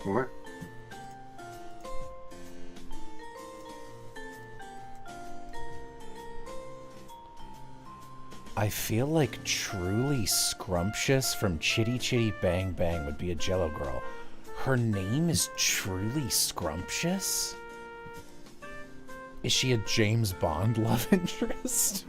What? I feel like Truly Scrumptious from Chitty Chitty Bang Bang would be a Jello girl. Her name is Truly Scrumptious? Is she a James Bond love interest?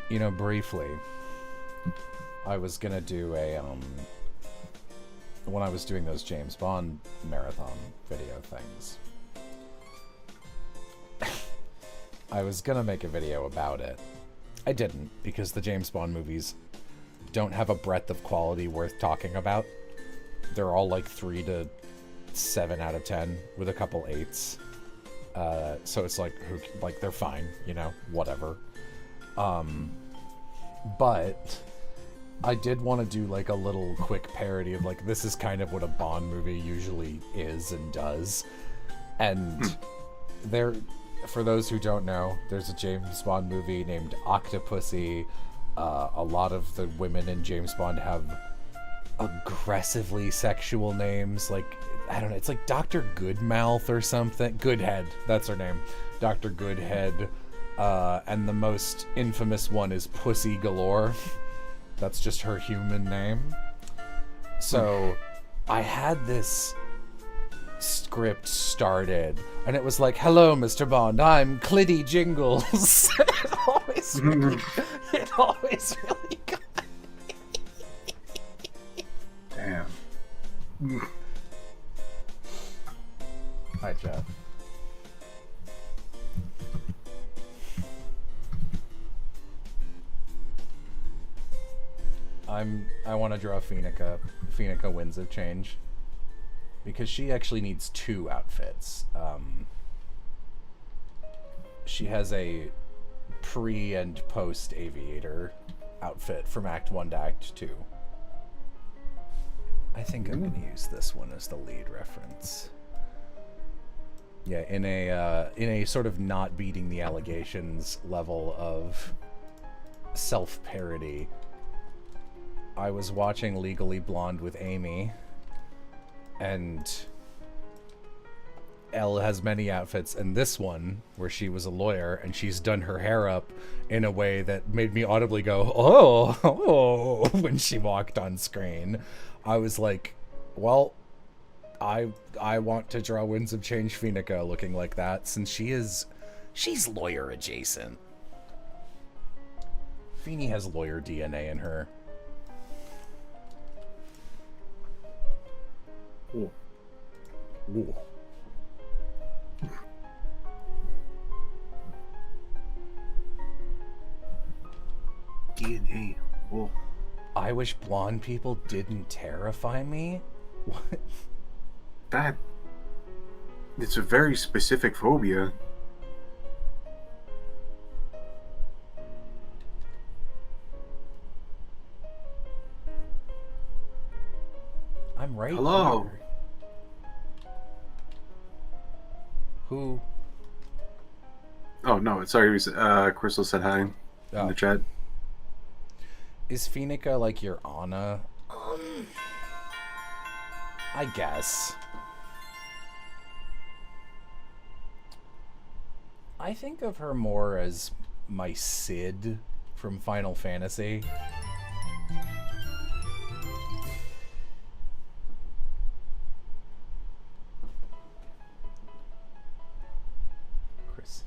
You know, briefly, I was gonna do a, when I was doing those James Bond marathon video things, I was gonna make a video about it. I didn't, because the James Bond movies don't have a breadth of quality worth talking about. They're all like 3 to 7 out of 10, with a couple 8s. So it's like, they're fine, you know, whatever. But I did want to do like a little quick parody of like, this is kind of what a Bond movie usually is and does. And there, for those who don't know, there's a James Bond movie named Octopussy. A lot of the women in James Bond have aggressively sexual names. Like, I don't know, it's like Dr. Goodmouth or something. Goodhead, that's her name. Dr. Goodhead. And the most infamous one is Pussy Galore. That's just her human name. So I had this script started, and it was like, "Hello, Mr. Bond, I'm Clitty Jingles." it always really got Damn. Hi, Jeff. I want to draw Phoenica. Phoenica Winds of Change. Because she actually needs 2 outfits. She has a pre and post aviator outfit from Act 1 to Act 2. I think I'm going to use this one as the lead reference. Yeah, in a sort of not beating the allegations level of self-parody, I was watching Legally Blonde with Amy, and Elle has many outfits, and this one, where she was a lawyer, and she's done her hair up in a way that made me audibly go, oh, when she walked on screen. I was like, well, I want to draw Winds of Change Phoenica looking like that, since she's lawyer adjacent. Feeny has lawyer DNA in her. Ooh. Ooh. DNA. Oh. I wish blonde people didn't terrify me. What? That. It's a very specific phobia. I'm right Hello. here. Who? Oh no, sorry. It was, Crystal said hi in the chat. Is Phoenica like your Anna? I guess. I think of her more as my Sid from Final Fantasy. Chris.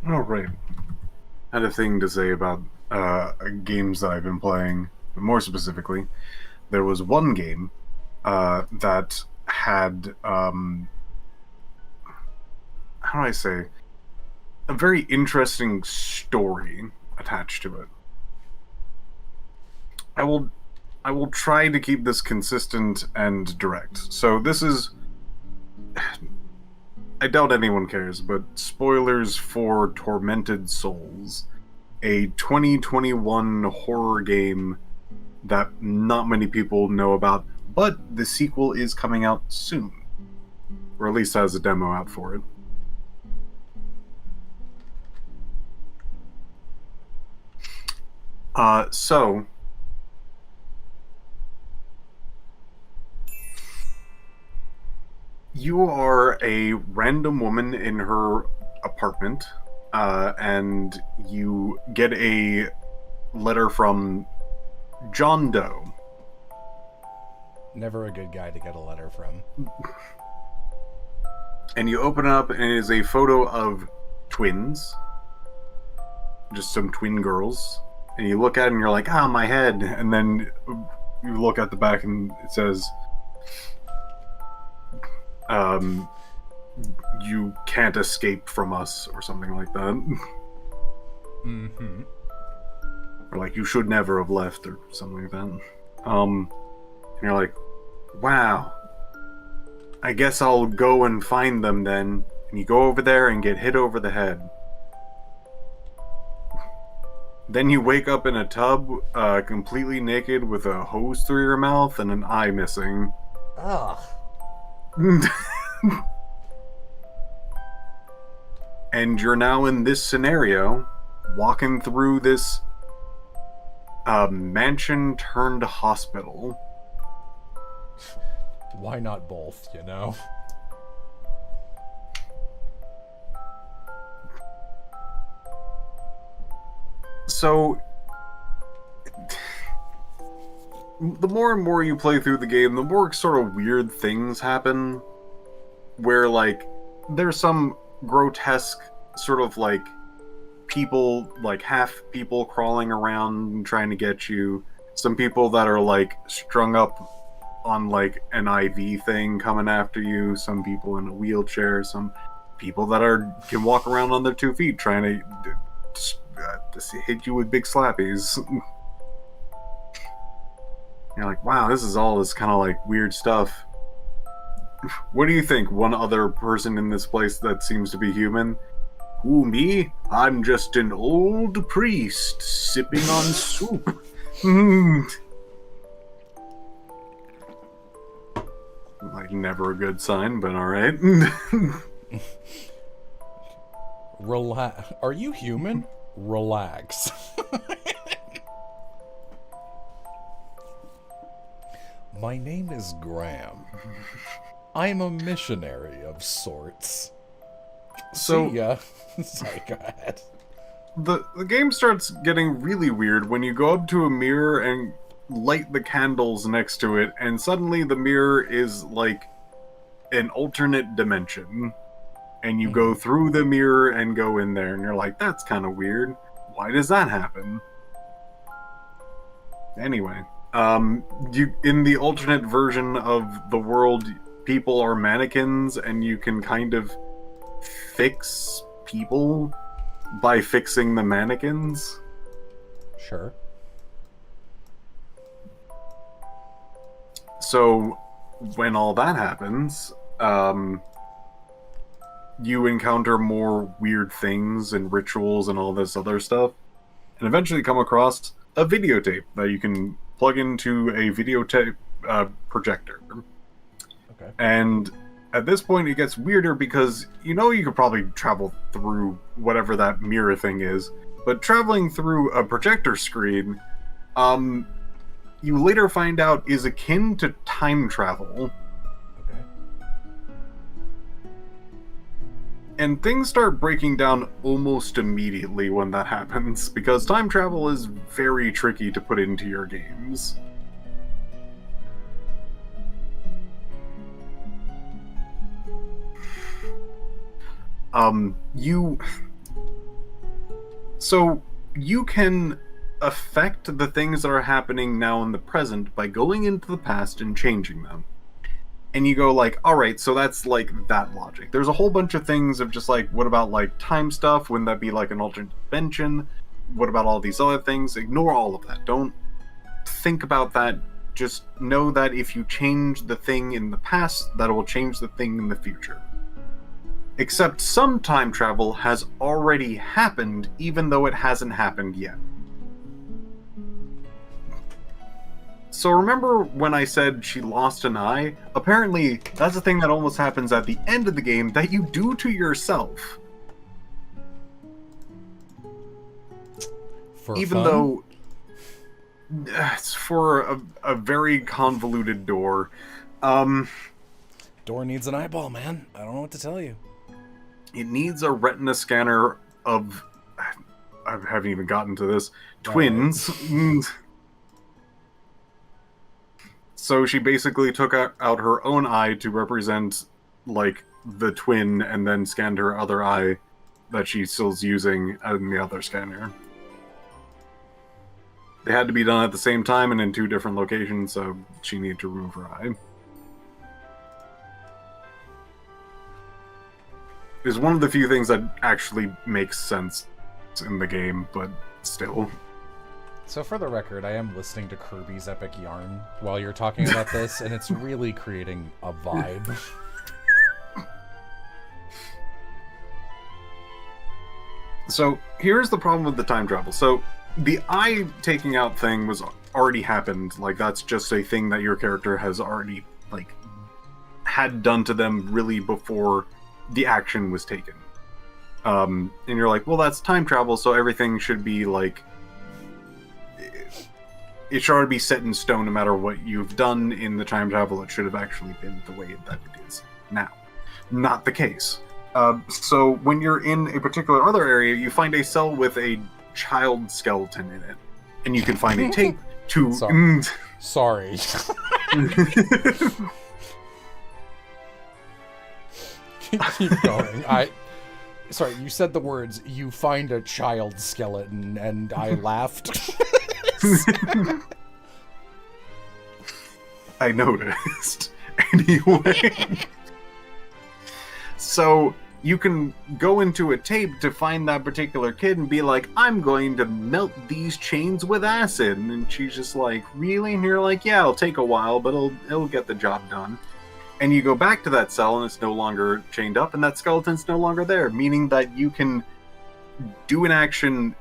Oh, right. I had a thing to say about games that I've been playing. More specifically, there was one game that had, how do I say, a very interesting story attached to it. I will I will try to keep this consistent and direct. So this is, I doubt anyone cares, but spoilers for Tormented Souls, a 2021 horror game that not many people know about, but the sequel is coming out soon. Or at least has a demo out for it. So you are a random woman in her apartment, and you get a letter from John Doe. Never a good guy to get a letter from. And you open it up, and it is a photo of twins. Just some twin girls. And you look at it, and you're like, ah, my head. And then you look at the back, and it says, you can't escape from us, or something like that. Mm-hmm. Or like, you should never have left, or something like that. And you're like, wow. I guess I'll go and find them then. And you go over there and get hit over the head. Then you wake up in a tub, completely naked with a hose through your mouth and an eye missing. Ugh. And you're now in this scenario, walking through this mansion turned hospital. Why not both, you know? So, the more and more you play through the game, the more sort of weird things happen. Where, like, there's some grotesque sort of, like, people, like, half people crawling around and trying to get you. Some people that are, like, strung up on, like, an IV thing coming after you. Some people in a wheelchair. Some people that can walk around on their 2 feet trying to hit you with big slappies. You're like, wow, this is all this kind of like weird stuff. What do you think? One other person in this place that seems to be human? Who, me? I'm just an old priest sipping on soup. Like, never a good sign, but alright. Relax. Are you human? Relax. My name is Graham. I'm a missionary of sorts. So, See ya. Sorry, go ahead. The game starts getting really weird when you go up to a mirror and light the candles next to it, and suddenly the mirror is like an alternate dimension. And you go through the mirror and go in there, and you're like, that's kind of weird. Why does that happen? Anyway, in the alternate version of the world, people are mannequins, and you can kind of fix people by fixing the mannequins. Sure. So, when all that happens, you encounter more weird things and rituals and all this other stuff, and eventually come across a videotape that you can plug into a videotape projector. Okay. And at this point, it gets weirder because you know you could probably travel through whatever that mirror thing is, but traveling through a projector screen, you later find out is akin to time travel. And things start breaking down almost immediately when that happens, because time travel is very tricky to put into your games. So you can affect the things that are happening now in the present by going into the past and changing them. And you go like, all right, so that's like that logic. There's a whole bunch of things of just like, what about like time stuff? Wouldn't that be like an alternate dimension? What about all these other things? Ignore all of that. Don't think about that. Just know that if you change the thing in the past, that will change the thing in the future. Except some time travel has already happened, even though it hasn't happened yet. So remember when I said she lost an eye? Apparently, that's a thing that almost happens at the end of the game that you do to yourself. For Even fun? though it's for a very convoluted door. Door needs an eyeball, man. I don't know what to tell you. It needs a retina scanner of... I haven't even gotten to this. Twins. Right. So she basically took out her own eye to represent, like, the twin, and then scanned her other eye that she still's using in the other scanner. They had to be done at the same time and in two different locations, so she needed to remove her eye. It's one of the few things that actually makes sense in the game, but still. So for the record, I am listening to Kirby's Epic Yarn while you're talking about this, and it's really creating a vibe. So here's the problem with the time travel. So the eye taking out thing was already happened. Like, that's just a thing that your character has already, like, had done to them really before the action was taken. And you're like, well, that's time travel, so everything should be, like... It should already be set in stone no matter what you've done in the time travel. It should have actually been the way that it is now. Not the case. So when you're in a particular other area, you find a cell with a child skeleton in it. And you can find a tape to... Sorry. Keep going. Sorry, you said the words, you find a child skeleton, and I laughed. I noticed. Anyway. So you can go into a tape to find that particular kid and be like, I'm going to melt these chains with acid. And she's just like, really? And you're like, yeah, it'll take a while, but it'll get the job done. And you go back to that cell and it's no longer chained up and that skeleton's no longer there, meaning that you can do an action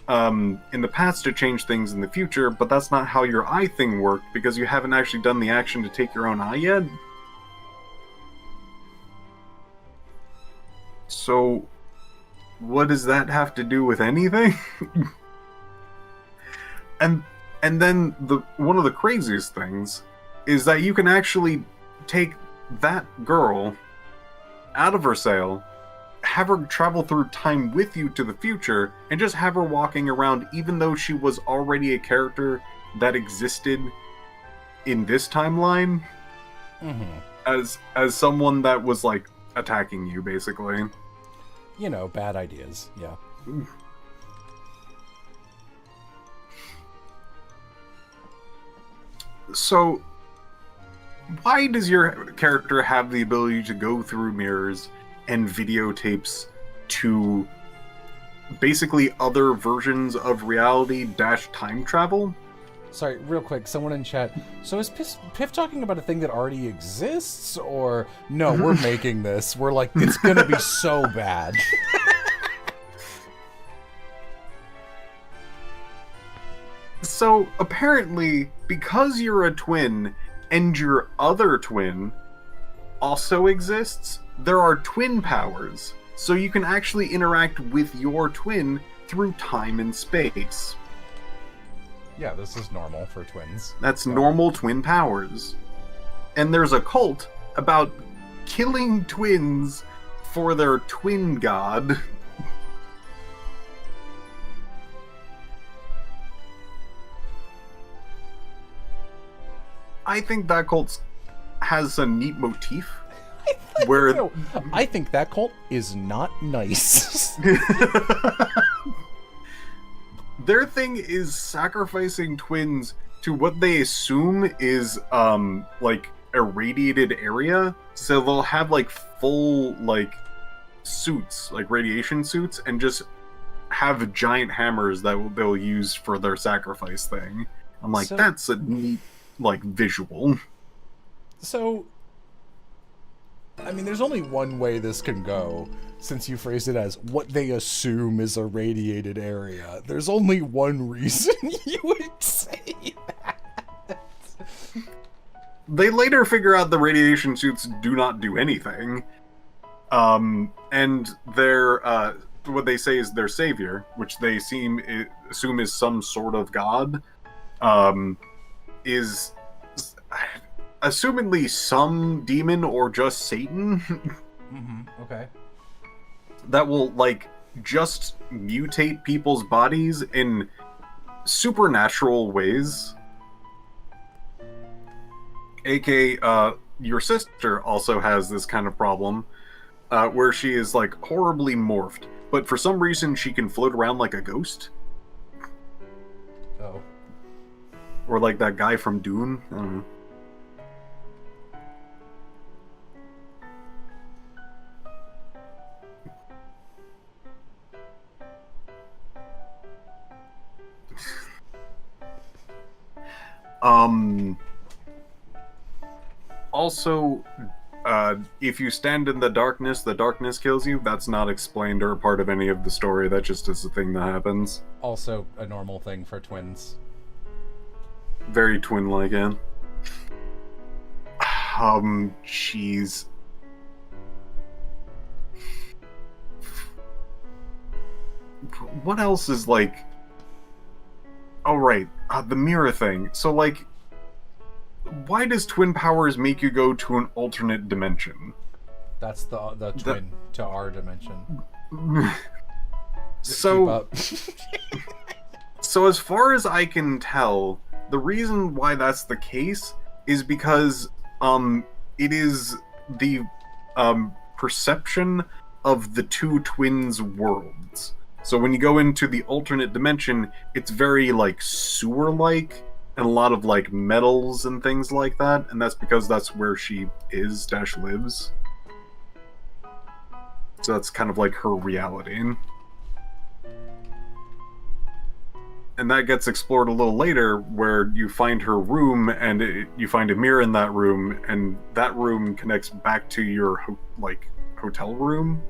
in the past to change things in the future, but that's not how your eye thing worked because you haven't actually done the action to take your own eye yet. So, what does that have to do with anything? and then one of the craziest things is that you can actually take that girl out of her cell, have her travel through time with you to the future, and just have her walking around even though she was already a character that existed in this timeline. As someone that was, like, attacking you, basically. You know, bad ideas, yeah. So, why does your character have the ability to go through mirrors and videotapes to basically other versions of reality - time travel? Sorry, real quick, someone in chat. So is Piff talking about a thing that already exists? Or, no, we're making this. We're like, it's gonna be so bad. So, apparently, because you're a twin, and your other twin also exists, there are twin powers. So you can actually interact with your twin through time and space. Yeah, this is normal for twins. That's normal twin powers. And there's a cult about killing twins for their twin god. I think that cult has a neat motif. Where No, I think that cult is not nice. Their thing is sacrificing twins to what they assume is like irradiated area. So they'll have like full like suits, like radiation suits, and just have giant hammers that they'll use for their sacrifice thing. I'm like, So- that's a neat like visual. So, I mean, there's only one way this can go, since you phrased it as what they assume is a radiated area. There's only one reason you would say that. They later figure out the radiation suits do not do anything. And their what they say is their savior, which they assume is some sort of god, is assumingly some demon or just Satan Okay. that will like just mutate people's bodies in supernatural ways. AK, your sister also has this kind of problem, where she is like horribly morphed, but for some reason she can float around like a ghost, Oh. or like that guy from Dune. I don't know. Also, if you stand in the darkness kills you. That's not explained or a part of any of the story. That just is a thing that happens. Also a normal thing for twins. Very twin-like, yeah. Jeez. What else is like... Oh, right. The mirror thing. So, like, why does twin powers make you go to an alternate dimension? That's the twin to our dimension. So, Keep up. so as far as I can tell, the reason why that's the case is because it is the perception of the two twins' worlds. So when you go into the alternate dimension, it's very like sewer-like, and a lot of like metals and things like that, and that's because that's where she is / lives. So that's kind of like her reality. And that gets explored a little later, where you find her room, and you find a mirror in that room, and that room connects back to your hotel room.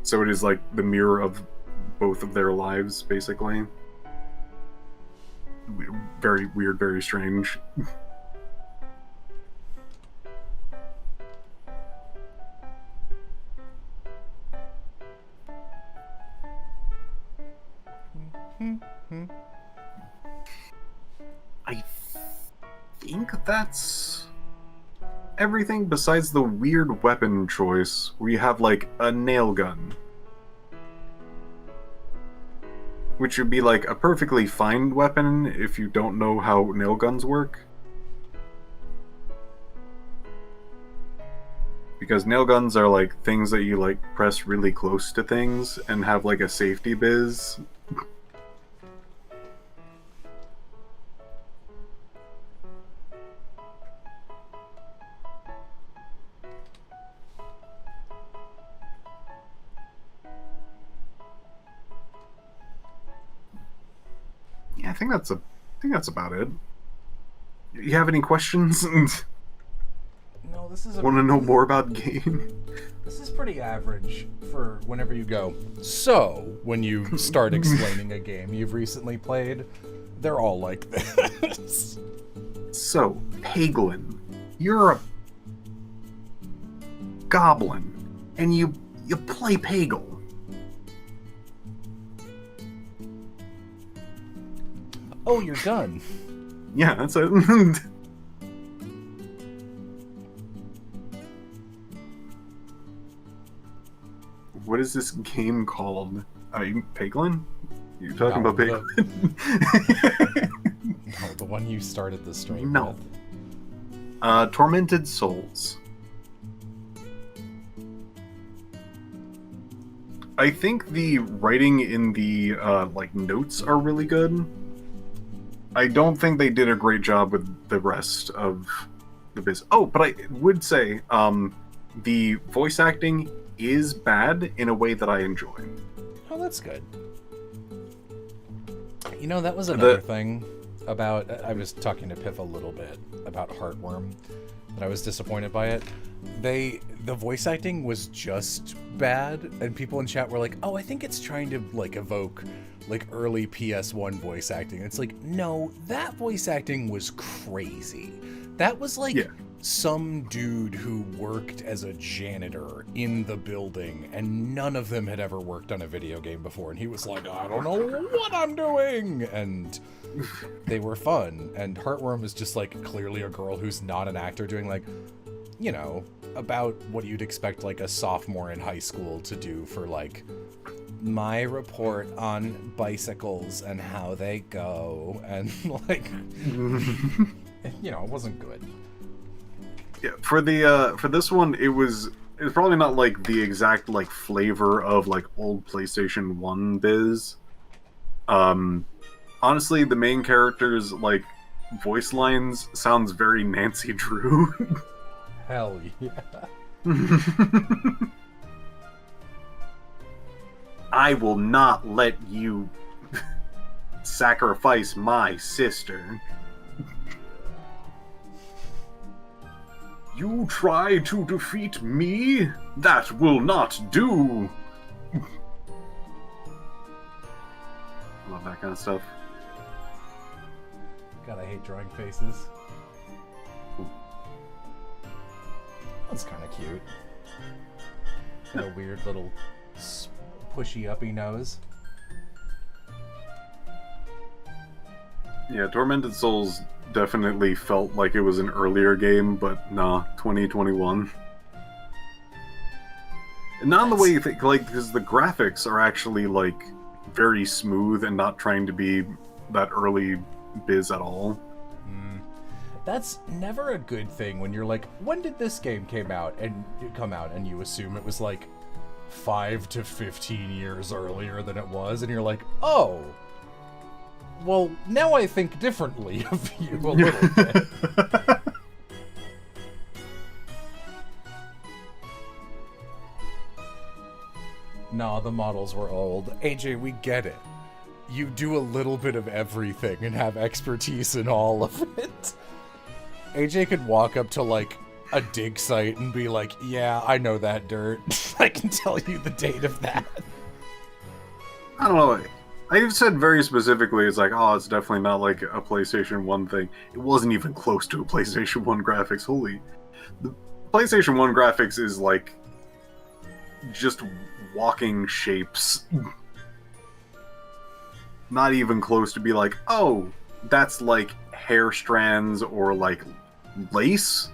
So it is like the mirror of both of their lives, basically. Very weird, very strange. I think that's everything besides the weird weapon choice, where you have like a nail gun. Which would be like a perfectly fine weapon if you don't know how nail guns work. Because nail guns are like things that you like press really close to things and have like a safety biz. Yeah, I think that's about it. You have any questions? No, this is Want to know more about the game? This is pretty average for whenever you go. So, when you start explaining a game you've recently played, they're all like this. So, Paglin, you're a goblin, and you play Pagel. Oh, you're done. Yeah, that's it. What is this game called? Paglin? You're talking No, about Paglin? No, the one you started the stream No. with. Tormented Souls. I think the writing in the like notes are really good. I don't think they did a great job with the rest of the biz. Oh, but I would say the voice acting is bad in a way that I enjoy. Oh, that's good. You know, that was another thing about... I was talking to Piff a little bit about Heartworm, and I was disappointed by it. The voice acting was just bad, and people in chat were like, oh, I think it's trying to, like, evoke, like, early PS1 voice acting. It's like, no, that voice acting was crazy. That was, like... Yeah. Some dude who worked as a janitor in the building, and none of them had ever worked on a video game before, and he was like, I don't know what I'm doing, and they were fun. And Heartworm is just like clearly a girl who's not an actor doing, like, you know, about what you'd expect like a sophomore in high school to do for like my report on bicycles and how they go, and like you know, it wasn't good. Yeah, for this one, it was probably not like the exact like flavor of like old PlayStation 1 biz. Honestly, the main character's like voice lines sounds very Nancy Drew. Hell yeah. I will not let you sacrifice my sister. You try to defeat me? That will not do! Love that kind of stuff. God, I hate drawing faces. That's kind of cute. Got a weird little pushy-uppy nose. Yeah, Tormented Souls definitely felt like it was an earlier game, but nah, 2021. And not in the way you think, like, because the graphics are actually, like, very smooth and not trying to be that early biz at all. That's never a good thing when you're like, when did this game come out? And you assume it was, like, 5 to 15 years earlier than it was, and you're like, oh... Well, now I think differently of you a little bit. Nah, the models were old. AJ, we get it. You do a little bit of everything and have expertise in all of it. AJ could walk up to, like, a dig site and be like, yeah, I know that dirt. I can tell you the date of that. I don't know. I've said very specifically, it's like, oh, it's definitely not like a PlayStation 1 thing. It wasn't even close to a PlayStation 1 graphics. Holy. The PlayStation 1 graphics is like just walking shapes. Not even close to be like, oh, that's like hair strands or like lace.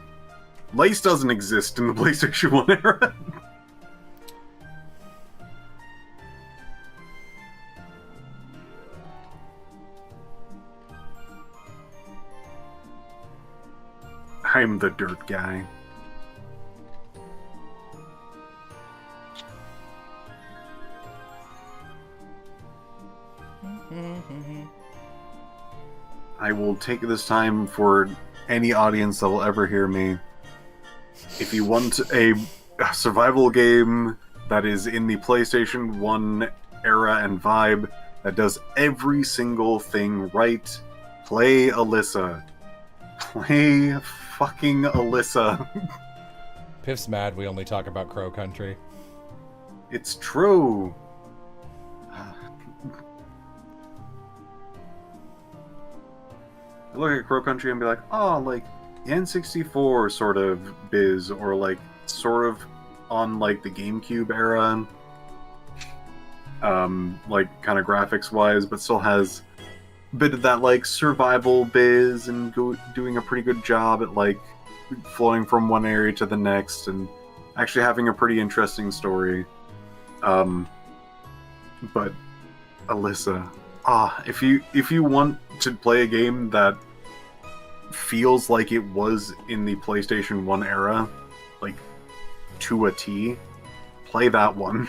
Lace doesn't exist in the PlayStation 1 era. I'm the dirt guy. I will take this time for any audience that will ever hear me. If you want a survival game that is in the PlayStation 1 era and vibe, that does every single thing right, play Alyssa. Play fucking Alyssa. Piff's mad we only talk about Crow Country. It's true. I look at Crow Country and be like, oh, like N64 sort of biz, or like sort of on like the GameCube era, like kind of graphics wise, but still has bit of that like survival biz and doing a pretty good job at like flowing from one area to the next and actually having a pretty interesting story. But Alyssa, if you want to play a game that feels like it was in the PlayStation 1 era, like to a T, play that one.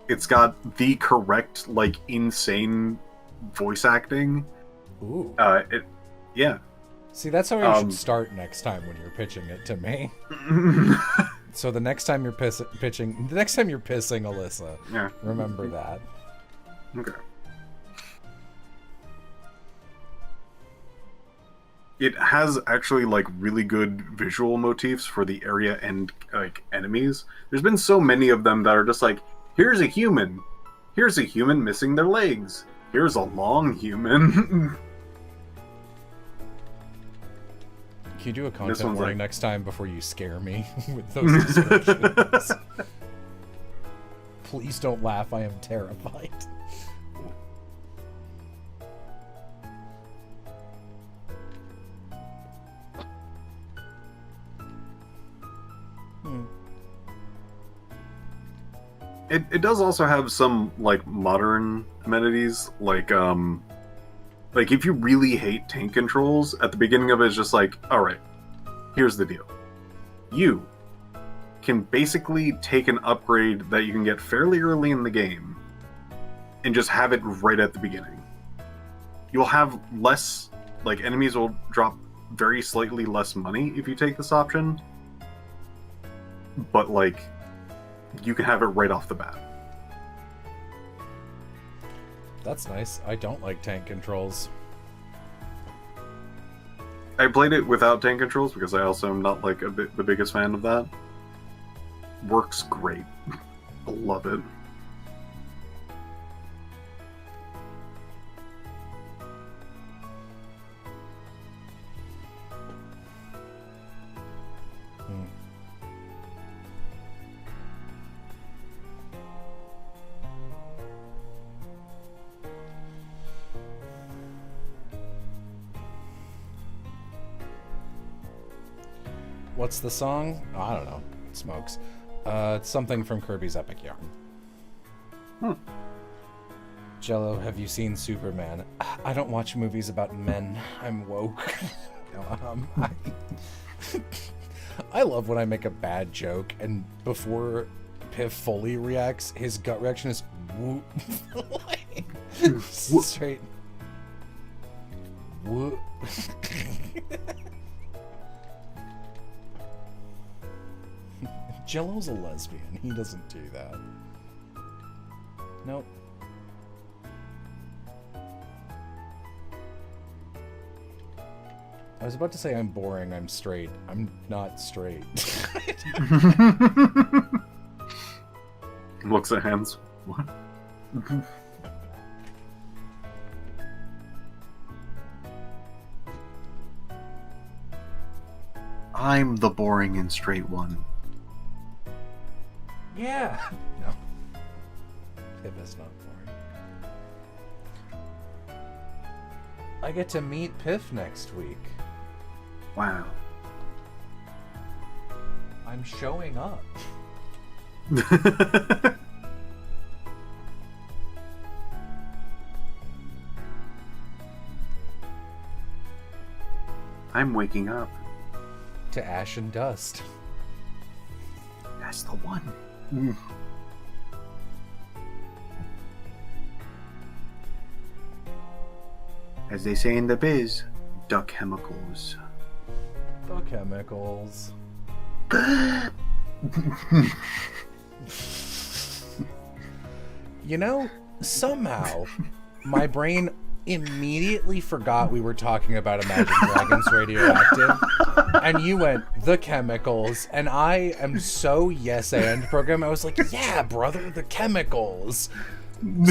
It's got the correct, like, insane voice acting. Ooh. Yeah. See, that's how you should start next time when you're pitching it to me. So the next time you're pissing Alyssa, yeah. remember that. Okay. It has actually like really good visual motifs for the area and like enemies. There's been so many of them that are just like, here's a human missing their legs. Here's a long human. Can you do a content warning like... next time before you scare me with those descriptions? Please don't laugh. I am terrified. It does also have some like modern amenities, like if you really hate tank controls, at the beginning of it, it's just like, all right, here's the deal. You can basically take an upgrade that you can get fairly early in the game and just have it right at the beginning. You'll have less, like, enemies will drop very slightly less money if you take this option, but like, you can have it right off the bat. That's nice. I don't like tank controls. I played it without tank controls because I also am not like the biggest fan of that. Works great. Love it. What's the song? Oh, I don't know. It smokes. It's something from Kirby's Epic Yarn. Jello, have you seen Superman? I don't watch movies about men. I'm woke. I love when I make a bad joke and before Piff fully reacts, his gut reaction is whoop. Straight whoop. Jello's a lesbian. He doesn't do that. Nope. I was about to say I'm boring, I'm straight. I'm not straight. Looks at hands. What? I'm the boring and straight one. Yeah. No. It is not boring. I get to meet Piff next week. Wow. I'm showing up. I'm waking up. To ash and dust. That's the one. As they say in the biz, duck chemicals. The chemicals. You know, somehow my brain immediately forgot we were talking about Imagine Dragons Radioactive, and you went the chemicals, and I am so yes and program. I was like, yeah, brother, the chemicals.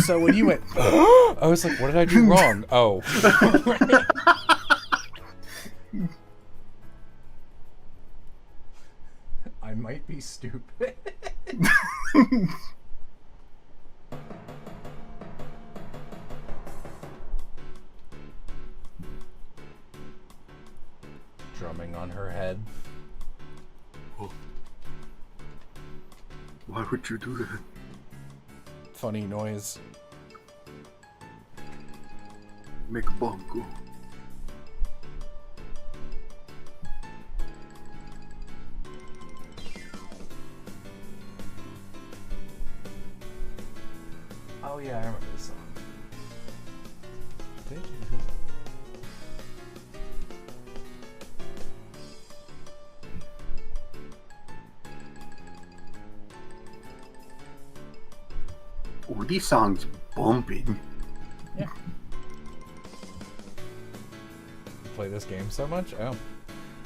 So when you went, I was like, what did I do wrong? Oh. I might be stupid. Drumming on her head. Why would you do that? Funny noise. Make a bongo. Oh yeah, I remember this song. Oh, these songs bumping. Yeah. Play this game so much? Oh.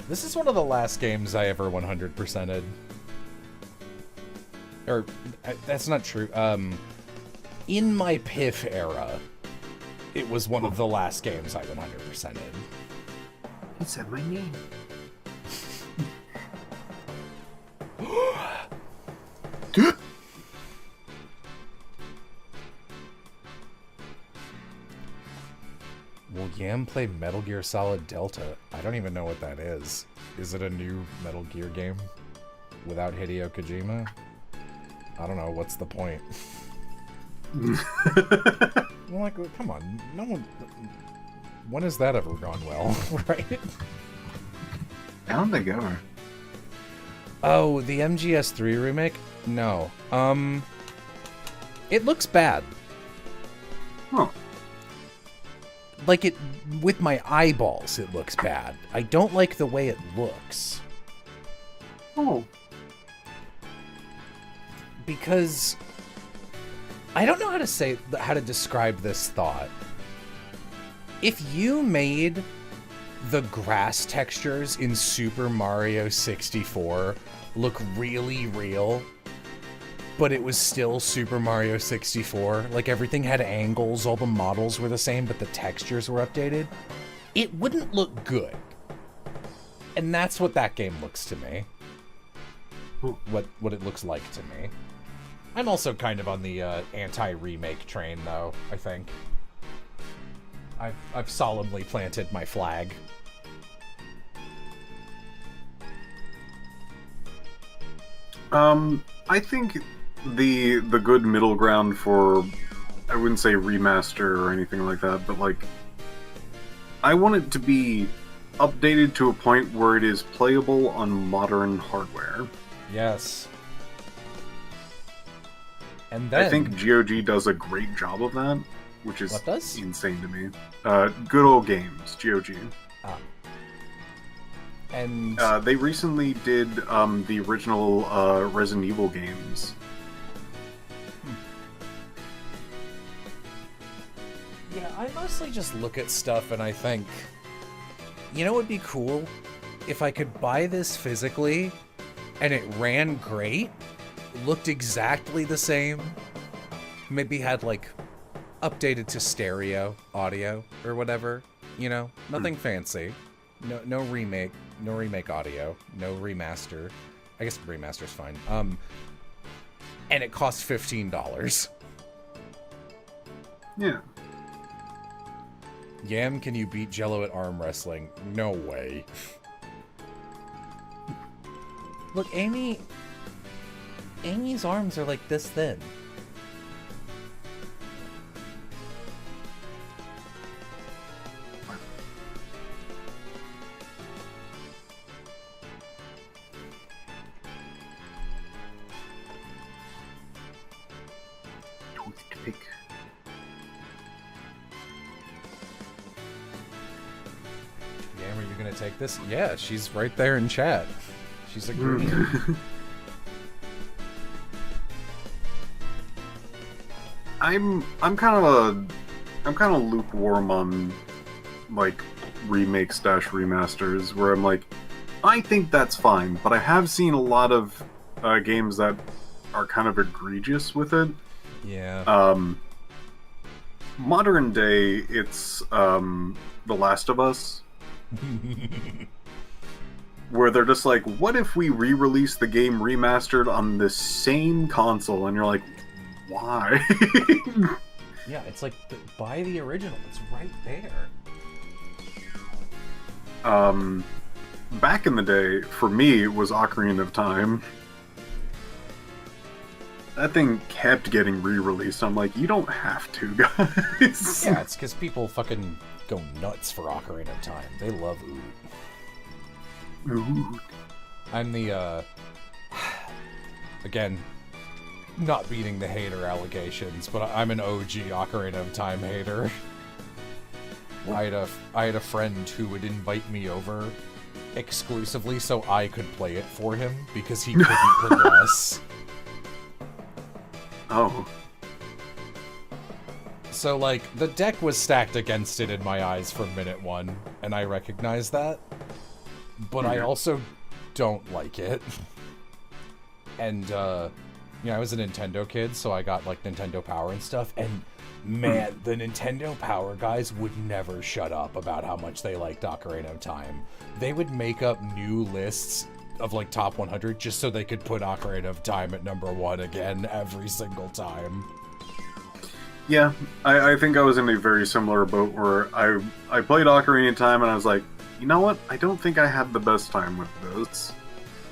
This is one of the last games I ever 100%ed. Or, that's not true. In my Piff era, it was one of the last games I 100%ed. He said my name. Will Yam play Metal Gear Solid Delta? I don't even know what that is. Is it a new Metal Gear game without Hideo Kojima? I don't know. What's the point? Well, like, come on. No one... When has that ever gone well, right? I don't think ever. Oh, the MGS3 remake? No. It looks bad. Huh. Like, it... With my eyeballs, it looks bad. I don't like the way it looks. Oh. Because... I don't know how to describe this thought. If you made the grass textures in Super Mario 64 look really real, but it was still Super Mario 64, like everything had angles, all the models were the same, but the textures were updated, it wouldn't look good. And that's what that game looks to me. What it looks like to me. I'm also kind of on the anti-remake train, though, I think. I've solemnly planted my flag. I think the good middle ground for, I wouldn't say remaster or anything like that, but like, I want it to be updated to a point where it is playable on modern hardware. Yes. And then... I think GOG does a great job of that, which is What does? insane to me. Good old games, GOG. Ah. And... they recently did the original Resident Evil games. Yeah, I mostly just look at stuff and I think, you know what would be cool? If I could buy this physically and it ran great, looked exactly the same, maybe had like updated to stereo audio or whatever, you know, nothing fancy. No remake audio, no remaster. I guess remaster's fine. And it costs $15. Yeah. Yam, can you beat Jello at arm wrestling? No way. Look, Amy's arms are like this thin. Toothpick. Yam, are you gonna take this? Yeah, she's right there in chat. She's agreeing. I'm kind of lukewarm on like remakes / remasters, where I'm like, I think that's fine, but I have seen a lot of games that are kind of egregious with it. Yeah. Modern day, it's The Last of Us, where they're just like, what if we re-release the game remastered on the same console? And you're like, why? Yeah, it's like, buy the original. It's right there. Back in the day, for me, it was Ocarina of Time. That thing kept getting re-released. I'm like, you don't have to, guys. Yeah, it's because people fucking go nuts for Ocarina of Time. They love Ood. Ooh. I'm the, again, not beating the hater allegations, but I'm an OG Ocarina of Time hater. I had a friend who would invite me over exclusively so I could play it for him because he couldn't progress. Oh. So, like, the deck was stacked against it in my eyes from minute one, and I recognize that. But I also don't like it. And, I was a Nintendo kid, so I got, like, Nintendo Power and stuff, and man, the Nintendo Power guys would never shut up about how much they liked Ocarina of Time. They would make up new lists of, like, top 100 just so they could put Ocarina of Time at number 1 again every single time. Yeah, I think I was in a very similar boat where I played Ocarina of Time and I was like, you know what? I don't think I had the best time with this.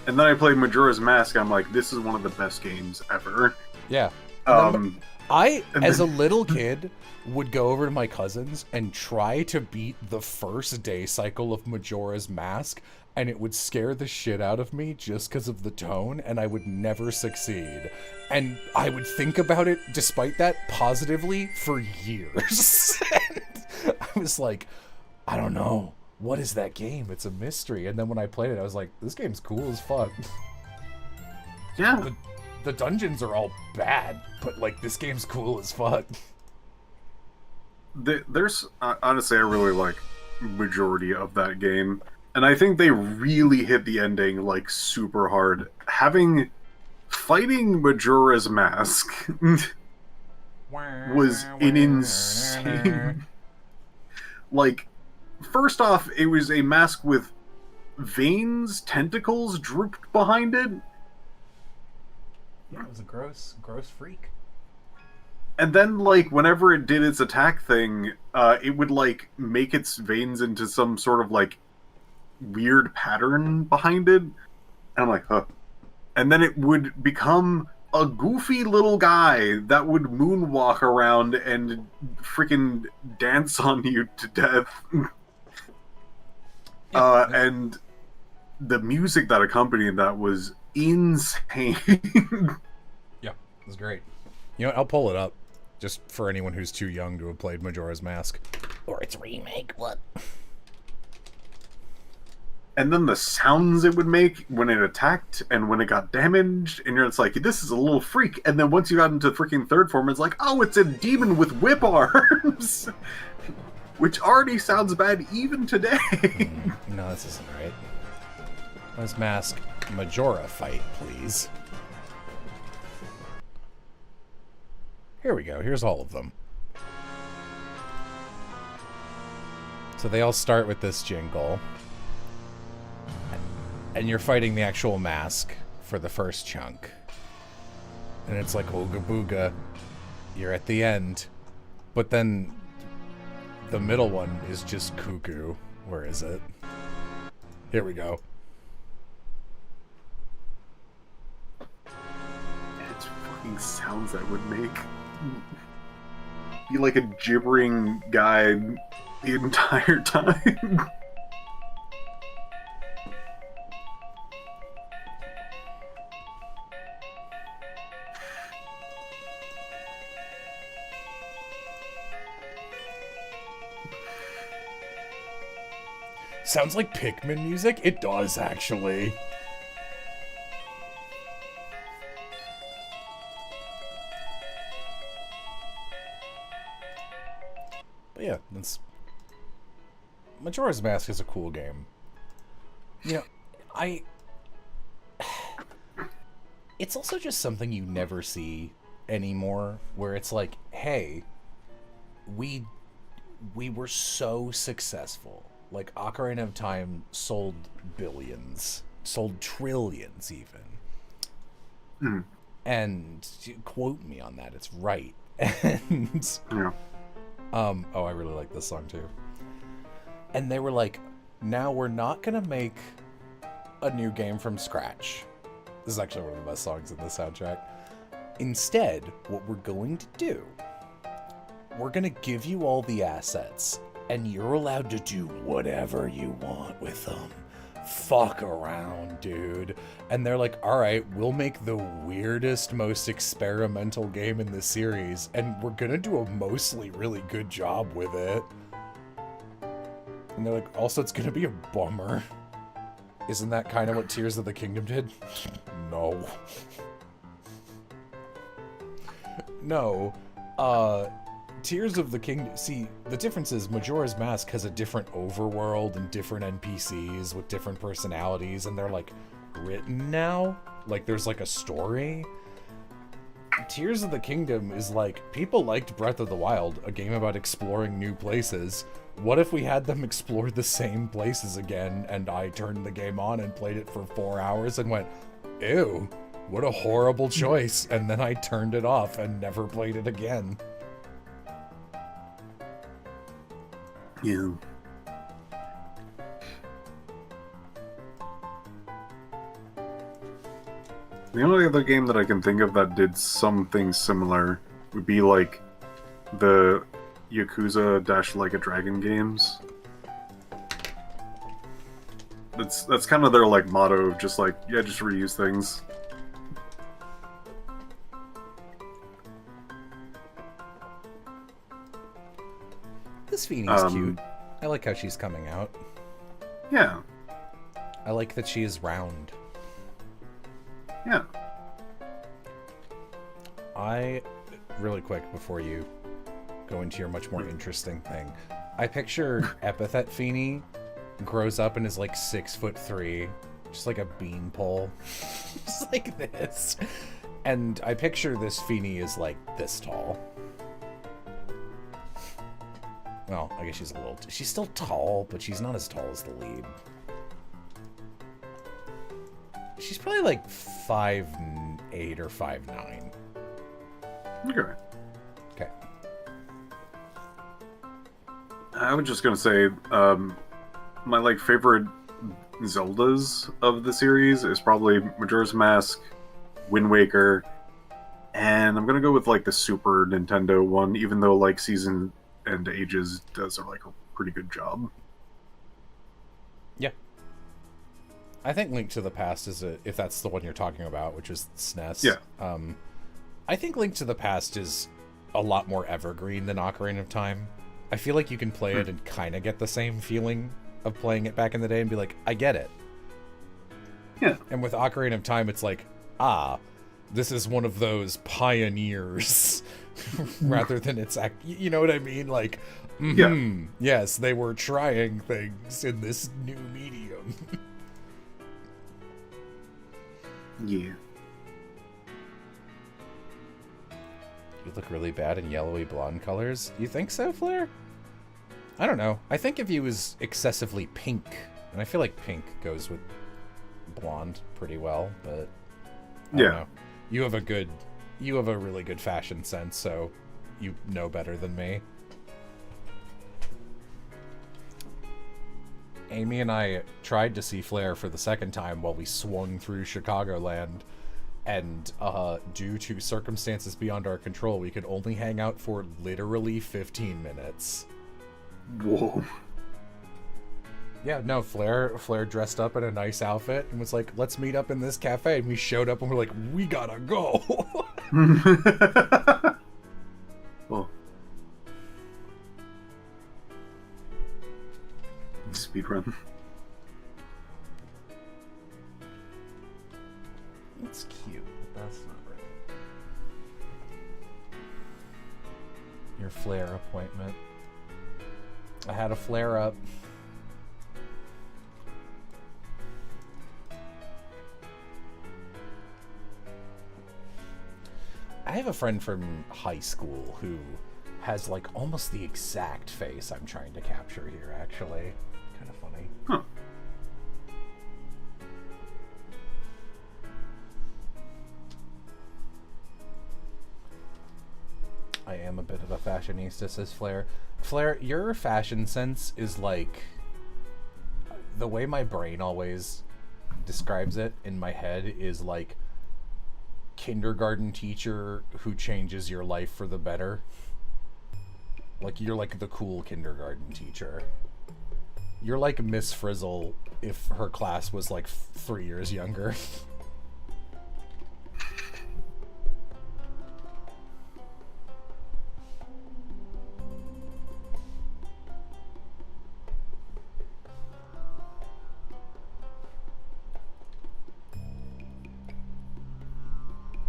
And then I played Majora's Mask, and I'm like, this is one of the best games ever. Yeah. As a little kid, would go over to my cousins and try to beat the first day cycle of Majora's Mask, and it would scare the shit out of me just because of the tone, and I would never succeed. And I would think about it, despite that, positively for years. I was like, I don't know. What is that game? It's a mystery. And then when I played it, I was like, this game's cool as fuck. Yeah. The dungeons are all bad, but, like, this game's cool as fuck. There's honestly, I really like majority of that game, and I think they really hit the ending like super hard. Fighting Majora's Mask was an insane. Like, first off, it was a mask with veins, tentacles drooped behind it. Yeah, it was a gross freak. And then, like, whenever it did its attack thing, it would, like, make its veins into some sort of, like, weird pattern behind it. And I'm like, huh. And then it would become a goofy little guy that would moonwalk around and freaking dance on you to death. And the music that accompanied that was insane. Yeah, it was great. You know what, I'll pull it up. Just for anyone who's too young to have played Majora's Mask. Or its remake, what? And then the sounds it would make when it attacked and when it got damaged, and you're just like, this is a little freak. And then once you got into freaking third form, it's like, oh, it's a demon with whip arms! Which already sounds bad even today. No, this isn't right. Let's Mask Majora fight, please. Here we go. Here's all of them. So they all start with this jingle. And you're fighting the actual mask for the first chunk. And it's like, ooga booga, you're at the end. But then the middle one is just cuckoo. Where is it? Here we go. It's fucking sounds that would make. Be like a gibbering guy the entire time. Sounds like Pikmin music? It does, actually. But yeah, that's... Majora's Mask is a cool game. You know, It's also just something you never see anymore, where it's like, hey, we were so successful. Like, Ocarina of Time sold billions, sold trillions even. Mm. And quote me on that, it's right. And yeah. Oh, I really like this song too. And they were like, now we're not gonna make a new game from scratch. This is actually one of the best songs in the soundtrack. Instead, what we're going to do, we're gonna give you all the assets, and you're allowed to do whatever you want with them. fuck around, dude. And they're like, all right, we'll make the weirdest, most experimental game in the series, and we're gonna do a mostly really good job with it. And they're like, also, it's gonna be a bummer. Isn't that kind of what Tears of the Kingdom did? No. No. Tears of the Kingdom... See, the difference is Majora's Mask has a different overworld and different NPCs with different personalities, and they're, like, written now. Like, there's, like, a story. Tears of the Kingdom is, like, people liked Breath of the Wild, a game about exploring new places. What if we had them explore the same places again, and I turned the game on and played it for 4 hours and went, ew, what a horrible choice, and then I turned it off and never played it again. Yeah. The only other game that I can think of that did something similar would be like the Yakuza - Like a Dragon games. That's kind of their like motto of just like, yeah, just reuse things. This Phoenic's cute. I like how she's coming out. Yeah. I like that she is round. Yeah. Really quick, before you go into your much more interesting thing, I picture Epithet Feeny grows up and is like 6'3", just like a beanpole. Just like this. And I picture this Feeny is like this tall. Well, I guess she's still tall, but she's not as tall as the lead. She's probably like 5'8" or 5'9". Okay. Okay. I was just gonna say, my like favorite Zeldas of the series is probably Majora's Mask, Wind Waker, and I'm gonna go with like the Super Nintendo one, even though like Season and Ages does like a pretty good job. Yeah. I think Link to the Past is if that's the one you're talking about, which is SNES. Yeah. I think Link to the Past is a lot more evergreen than Ocarina of Time. I feel like you can play it and kind of get the same feeling of playing it back in the day and be like, I get it. Yeah. And with Ocarina of Time, it's like, this is one of those pioneers rather than it's you know what I mean? Like, yes, they were trying things in this new medium. Yeah. You look really bad in yellowy blonde colors. You think so, Flair? I don't know. I think if he was excessively pink, and I feel like pink goes with blonde pretty well, but I don't know. You have a really good fashion sense, so you know better than me. Amy and I tried to see Flair for the second time while we swung through Chicagoland, and due to circumstances beyond our control, we could only hang out for literally 15 minutes. Whoa. Yeah, no, Flair dressed up in a nice outfit and was like, let's meet up in this cafe. And we showed up and we're like, we gotta go. Well. Speedrun. It's cute, but that's not right. Your Flair appointment. I had a flare up. I have a friend from high school who has like almost the exact face I'm trying to capture here, actually. Kind of funny. Huh. I am a bit of a fashionista, says Flair. Flair, your fashion sense is like the way my brain always describes it in my head is like kindergarten teacher who changes your life for the better. Like, you're like the cool kindergarten teacher. You're like Miss Frizzle if her class was like 3 years younger.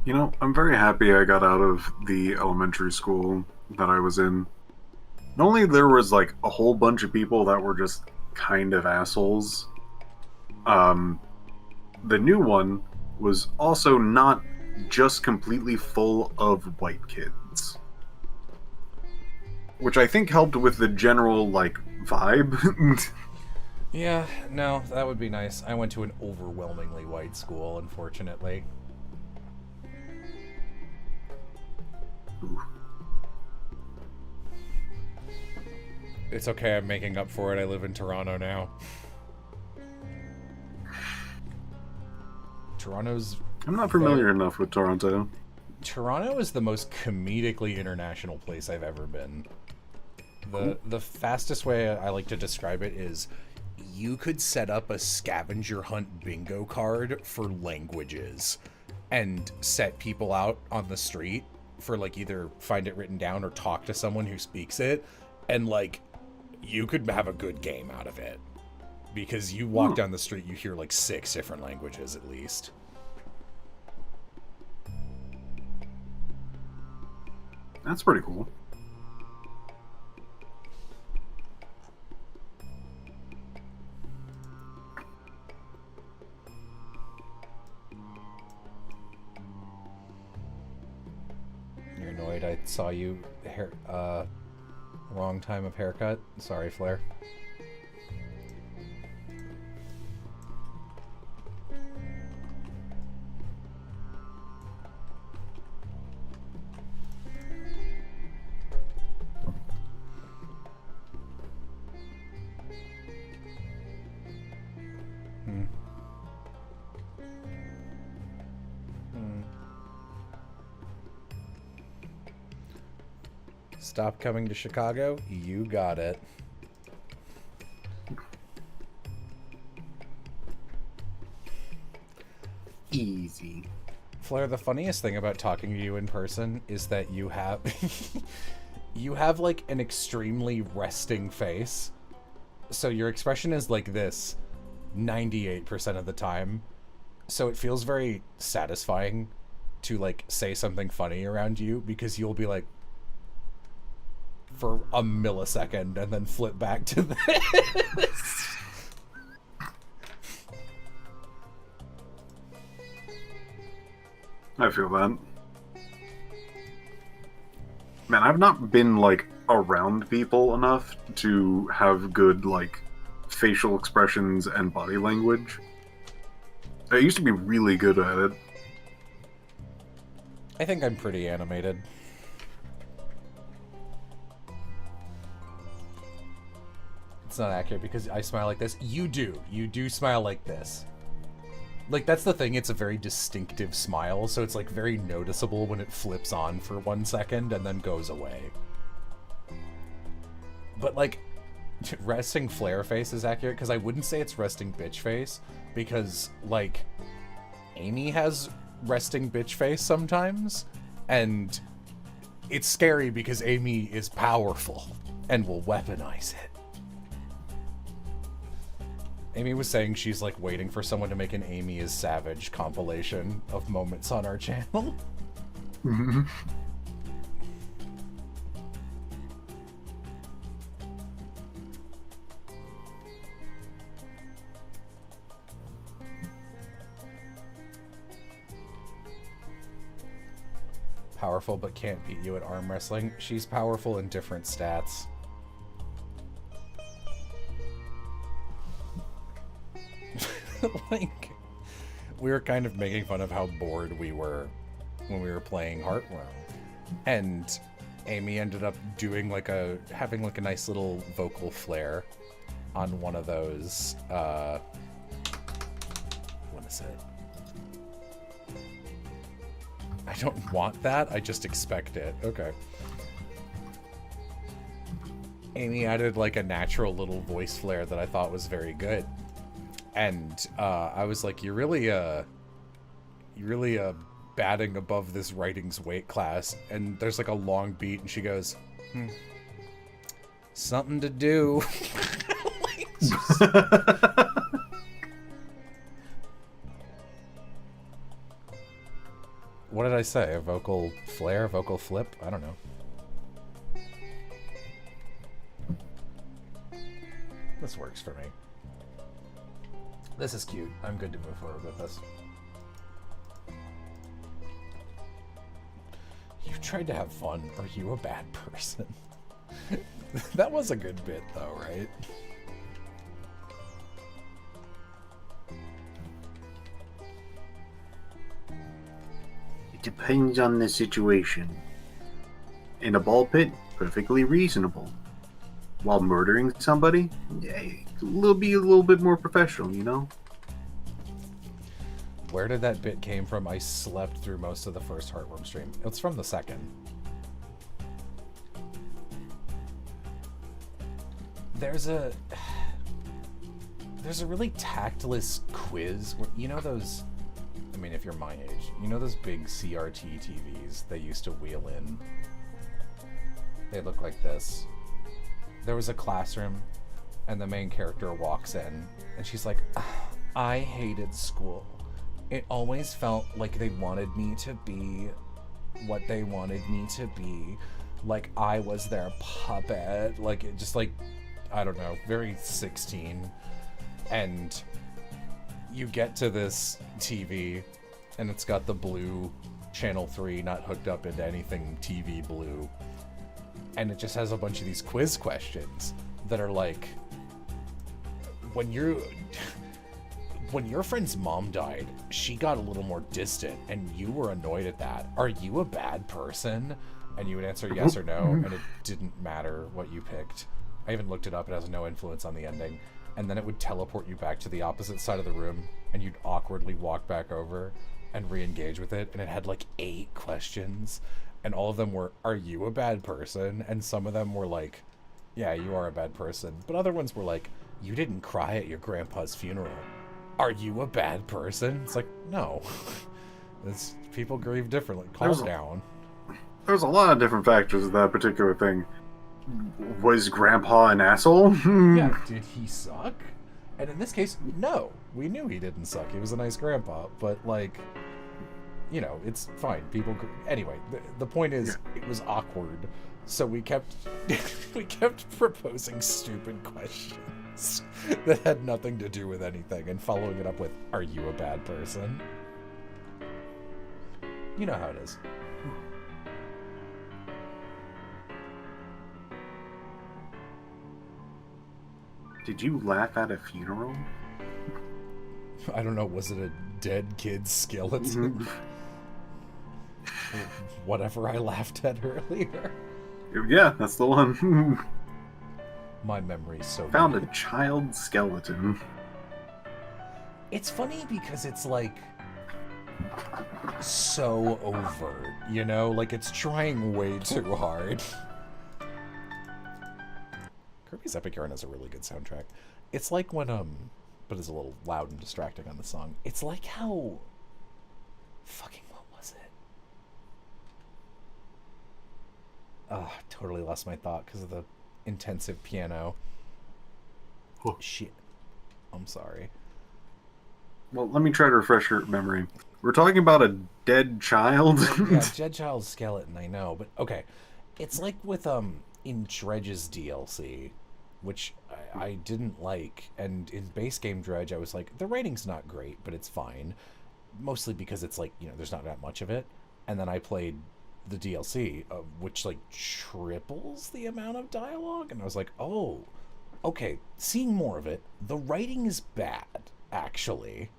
You know, I'm very happy I got out of the elementary school that I was in. Not only there was like a whole bunch of people that were just kind of assholes, um, the new one was also not just completely full of white kids. Which I think helped with the general, like, vibe. Yeah, no, that would be nice. I went to an overwhelmingly white school, unfortunately. Ooh. It's okay, I'm making up for it. I live in Toronto now. Toronto's... I'm not familiar enough with Toronto. Toronto is the most comedically international place I've ever been. The fastest way I like to describe it is you could set up a scavenger hunt bingo card for languages and set people out on the street for like either find it written down or talk to someone who speaks it, and like you could have a good game out of it because you walk down the street, you hear like 6 different languages at least. That's pretty cool. You're annoyed I saw you wrong time of haircut? Sorry, Flair. Stop coming to Chicago? You got it. Easy. Flair, the funniest thing about talking to you in person is that you have you have like an extremely resting face. So your expression is like this 98% of the time. So it feels very satisfying to like say something funny around you because you'll be like for a millisecond and then flip back to this. I feel that. Man, I've not been, like, around people enough to have good, like, facial expressions and body language. I used to be really good at it. I think I'm pretty animated. It's not accurate because I smile like this. You do. You do smile like this. Like, that's the thing. It's a very distinctive smile, so it's, like, very noticeable when it flips on for 1 second and then goes away. But, like, resting flare face is accurate because I wouldn't say it's resting bitch face because, like, Amy has resting bitch face sometimes, and it's scary because Amy is powerful and will weaponize it. Amy was saying she's like waiting for someone to make an Amy is Savage compilation of moments on our channel. Mm-hmm. Powerful but can't beat you at arm wrestling. She's powerful in different stats. Like, we were kind of making fun of how bored we were when we were playing Heartworm, and Amy ended up doing like having like a nice little vocal flair on one of those what is it? I don't want that, I just expect it. Okay. Amy added like a natural little voice flair that I thought was very good. And I was like, you're really batting above this writing's weight class. And there's like a long beat, and she goes, something to do. What did I say? A vocal flare? Vocal flip? I don't know. This works for me. This is cute. I'm good to move forward with this. You tried to have fun. Are you a bad person? That was a good bit, though, right? It depends on the situation. In a ball pit, perfectly reasonable. While murdering somebody, be a little bit more professional, you know? Where did that bit came from? I slept through most of the first Heartworm stream. It's from the second. There's a really tactless quiz where, you know those, I mean, if you're my age, you know those big CRT TVs they used to wheel in? They look like this. There was a classroom, and the main character walks in, and she's like, I hated school. It always felt like they wanted me to be what they wanted me to be. Like I was their puppet. Like, it just like, I don't know, very 16. And you get to this TV, and it's got the blue channel 3 not hooked up into anything TV blue. And it just has a bunch of these quiz questions that are like, when your friend's mom died, she got a little more distant, and you were annoyed at that. Are you a bad person? And you would answer yes or no, and it didn't matter what you picked. I even looked it up. It has no influence on the ending. And then it would teleport you back to the opposite side of the room, and you'd awkwardly walk back over and re-engage with it. And it had like 8 questions, and all of them were, are you a bad person? And some of them were like, yeah, you are a bad person. But other ones were like, you didn't cry at your grandpa's funeral. Are you a bad person? It's like, no. It's, people grieve differently. Calm down. There's a lot of different factors of that particular thing. Was Grandpa an asshole? Yeah, did he suck? And in this case, no. We knew he didn't suck. He was a nice grandpa. But, like, you know, it's fine. People... Anyway, the point is, It was awkward. So we kept proposing stupid questions that had nothing to do with anything and following it up with, are you a bad person? You know how it is. Did you laugh at a funeral? I don't know, was it a dead kid's skeleton? Whatever I laughed at earlier. Yeah, that's the one. My memory's so Found bad. a child skeleton. It's funny because it's like so overt, you know? Like it's trying way too hard. Kirby's Epic Yarn has a really good soundtrack. It's like when but it's a little loud and distracting on the song. It's like how fucking what was it? Oh, totally lost my thought because of the intensive piano. Oh. Shit. I'm sorry. Well, let me try to refresh your memory. We're talking about a dead child? Yeah, dead child's skeleton, I know. But, okay. It's like with, in Dredge's DLC, which I didn't like. And in base game Dredge, I was like, the rating's not great, but it's fine. Mostly because it's like, you know, there's not that much of it. And then I played the DLC, which like triples the amount of dialogue, and I was like, oh, okay, seeing more of it, the writing is bad, actually,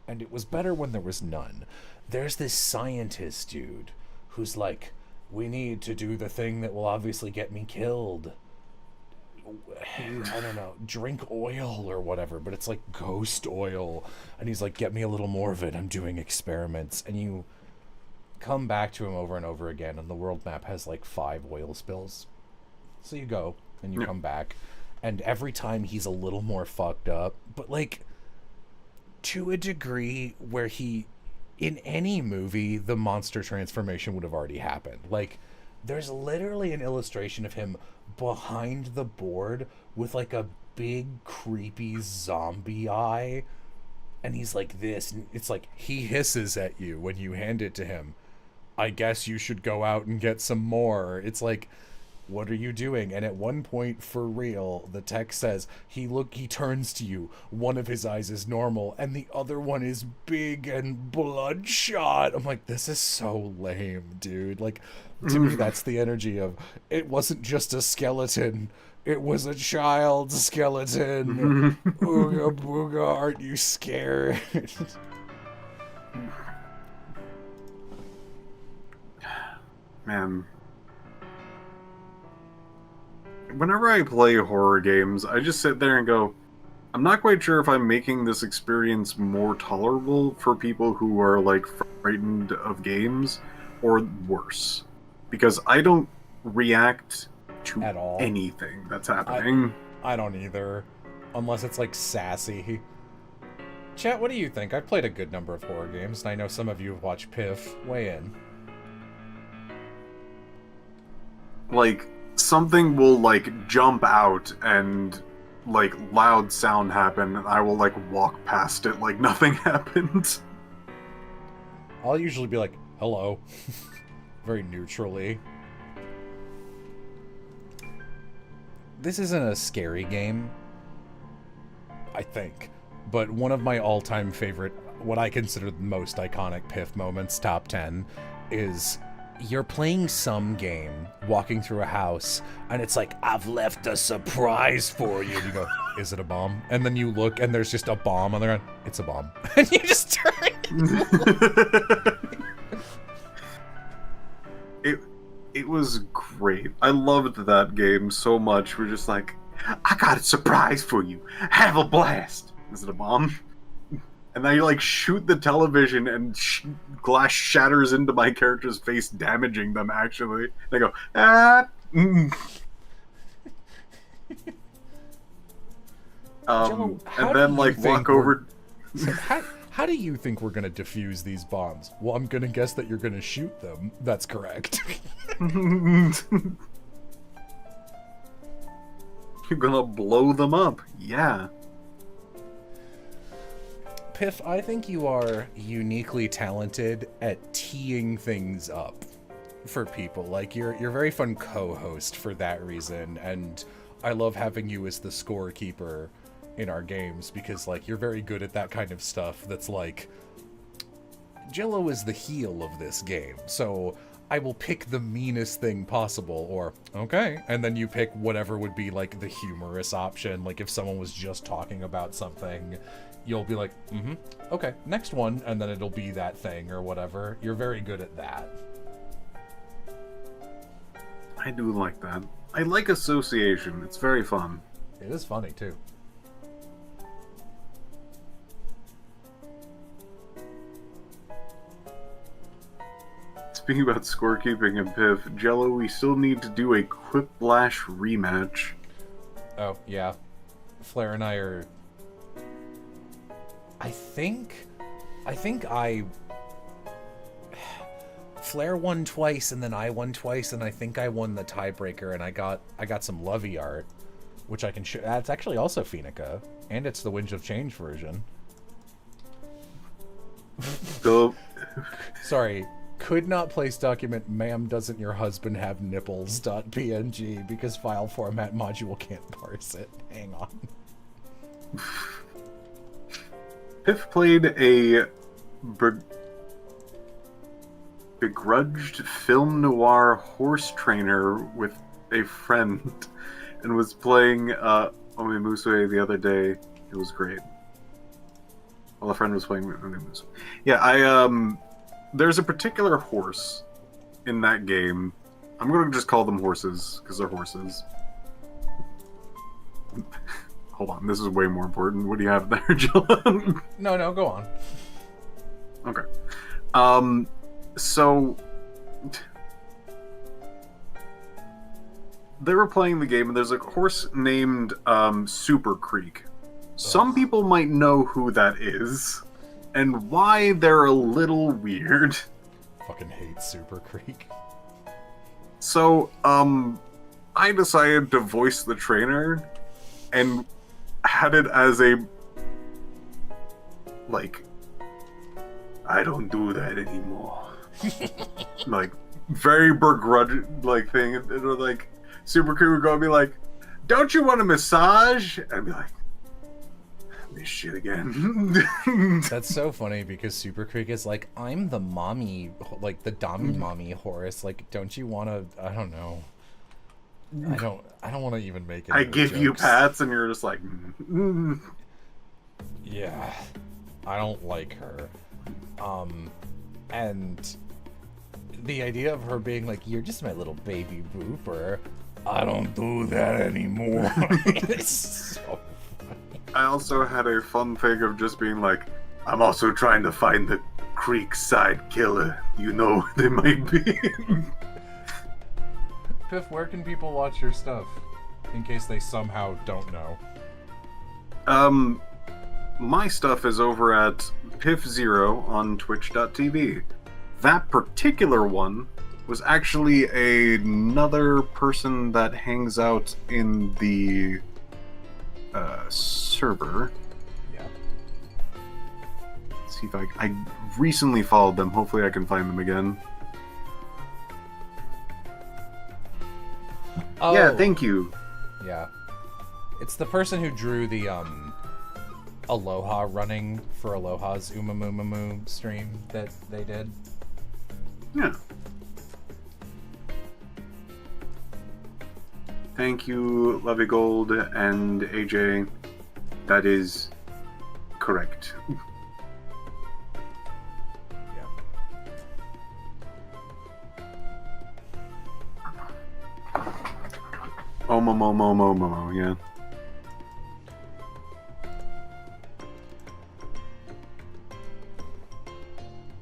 and it was better when there was none. There's this scientist dude who's like, we need to do the thing that will obviously get me killed. I don't know, drink oil or whatever, but it's like ghost oil, and he's like, get me a little more of it, I'm doing experiments. And you come back to him over and over again, and the world map has like 5 oil spills. So you go and you come back, and every time he's a little more fucked up, but like to a degree where in any movie, the monster transformation would have already happened. Like, there's literally an illustration of him behind the board with like a big creepy zombie eye, and he's like this, and it's like he hisses at you when you hand it to him. I guess you should go out and get some more. It's like, what are you doing? And at one point, for real, the text says he turns to you. One of his eyes is normal, and the other one is big and bloodshot. I'm like, this is so lame, dude. Like, to me, that's the energy of it wasn't just a skeleton. It was a child skeleton. Ooga booga, aren't you scared? Man. Whenever I play horror games, I just sit there and go, I'm not quite sure if I'm making this experience more tolerable for people who are, like, frightened of games, or worse. Because I don't react to At all. anything that's happening. I don't either. Unless it's, like, sassy. Chat, what do you think? I've played a good number of horror games, and I know some of you have watched Piff. Weigh in. Like, something will, like, jump out and, like, loud sound happen, and I will, like, walk past it like nothing happened. I'll usually be like, hello. Very neutrally. This isn't a scary game, I think, but one of my all-time favorite, what I consider the most iconic Piff moments, top 10, is you're playing some game, walking through a house, and it's like, I've left a surprise for you. And you go, is it a bomb? And then you look, and there's just a bomb on the ground. It's a bomb. And you just turn. It was great. I loved that game so much. We're just like, I got a surprise for you. Have a blast. Is it a bomb? And then you, like, shoot the television and glass shatters into my character's face, damaging them, actually. They go, ah! And then, like, walk over... So how do you think we're going to defuse these bombs? Well, I'm going to guess that you're going to shoot them. That's correct. You're gonna blow them up. Yeah. Piff, I think you are uniquely talented at teeing things up for people. Like, you're a very fun co-host for that reason, and I love having you as the scorekeeper in our games, because, like, you're very good at that kind of stuff that's like, Jello is the heel of this game, so I will pick the meanest thing possible, or, okay, and then you pick whatever would be, like, the humorous option. Like, if someone was just talking about something, you'll be like, okay, next one, and then it'll be that thing, or whatever. You're very good at that. I do like that. I like association. It's very fun. It is funny, too. Speaking about scorekeeping and Piff, Jello, we still need to do a Quiplash rematch. Oh, yeah. Flair and I are... I think Flair won twice, and then I won twice, and I think I won the tiebreaker, and I got some lovey art, which I can show. That's actually also Phoenica, and it's the Winds of Change version. So... Sorry. Could not place document, ma'am, doesn't your husband have nipples.png because file format module can't parse it. Hang on. Piff played a begrudged film noir horse trainer with a friend and was playing Omimusue the other day. It was great. Well, a friend was playing Omimusue. Yeah, there's a particular horse in that game. I'm going to just call them horses, because they're horses. Hold on, this is way more important. What do you have there, Jill? No, go on. Okay. So... they were playing the game, and there's a horse named Super Creek. Some people might know who that is, and why they're a little weird. Fucking hate Super Creek. So, I decided to voice the trainer, and had it as a, like, I don't do that anymore. Like, very begrudging, like, thing. And like, Super Creek would go and be like, don't you want a massage? And I'd be like, this shit again. That's so funny because Super Creek is like, I'm the mommy, like the Dommy mommy Horace. Like, don't you want to? I don't know. I don't want to even make it. I give you pats, and you're just like, yeah, I don't like her. And the idea of her being like, you're just my little baby booper. I don't do that anymore. It's so. I also had a fun thing of just being like, I'm also trying to find the Creekside killer. You know who they might be. Piff, where can people watch your stuff? In case they somehow don't know. My stuff is over at Piff0 on twitch.tv. That particular one was actually another person that hangs out in the server. Yeah. Let's see if I recently followed them. Hopefully I can find them again. Oh. Yeah, thank you. Yeah. It's the person who drew the Aloha running for Aloha's Umamumamu stream that they did. Yeah. Thank you, Lovey Gold and AJ. That is correct. Yeah. Omo, yeah.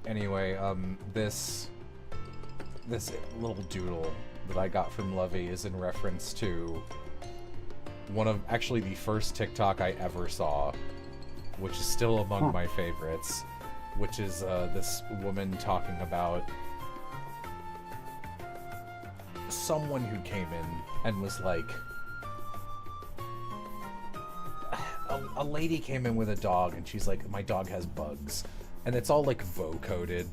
Anyway, this little doodle that I got from Lovey is in reference to one of actually the first TikTok I ever saw, which is still among my favorites, which is this woman talking about someone who came in and was like, a lady came in with a dog and she's like, my dog has bugs, and it's all like vocoded,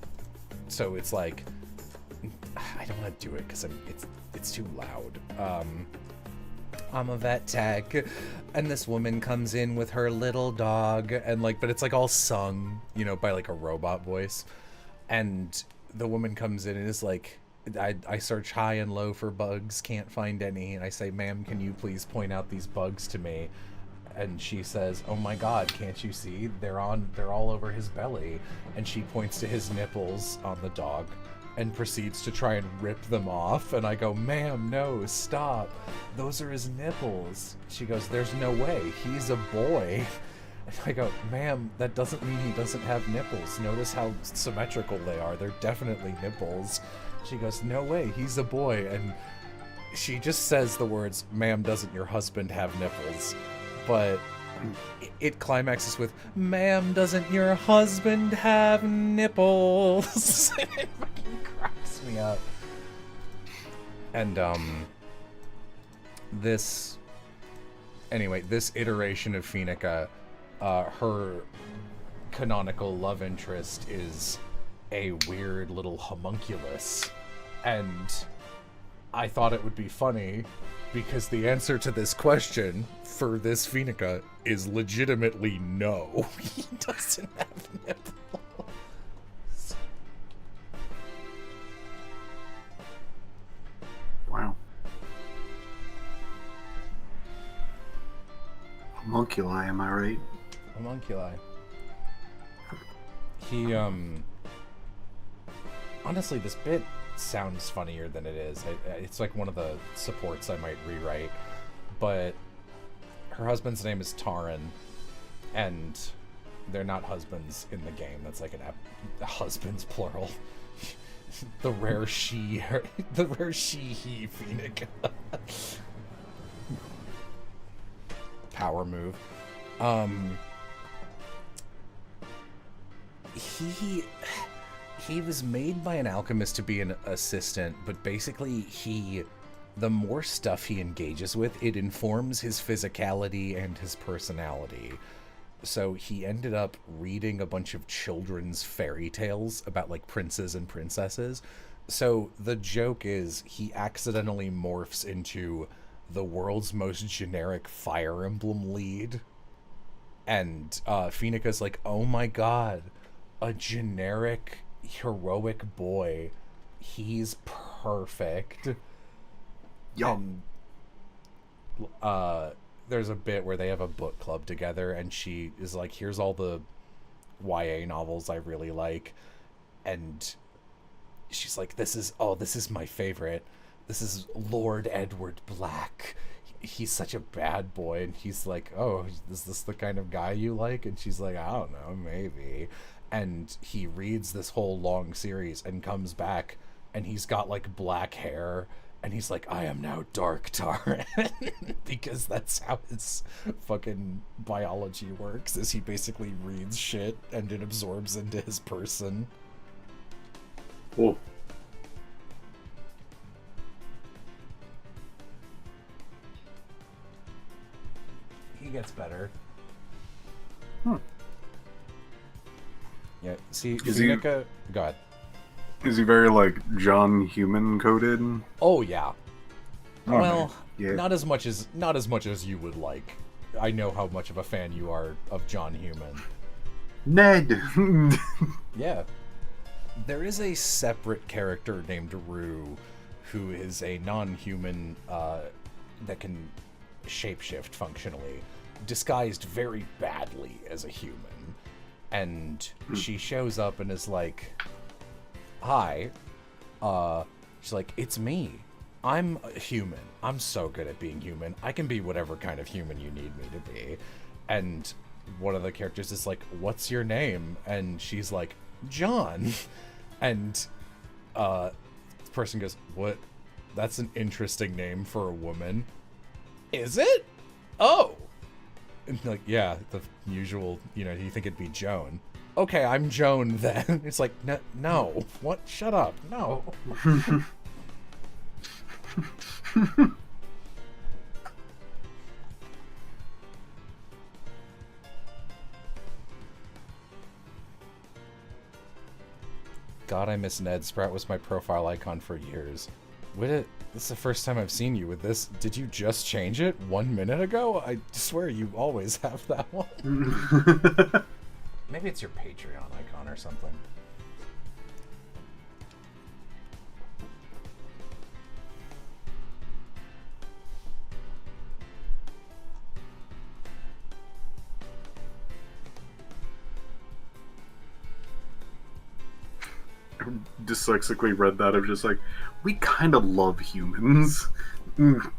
so it's like, I don't want to do it because it's too loud. I'm a vet tech, and this woman comes in with her little dog, and like, but it's like all sung, you know, by like a robot voice, and the woman comes in and is like, I search high and low for bugs, can't find any, and I say, ma'am, can you please point out these bugs to me? And she says, oh my god, can't you see? They're all over his belly. And she points to his nipples on the dog and proceeds to try and rip them off. And I go, ma'am, no, stop. Those are his nipples. She goes, there's no way. He's a boy. And I go, ma'am, that doesn't mean he doesn't have nipples. Notice how symmetrical they are. They're definitely nipples. She goes, no way, he's a boy. And she just says the words, ma'am, doesn't your husband have nipples? But it climaxes with, ma'am, doesn't your husband have nipples? It fucking cracks me up. And this iteration of Phoenica, her canonical love interest is a weird little homunculus, and I thought it would be funny because the answer to this question for this Phoenica is legitimately no. He doesn't have nipples. Wow. Homunculi, am I right? Homunculi. He, honestly, this bit sounds funnier than it is. It's like one of the supports I might rewrite. But her husband's name is Taran, and they're not husbands in the game. That's like a husbands plural. The rare she, he Phoenica. Power move. Um, he he was made by an alchemist to be an assistant, but basically the more stuff he engages with, it informs his physicality and his personality. So he ended up reading a bunch of children's fairy tales about like princes and princesses. So the joke is he accidentally morphs into the world's most generic Fire Emblem lead. And Phoenica's like, oh my god, a generic heroic boy. He's perfect. Yo. And there's a bit where they have a book club together, and she is like, here's all the YA novels I really like. And she's like, this is my favorite. This is Lord Edward Black. He's such a bad boy. And he's like, oh, is this the kind of guy you like? And she's like, I don't know, maybe. And he reads this whole long series and comes back, and he's got like black hair, and he's like, I am now Dark Tar. Because that's how his fucking biology works, is he basically reads shit and it absorbs into his person. Cool. He gets better. Hmm. Yeah, see, Is Phoenica... Go ahead. Is he very, like, John Human coded? Oh, yeah. Oh, Well, yeah. not as much as you would like. I know how much of a fan you are of John Human. Ned! Yeah. There is a separate character named Rue, who is a non-human that can shapeshift functionally, disguised very badly as a human. And she shows up and is like, hi. She's like, it's me. I'm a human. I'm so good at being human. I can be whatever kind of human you need me to be. And one of the characters is like, what's your name? And she's like, John. And the person goes, what? That's an interesting name for a woman. Is it? Oh. And like, yeah, the usual, you think it'd be Joan. Okay, I'm Joan then. It's like, no. What? Shut up. No. God, I miss Ned. Sprout was my profile icon for years. This is the first time I've seen you with this. Did you just change it 1 minute ago? I swear you always have that one. Maybe it's your Patreon icon or something. Dyslexically read that. I'm just like, we kind of love humans. Mm.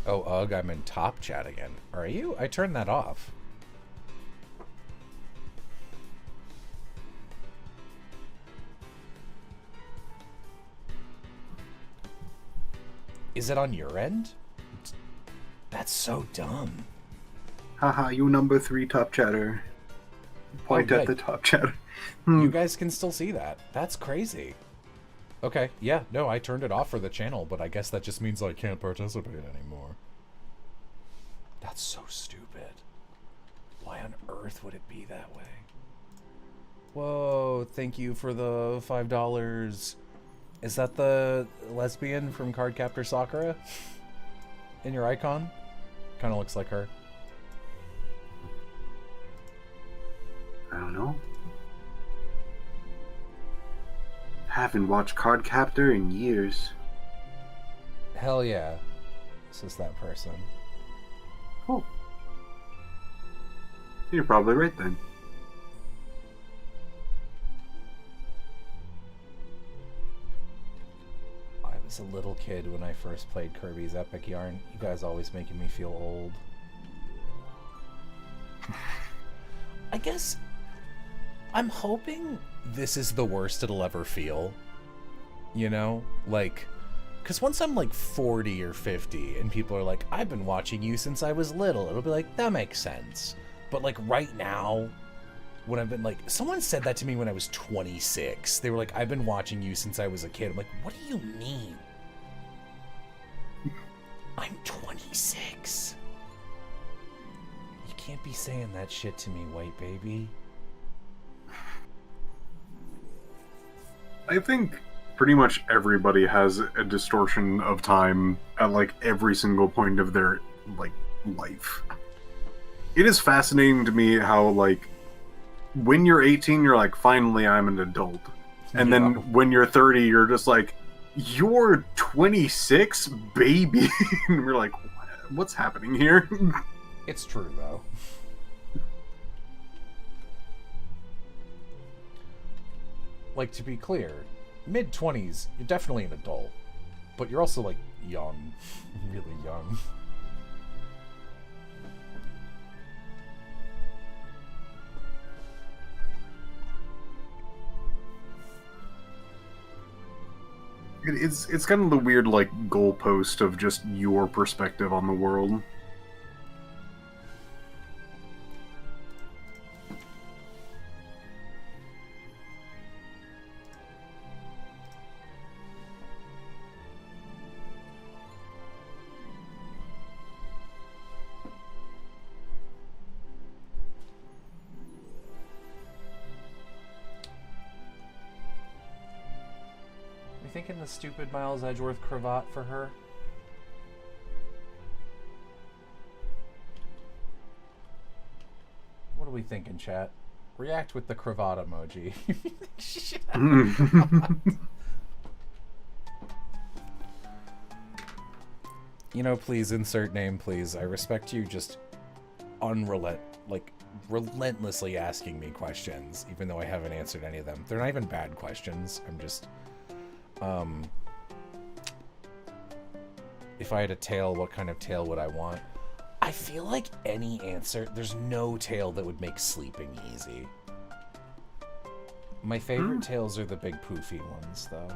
Oh, ugh, I'm in top chat again. Are you? I turned that off. Is it on your end? That's so dumb. Haha, you number 3 top chatter. Point at the top chatter. You guys can still see that. That's crazy. Okay, yeah, no, I turned it off for the channel, but I guess that just means I can't participate anymore. That's so stupid. Why on earth would it be that way? Whoa, thank you for the $5. Is that the lesbian from Cardcaptor Sakura? In your icon? Kind of looks like her. I don't know. Haven't watched Cardcaptor in years. Hell yeah. This is that person. Oh. You're probably right then. I was a little kid when I first played Kirby's Epic Yarn. You guys always making me feel old. I guess I'm hoping this is the worst it'll ever feel. Like, Because once I'm like 40 or 50 and people are like, I've been watching you since I was little, it'll be like, that makes sense. But like right now, when I've been like, someone said that to me when I was 26. They were like, I've been watching you since I was a kid. I'm like, what do you mean? I'm 26. You can't be saying that shit to me, white baby. I think pretty much everybody has a distortion of time at like every single point of their like life. It is fascinating to me how like when you're 18 you're like, finally I'm an adult, and then when you're 30 you're just like, you're 26, baby. And we're like, what's happening here? It's true though. Like, to be clear, mid-20s, you're definitely an adult. But you're also, like, young. Really young. It's kind of the weird, like, goalpost of just your perspective on the world. Thinking the stupid Miles Edgeworth cravat for her? What are we thinking, chat? React with the cravat emoji. You know, please insert name, please. I respect you just relentlessly asking me questions, even though I haven't answered any of them. They're not even bad questions. I'm just... if I had a tail, what kind of tail would I want? I feel like any answer, there's no tail that would make sleeping easy. My favorite tails are the big poofy ones, though.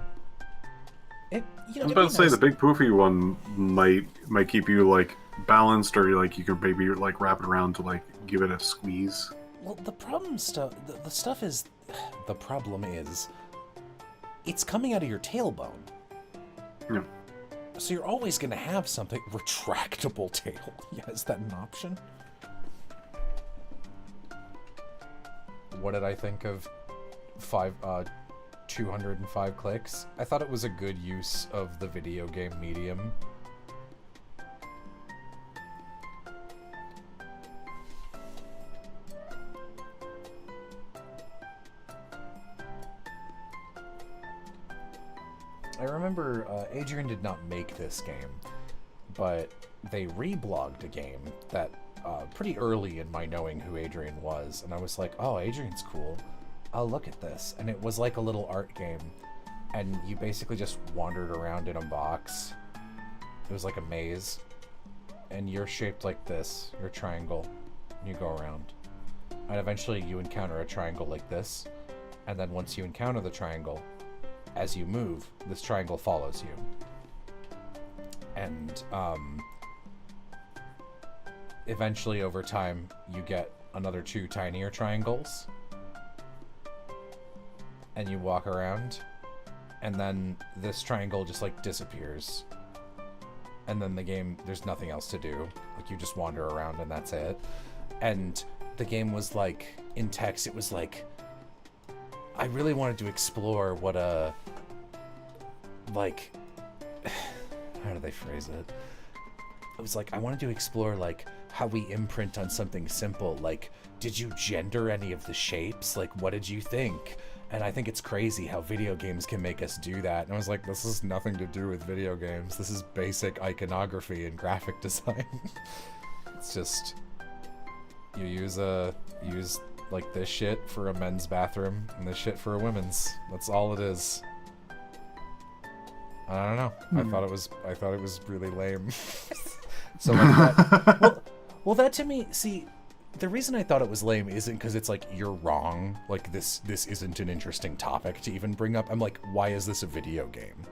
I was about to say, the big poofy one might keep you like balanced, or like you can maybe like wrap it around to like give it a squeeze. Well, the problem is it's coming out of your tailbone. Yeah. So you're always going to have something. Retractable tail. Yeah, is that an option? What did I think of 205 clicks? I thought it was a good use of the video game medium. I remember Adrian did not make this game, but they reblogged a game that pretty early in my knowing who Adrian was, and I was like, oh, Adrian's cool. I'll look at this. And it was like a little art game, and you basically just wandered around in a box. It was like a maze, and you're shaped like this. You're a triangle, and you go around. And eventually you encounter a triangle like this, and then once you encounter the triangle, as you move, this triangle follows you. And eventually over time you get another 2 tinier triangles, and you walk around, and then this triangle just like disappears, and then the game, there's nothing else to do. Like, you just wander around and that's it. And the game was like, in text, it was like, I really wanted to explore what a, like, how do they phrase it? It was like, I wanted to explore, like, how we imprint on something simple. Like, did you gender any of the shapes? Like, what did you think? And I think it's crazy how video games can make us do that. And I was like, this has nothing to do with video games. This is basic iconography and graphic design. It's just, you use like this shit for a men's bathroom and this shit for a women's. That's all it is. I don't know. I thought it was really lame. So like that, well, that to me, see, the reason I thought it was lame isn't because it's like, you're wrong. Like, this isn't an interesting topic to even bring up. I'm like, why is this a video game?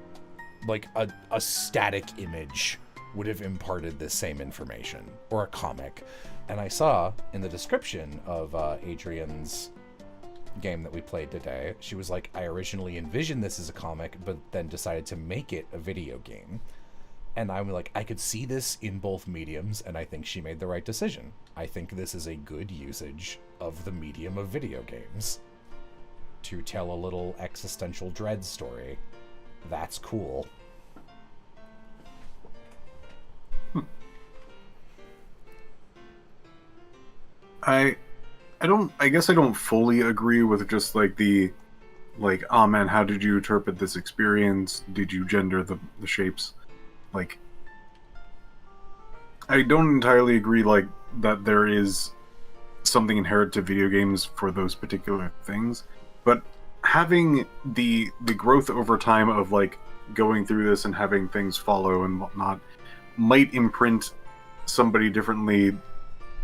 like a static image would have imparted this same information, or a comic. And I saw in the description of Adrian's game that we played today, she was like, I originally envisioned this as a comic, but then decided to make it a video game. And I'm like, I could see this in both mediums, and I think she made the right decision. I think this is a good usage of the medium of video games to tell a little existential dread story. That's cool. I guess I don't fully agree with just like the, like, oh man, how did you interpret this experience? Did you gender the shapes? Like, I don't entirely agree, like, that there is something inherent to video games for those particular things, but having the growth over time of, like, going through this and having things follow and whatnot might imprint somebody differently,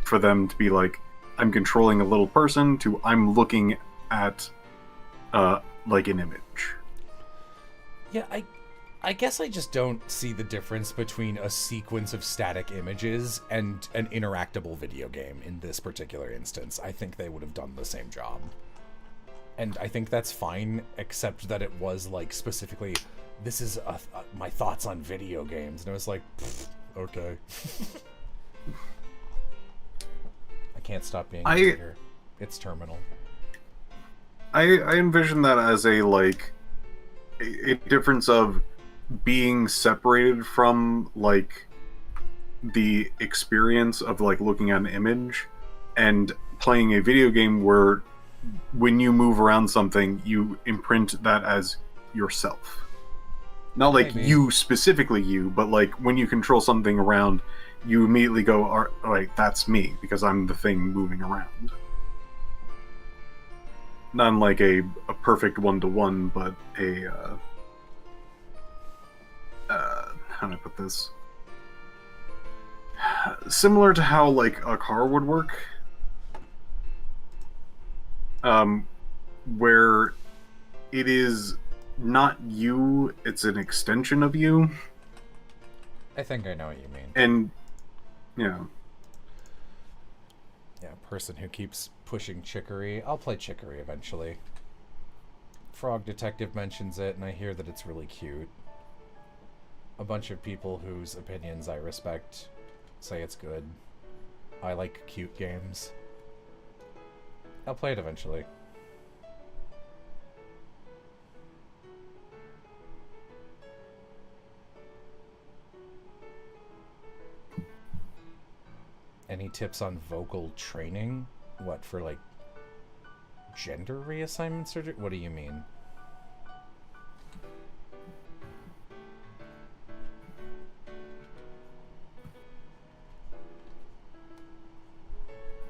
for them to be like, I'm controlling a little person, to I'm looking at like an image. Yeah, I guess I just don't see the difference between a sequence of static images and an interactable video game in this particular instance. I think they would have done the same job. And I think that's fine, except that it was like specifically, this is my thoughts on video games. And I was like, okay. I can't stop being a hater. It's terminal. I envision that as a, like, a difference of being separated from, like, the experience of, like, looking at an image and playing a video game where when you move around something, you imprint that as yourself. Not like Maybe. you, specifically you, but like when you control something around, you immediately go, all right, that's me, because I'm the thing moving around. Not in like a perfect one-to-one, but a, how do I put this? Similar to how, like, a car would work. Where it is not you, it's an extension of you. I think I know what you mean. And, yeah. Yeah, person who keeps pushing chicory. I'll play chicory eventually. Frog Detective mentions it, and I hear that it's really cute. A bunch of people whose opinions I respect say it's good. I like cute games. I'll play it eventually. Any tips on vocal training? What, for like gender reassignment surgery? What do you mean?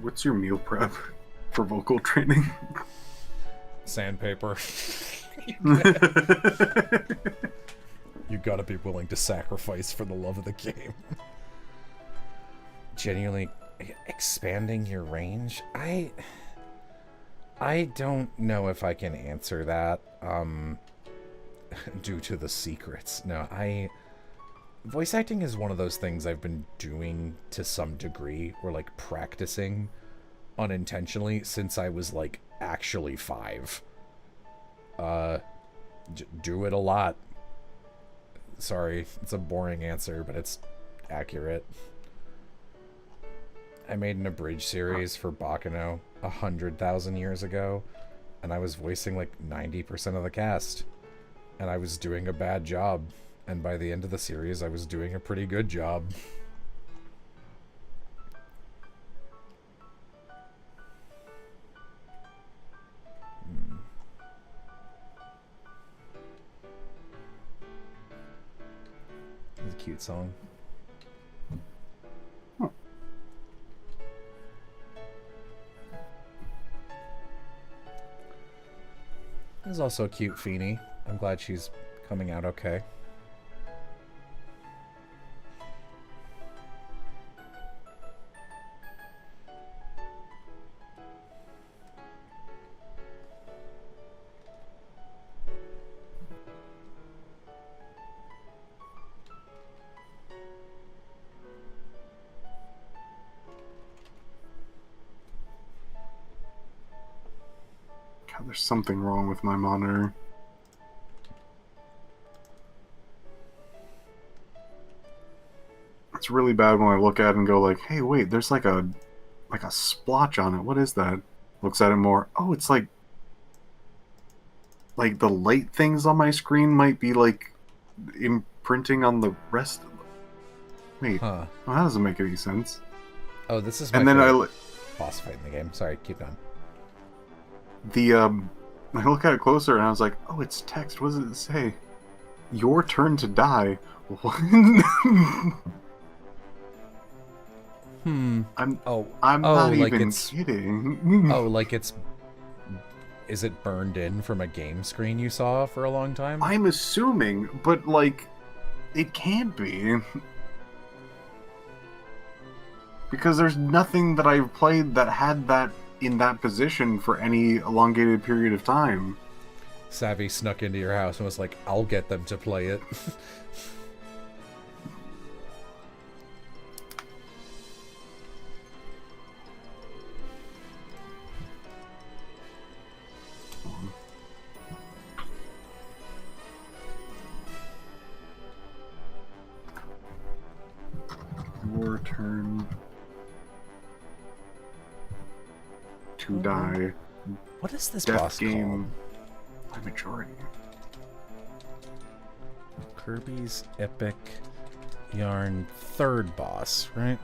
What's your meal prep for vocal training? Sandpaper. You gotta be willing to sacrifice for the love of the game. Genuinely expanding your range? I don't know if I can answer that due to the secrets. No, voice acting is one of those things I've been doing to some degree, or like practicing unintentionally since I was like actually 5. Do it a lot. Sorry, it's a boring answer, but it's accurate. I made an abridged series for Bakano 100,000 years ago, and I was voicing like 90% of the cast, and I was doing a bad job, and by the end of the series I was doing a pretty good job. It's a cute song. There's also a cute Phoenica. I'm glad she's coming out okay. There's something wrong with my monitor. It's really bad when I look at it and go like, hey, wait, there's like a splotch on it. What is that? Looks at it more. Oh, it's like the light things on my screen might be like imprinting on the rest of them. Wait, Huh. well, that doesn't make any sense. Oh, this is my And then favorite boss fight in the game. Sorry, keep going. I look at it closer and I was like, oh, it's text. What does it say? Your turn to die. What? I'm not like even it's kidding. oh, like it's is it burned in from a game screen you saw for a long time? I'm assuming, but like it can't be. Because there's nothing that I've played that had that in that position for any elongated period of time. Savvy snuck into your house and was like, I'll get them to play it. Your turn to die. What is this Death boss game by majority. called? Kirby's Epic Yarn third boss, right?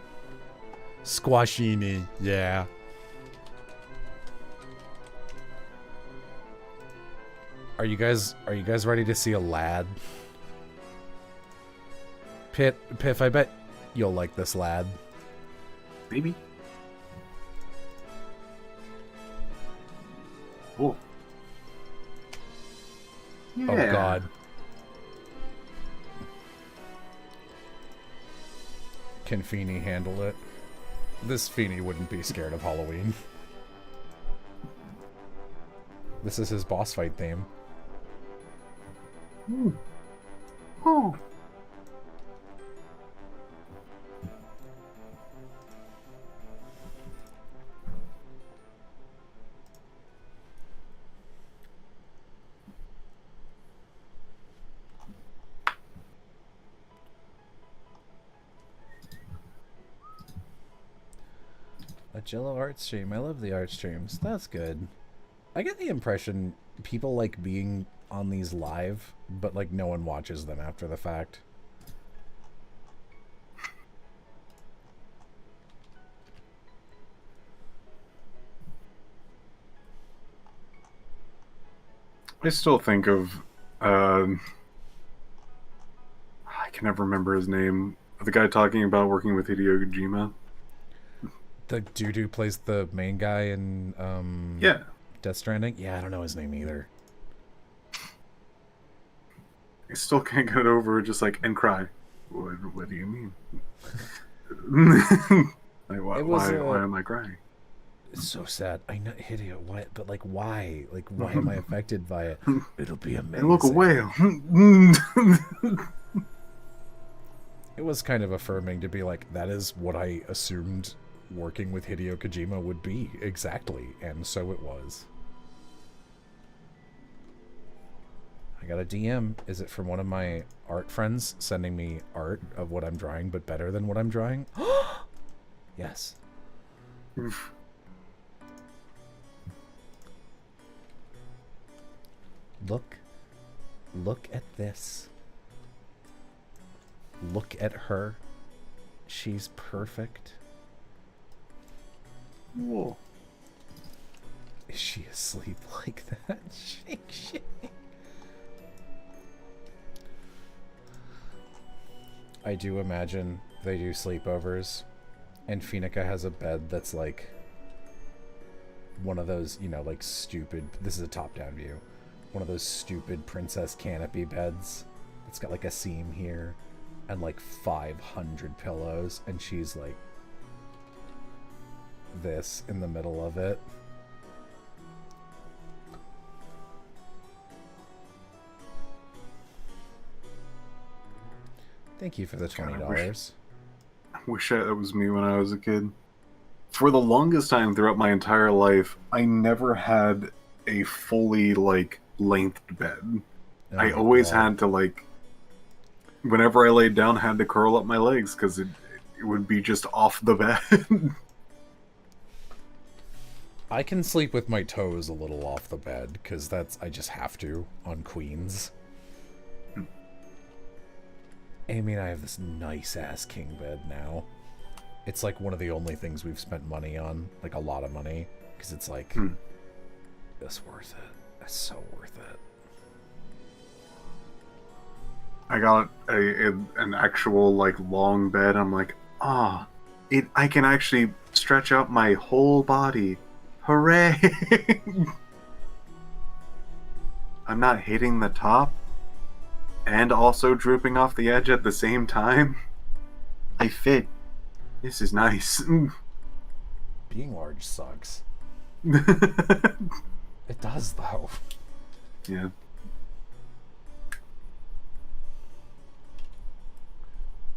Squashini, yeah. Are you guys ready to see a lad? Piff, I bet you'll like this lad. Maybe. Oh. Yeah. Oh god. Can Feeny handle it? This Feeny wouldn't be scared of Halloween. This is his boss fight theme. Ooh. Oh. A Jello art stream. I love the art streams. That's good. I get the impression people like being on these live, but like no one watches them after the fact. I still think of I can never remember his name. The guy talking about working with Hideo Kojima. The dude who plays the main guy in Yeah. Death Stranding? Yeah, I don't know his name either. I still can't get over just like and cry. What do you mean? Like why am I crying? It's so sad. I know Hideo, why, but like why? Like why am I affected by it? It'll be amazing. And look, a whale. It was kind of affirming to be like, that is what I assumed working with Hideo Kojima would be, exactly, and so it was. I got a DM. Is it from one of my art friends sending me art of what I'm drawing, but better than what I'm drawing? Yes. Look at this. Look at her. She's perfect. Whoa. Is she asleep like that? Shake. I do imagine they do sleepovers, and Phoenica has a bed that's like one of those, you know, like stupid, this is a top-down view, one of those stupid princess canopy beds. It's got like a seam here and like 500 pillows, and she's like this in the middle of it. Thank you for the $20. I wish that was me when I was a kid. For the longest time throughout my entire life, I never had a fully like lengthed bed. Oh I my always God. had to like, whenever I laid down, had to curl up my legs because it would be just off the bed. I can sleep with my toes a little off the bed because I just have to on queens. Amy and I have this nice ass king bed now. It's like one of the only things we've spent money on, like a lot of money, because it's like, it's worth it. It's so worth it. I got an actual like long bed. I'm like, I can actually stretch out my whole body. Hooray! I'm not hitting the top and also drooping off the edge at the same time. I fit. This is nice. Being large sucks. Yeah. It does, though.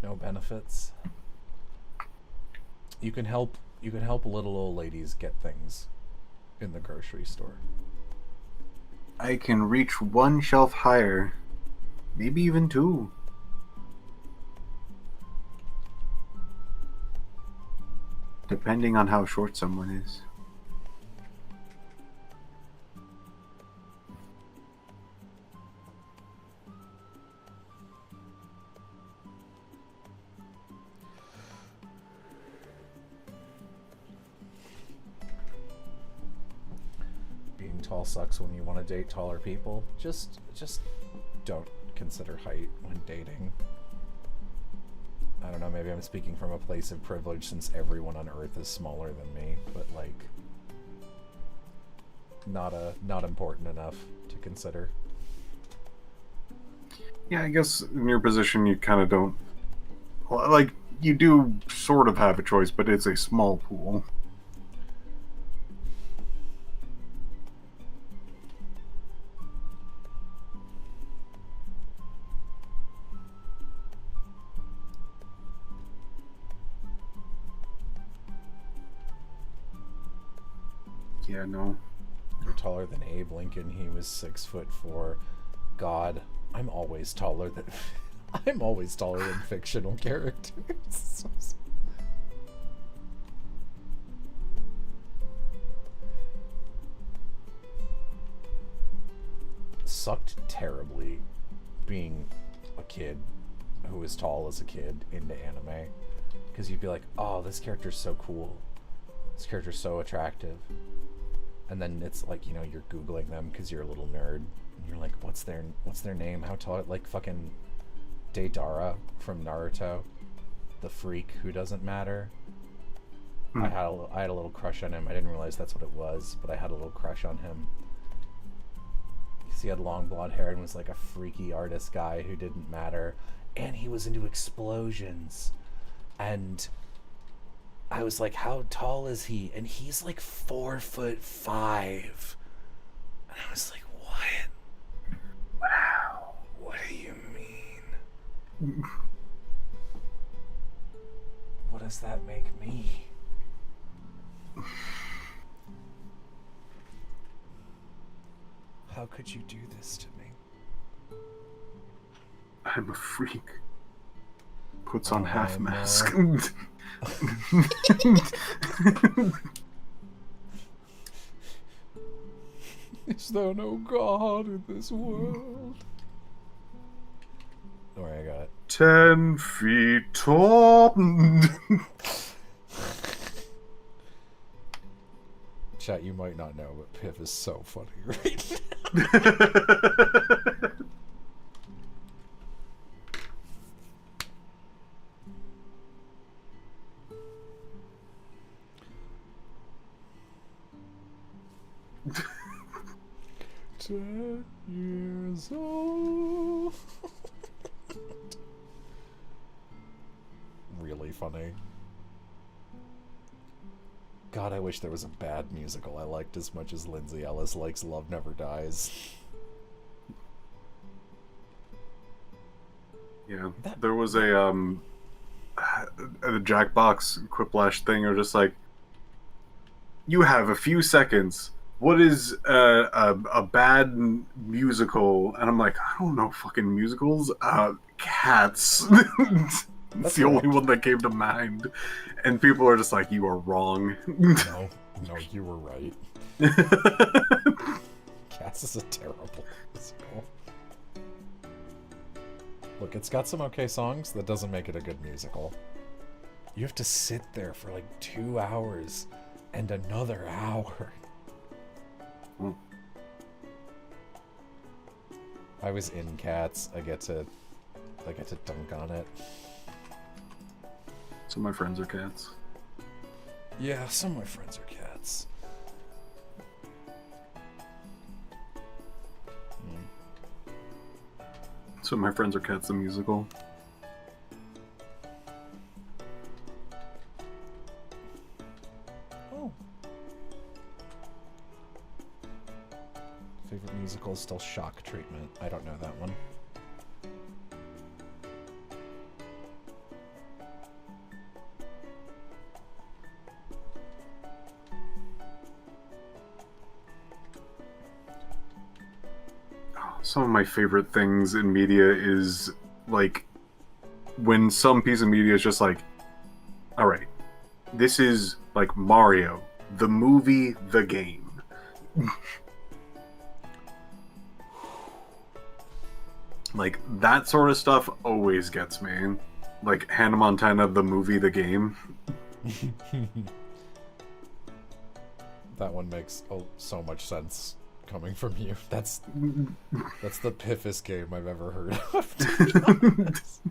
No benefits. You can help little old ladies get things in the grocery store. I can reach one shelf higher. Maybe even two. Depending on how short someone is. Being tall sucks when you want to date taller people. Just don't consider height when dating. I don't know, maybe I'm speaking from a place of privilege since everyone on Earth is smaller than me, but like not important enough to consider. Yeah, I guess in your position you kind of don't, like, you do sort of have a choice, but it's a small pool. Yeah, no. You're taller than Abe Lincoln. He was 6'4". God, I'm always taller than I'm always taller than fictional characters. Sucked terribly being a kid who was tall as a kid into anime, because you'd be like, oh, this character's so cool, this character's so attractive, and then it's like, you know, you're googling them because you're a little nerd and you're like, what's their name, how tall, like fucking Deidara from Naruto, the freak who doesn't matter. I had a little crush on him. I didn't realize that's what it was, but I had a little crush on him. He had long blonde hair and was like a freaky artist guy who didn't matter, and he was into explosions, and I was like, how tall is he? And he's like 4'5", and I was like, what? Wow, what do you mean? What does that make me? How could you do this to me? I'm a freak. Puts on half mask. Is there no God in this world? Don't worry, I got it. 10 feet tall. Chat, you might not know, but Piff is so funny right now. "10 years old." Really funny. God, I wish there was a bad musical I liked as much as Lindsay Ellis likes Love Never Dies. Yeah, there was a Jackbox Quiplash thing, or just like, you have a few seconds what is a bad musical? And I'm like, I don't know fucking musicals. Cats. It's That's the only correct. one that came to mind. And people are just like, you are wrong. No, you were right. Cats is a terrible musical. Look, it's got some okay songs. That doesn't make it a good musical. You have to sit there for like 2 hours and another hour. I was in Cats. I get to dunk on it. Some of my friends are cats. Yeah, some of my friends are cats. Some of my friends are cats. The musical. Oh. Favorite musical is still Shock Treatment. I don't know that one. Some of my favorite things in media is like when some piece of media is just like, all right, this is like Mario, the movie, the game. Like that sort of stuff always gets me. Like Hannah Montana, the movie, the game. That one makes so much sense coming from you. That's the piffest game I've ever heard of, to be honest.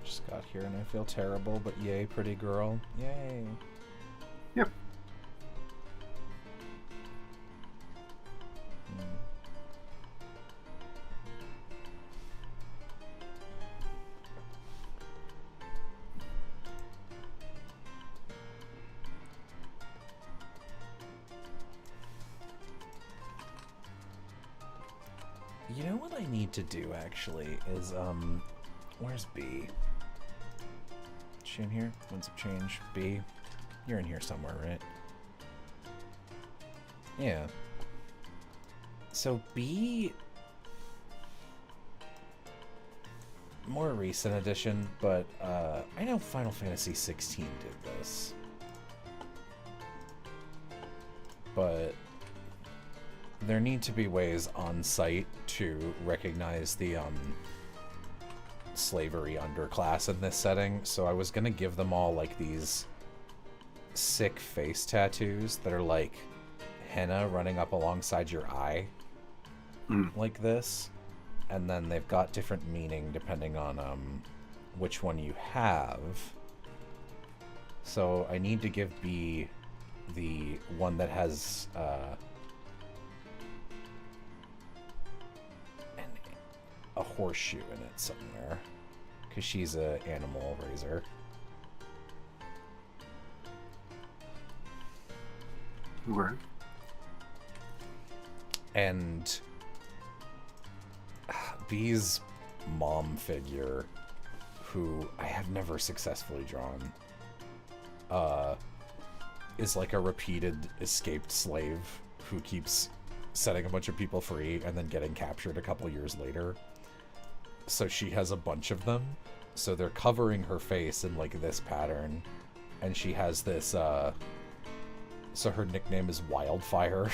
Just got here and I feel terrible, but yay, pretty girl. Yay. Yep. You know what I need to do, actually, is, where's B? Is she in here? Winds of Change. B? You're in here somewhere, right? Yeah. So B... more recent edition, but, I know Final Fantasy 16 did this. But... there need to be ways on site to recognize the slavery underclass in this setting, so I was gonna give them all like these sick face tattoos that are like henna running up alongside your eye, like this, and then they've got different meaning depending on which one you have. So I need to give B the one that has a horseshoe in it somewhere, because she's a animal raiser. Right. And B's mom figure, who I have never successfully drawn, is like a repeated escaped slave who keeps setting a bunch of people free and then getting captured a couple years later. So she has a bunch of them. So they're covering her face in like this pattern. And she has this, so her nickname is Wildfire.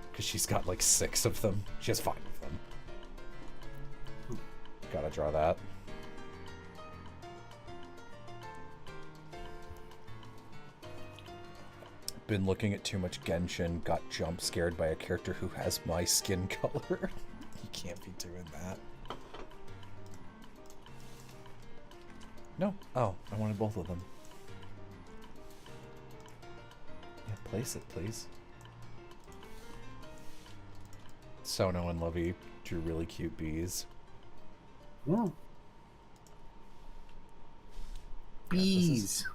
Because she's got like 6 of them. She has 5 of them. Gotta draw that. Been looking at too much Genshin. Got jump scared by a character who has my skin color. You can't be doing that. No. Oh, I wanted both of them. Yeah, place it, please. Sono and Lovey drew really cute bees. Yeah. Bees.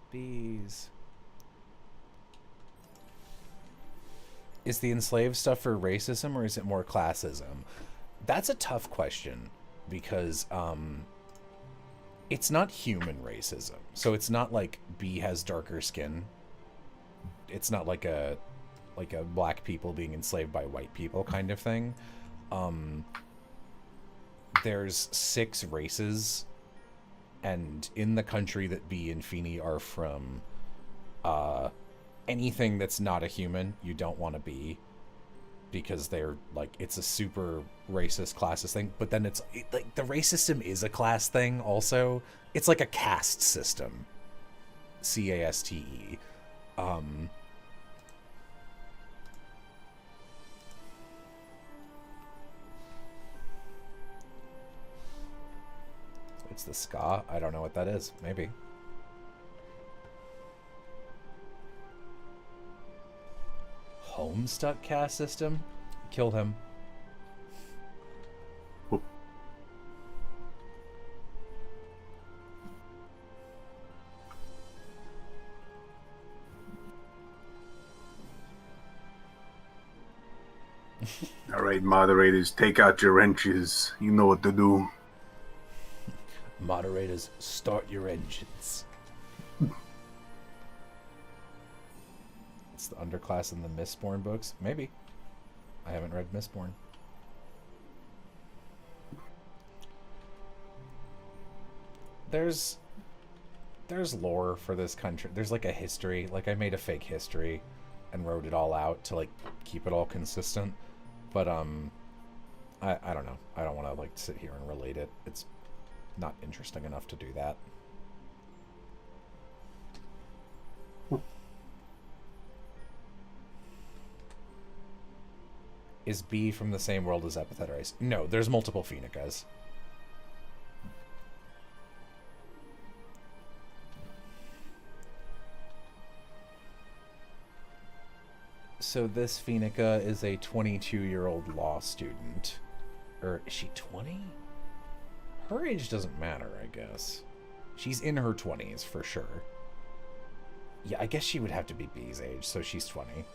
Bees. Is the enslaved stuff for racism or is it more classism? That's a tough question because it's not human racism. So it's not like B has darker skin. It's not like a black people being enslaved by white people kind of thing. There's 6 races, and in the country that B and Feeny are from, anything that's not a human you don't want to be, because they're like, it's a super racist classist thing. But then like the race system is a class thing also. It's like a caste system, CASTE. It's the ska. I don't know what that is. Maybe. Homestuck caste system? Kill him. All right, moderators, take out your wrenches. You know what to do. Moderators, start your engines. It's the underclass in the Mistborn books? Maybe. I haven't read Mistborn. There's lore for this country. There's like a history. Like, I made a fake history and wrote it all out to like keep it all consistent. But I don't know. I don't want to like sit here and relate it. It's not interesting enough to do that. Is B from the same world as Epithet Race? No, there's multiple Phoenicas. So this Phoenica is a 22-year-old law student. Or is she 20? Her age doesn't matter, I guess. She's in her 20s for sure. Yeah, I guess she would have to be B's age, so she's 20.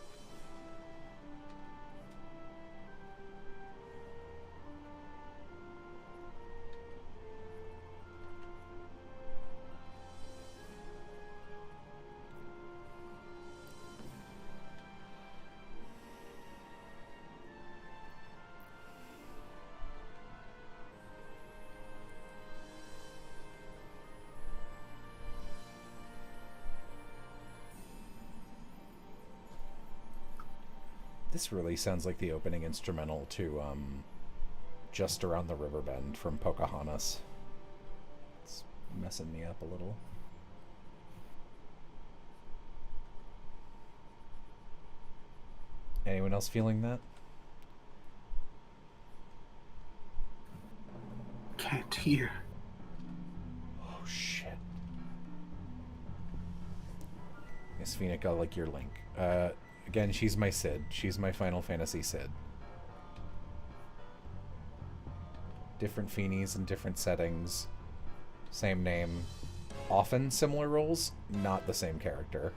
This really sounds like the opening instrumental to Just Around the River Bend from Pocahontas. It's messing me up a little. Anyone else feeling that? Can't hear. Oh shit. Is Phoenica like your Link? Again, she's my Cid. She's my Final Fantasy Cid. Different Feenies in different settings. Same name. Often similar roles, not the same character.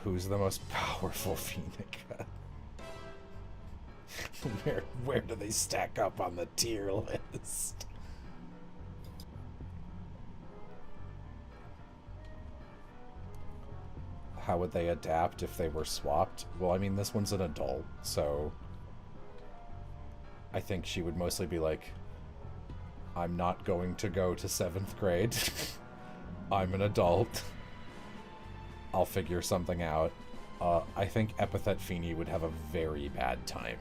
Who's the most powerful Phoenica? Where do they stack up on the tier list? How would they adapt if they were swapped? Well, I mean, this one's an adult, so I think she would mostly be like, I'm not going to go to 7th grade. I'm an adult. I'll figure something out. I think Epithet Feeny would have a very bad time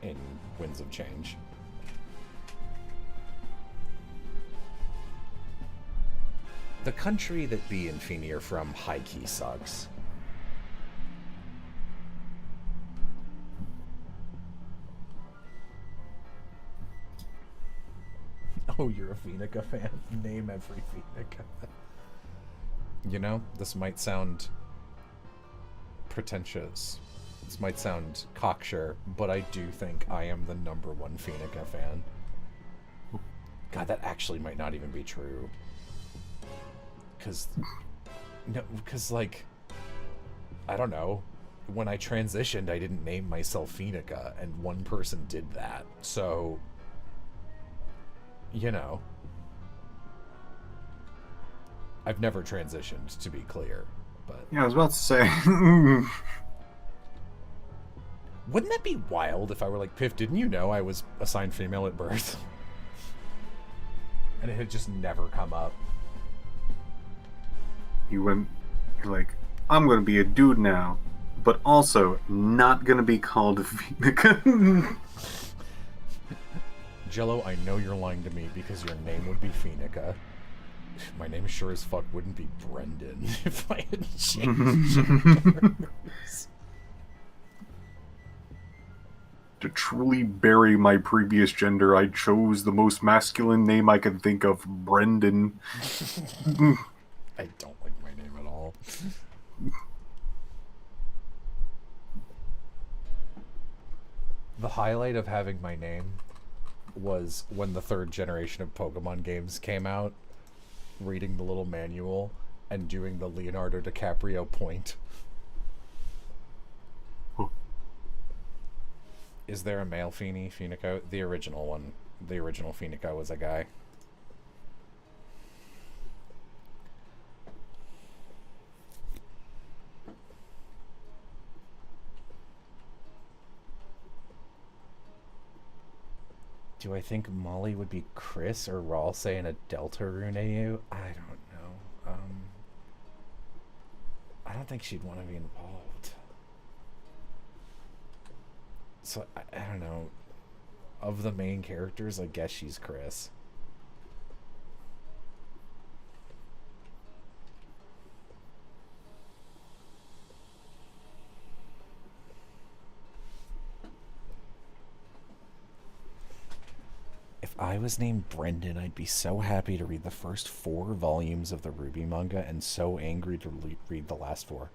in Winds of Change. The country that B and Feeny are from high-key sucks. Oh, you're a Phoenica fan? Name every Phoenica. You know, this might sound pretentious. This might sound cocksure, but I do think I am the #1 Phoenica fan. God, that actually might not even be true. Because No, because, like, I don't know. When I transitioned, I didn't name myself Phoenica, and one person did that. So, you know. I've never transitioned, to be clear. But Yeah, I was about to say. wouldn't that be wild if I were like, Piff, didn't you know I was assigned female at birth? And it had just never come up. You're like, I'm gonna be a dude now, but also not gonna be called Phoenica. Jello, I know you're lying to me because your name would be Phoenica. My name sure as fuck wouldn't be Brendan if I had changed genders. To truly bury my previous gender, I chose the most masculine name I could think of, Brendan. I don't like my name at all. The highlight of having my name was when the third generation of Pokemon games came out, reading the little manual and doing the Leonardo DiCaprio point. Huh. Is there a male Phoenica? The original one. The original Phoenica was a guy. Do I think Molly would be Chris or Ralse in a Delta Rune AU? I don't know. I don't think she'd want to be involved. So, I don't know. Of the main characters, I guess she's Chris. If I was named Brendan, I'd be so happy to read the first 4 volumes of the Ruby manga and so angry to read the last 4.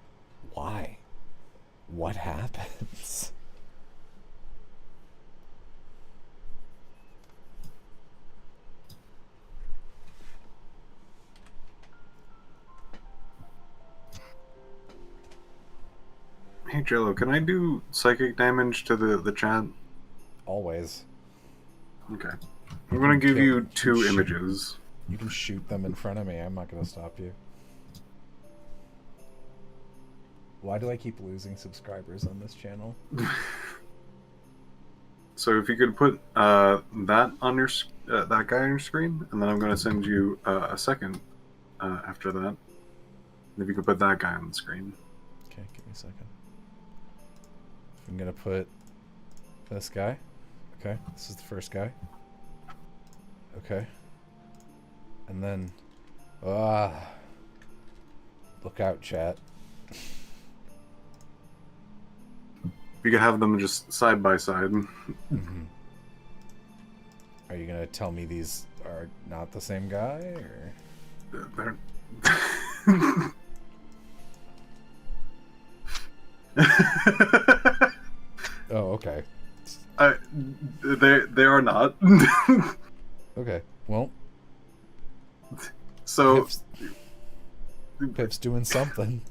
Why? What happens? Hey Jello, can I do psychic damage to the chat? Always. Okay. I'm gonna give you 2 images. You can shoot them in front of me. I'm not gonna stop you. Why do I keep losing subscribers on this channel? So if you could put that on your that guy on your screen, and then I'm gonna send you a second after that. And if you could put that guy on the screen. Okay, give me a second. I'm gonna put this guy. Okay, this is the first guy. Okay. And then... look out, chat. You could have them just side by side. Mm-hmm. Are you gonna tell me these are not the same guy, or...? Oh, okay. They are not. Okay, well... So... Pip's doing something.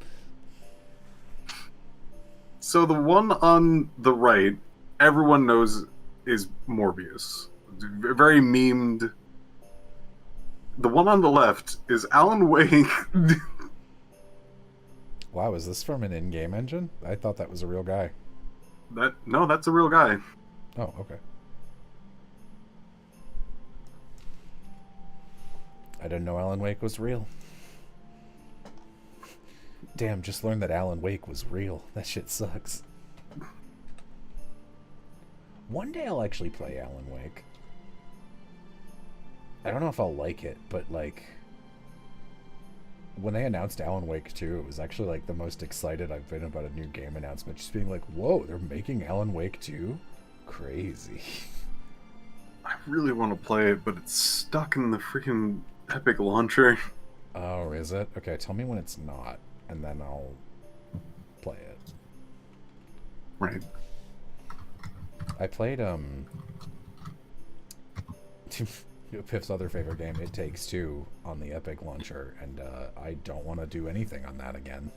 So the one on the right, everyone knows is Morbius. Very memed. The one on the left is Alan Wake. Wow, is this from an in-game engine? I thought that was a real guy. No, that's a real guy. Oh, okay. I didn't know Alan Wake was real. Damn, just learned that Alan Wake was real. That shit sucks. One day I'll actually play Alan Wake. I don't know if I'll like it, but like... when they announced Alan Wake 2, it was actually like the most excited I've been about a new game announcement. Just being like, whoa, they're making Alan Wake 2? Crazy. I really want to play it, but it's stuck in the freaking Epic launcher. Oh, is it? Okay, tell me when it's not, and then I'll play it. Right. I played, Piff's other favorite game, It Takes Two, on the Epic launcher, and I don't want to do anything on that again.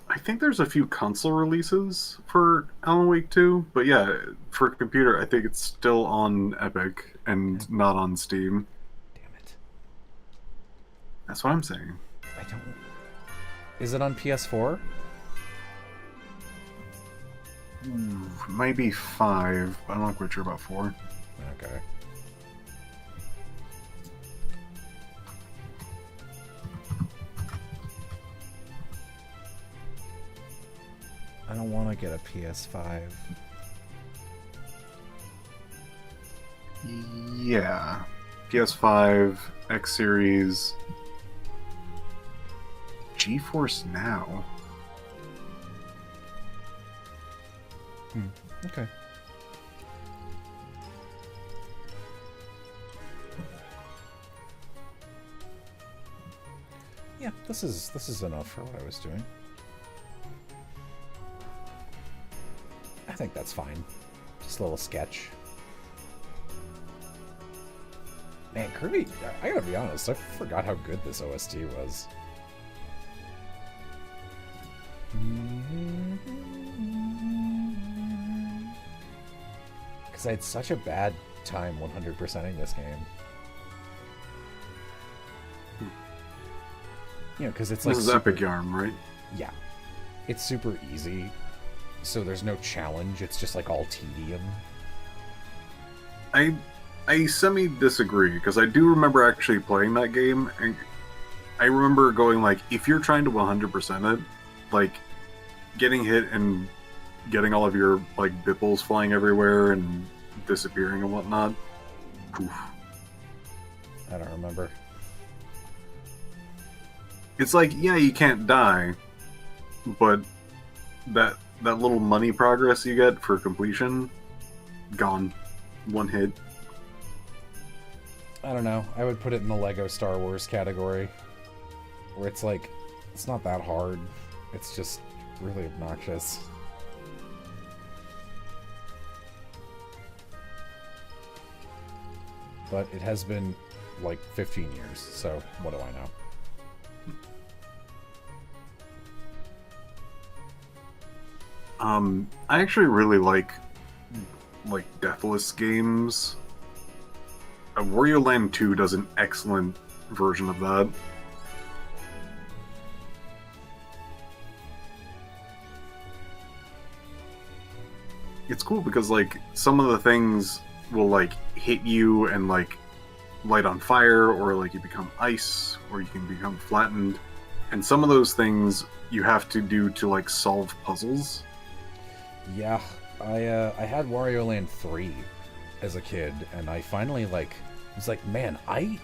I think there's a few console releases for Alan Wake 2, but yeah, for computer, I think it's still on Epic and not on Steam. Damn it. That's what I'm saying. I don't... Is it on PS4? Maybe 5. I'm not quite sure about 4. Okay. I don't want to get a PS5. Yeah. PS5, X Series, GeForce Now. Okay. Yeah, this is enough for what I was doing. I think that's fine. Just a little sketch. Man, Kirby, I gotta be honest, I forgot how good this OST was. Because I had such a bad time 100%ing this game. You know, because it's like... This is Epic Yarn, right? Yeah. It's super easy, so there's no challenge, it's just like all tedium. I semi-disagree, because I do remember actually playing that game, and I remember going like, if you're trying to 100% it, like, getting hit and getting all of your, like, bipples flying everywhere and disappearing and whatnot. Oof. I don't remember. It's like, yeah, you can't die, but that little money progress you get for completion, gone. One hit. I don't know. I would put it in the Lego Star Wars category, where it's like, it's not that hard. It's just really obnoxious. But it has been like 15 years, so what do I know? I actually really like Deathless games. Wario Land 2 does an excellent version of that. It's cool because, like, some of the things will, like, hit you and, like, light on fire, or, like, you become ice, or you can become flattened. And some of those things you have to do to, like, solve puzzles. Yeah, I had Wario Land 3 as a kid, and I finally, like, was like, man, I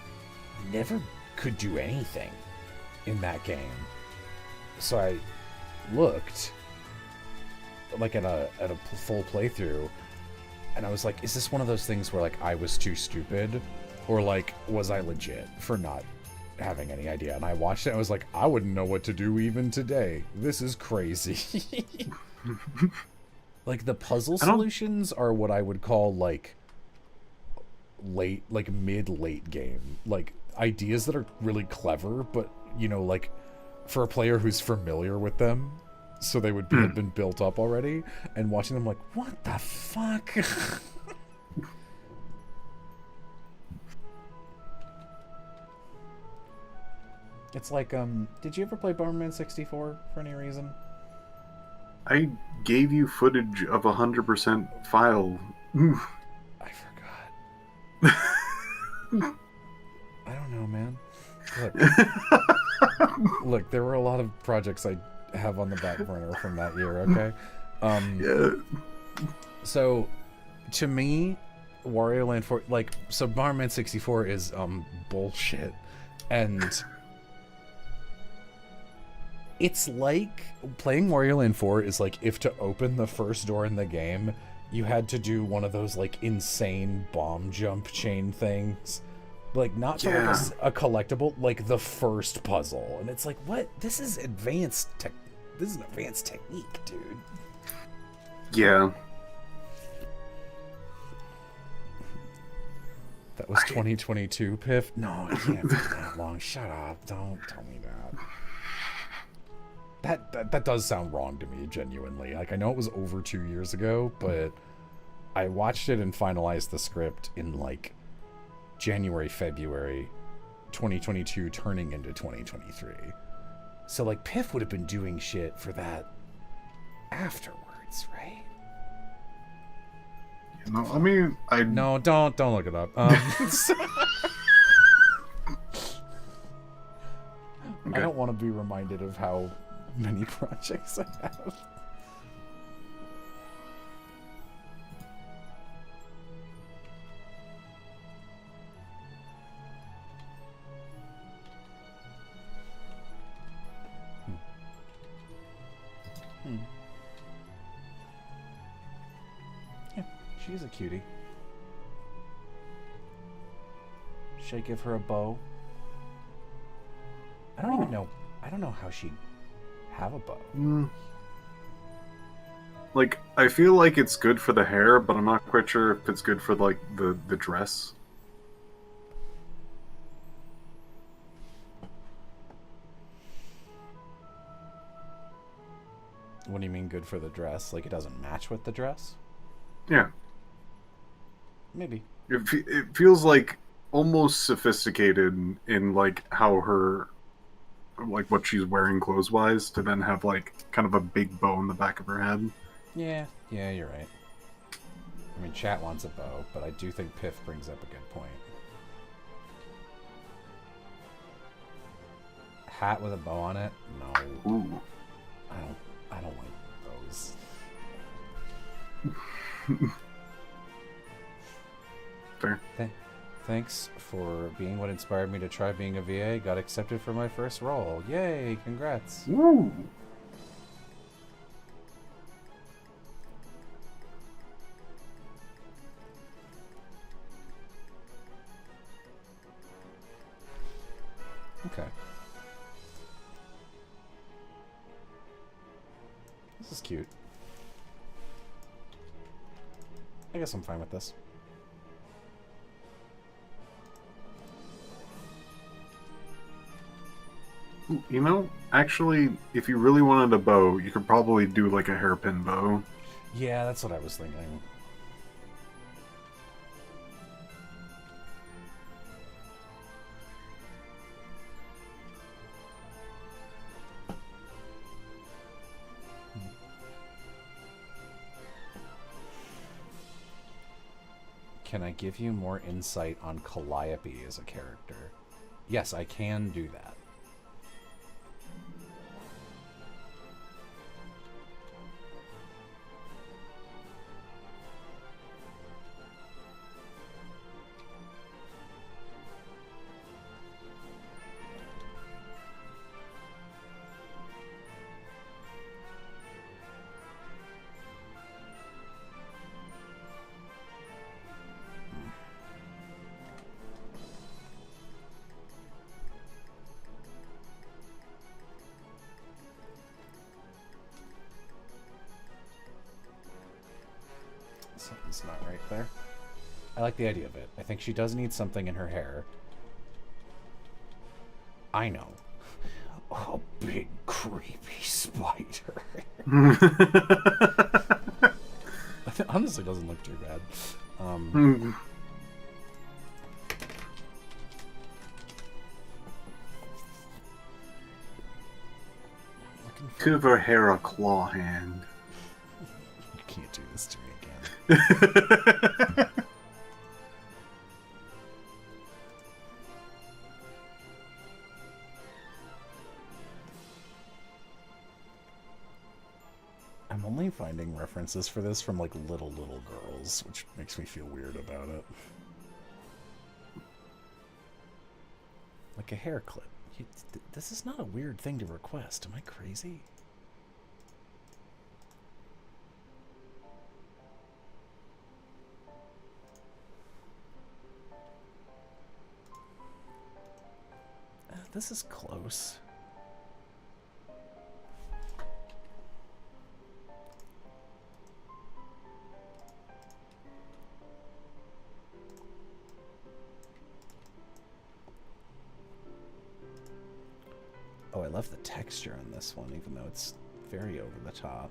never could do anything in that game. So I looked, like, at a full playthrough, and I was like, is this one of those things where, like, I was too stupid? Or, like, was I legit for not having any idea? And I watched it, and I was like, I wouldn't know what to do even today. This is crazy. Like, the puzzle solutions are what I would call, like, mid-late game. Like, ideas that are really clever, but, you know, like, for a player who's familiar with them, so they would have been built up already, and watching them like, what the fuck? It's like, did you ever play Bomberman 64 for any reason? I gave you footage of 100% file. I forgot. I don't know, man. Look, there were a lot of projects I have on the back burner from that year, okay? Yeah. So, to me, Wario Land 4, like, so Bomberman 64 is, bullshit. And it's like, playing Wario Land 4 is like if to open the first door in the game, you had to do one of those, like, insane bomb jump chain things. Like, not for like a collectible, like the first puzzle. And it's like, what? This is advanced tech. This is an advanced technique, dude. Yeah. That was 2022, Piff? No, it can't be that long. Shut up. Don't tell me that. That does sound wrong to me, genuinely. Like, I know it was over 2 years ago, but I watched it and finalized the script in, like, January, February 2022 turning into 2023. So, like, Piff would have been doing shit for that afterwards, right? No, I mean, No, don't look it up. Okay. I don't want to be reminded of how many projects I have. Yeah, she's a cutie. Should I give her a bow? I don't even know. I don't know how she'd have a bow. Like, I feel like it's good for the hair, but I'm not quite sure if it's good for, like, the dress. What do you mean good for the dress? Like, it doesn't match with the dress? Yeah. Maybe. It feels, like, almost sophisticated in, like, how her... like, what she's wearing clothes-wise, to then have, like, kind of a big bow in the back of her head. Yeah, you're right. I mean, chat wants a bow, but I do think Piff brings up a good point. Hat with a bow on it? No. Ooh. I don't like bows. Fair. Thanks for being what inspired me to try being a VA. Got accepted for my first role. Yay, congrats. Woo! Okay. This is cute. I guess I'm fine with this. You know, actually, if you really wanted a bow, you could probably do, like, a hairpin bow. Yeah, that's what I was thinking. Can I give you more insight on Calliope as a character? Yes, I can do that. Something's not right there. I like the idea of it. I think she does need something in her hair. I know. A big creepy spider. Honestly, doesn't look too bad. Give her hair a claw hand. You can't do this to me again. I'm only finding references for this from, like, little girls, which makes me feel weird about it. Like a hair clip. This is not a weird thing to request. Am I crazy? This is close. love the texture on this one, even though it's very over the top.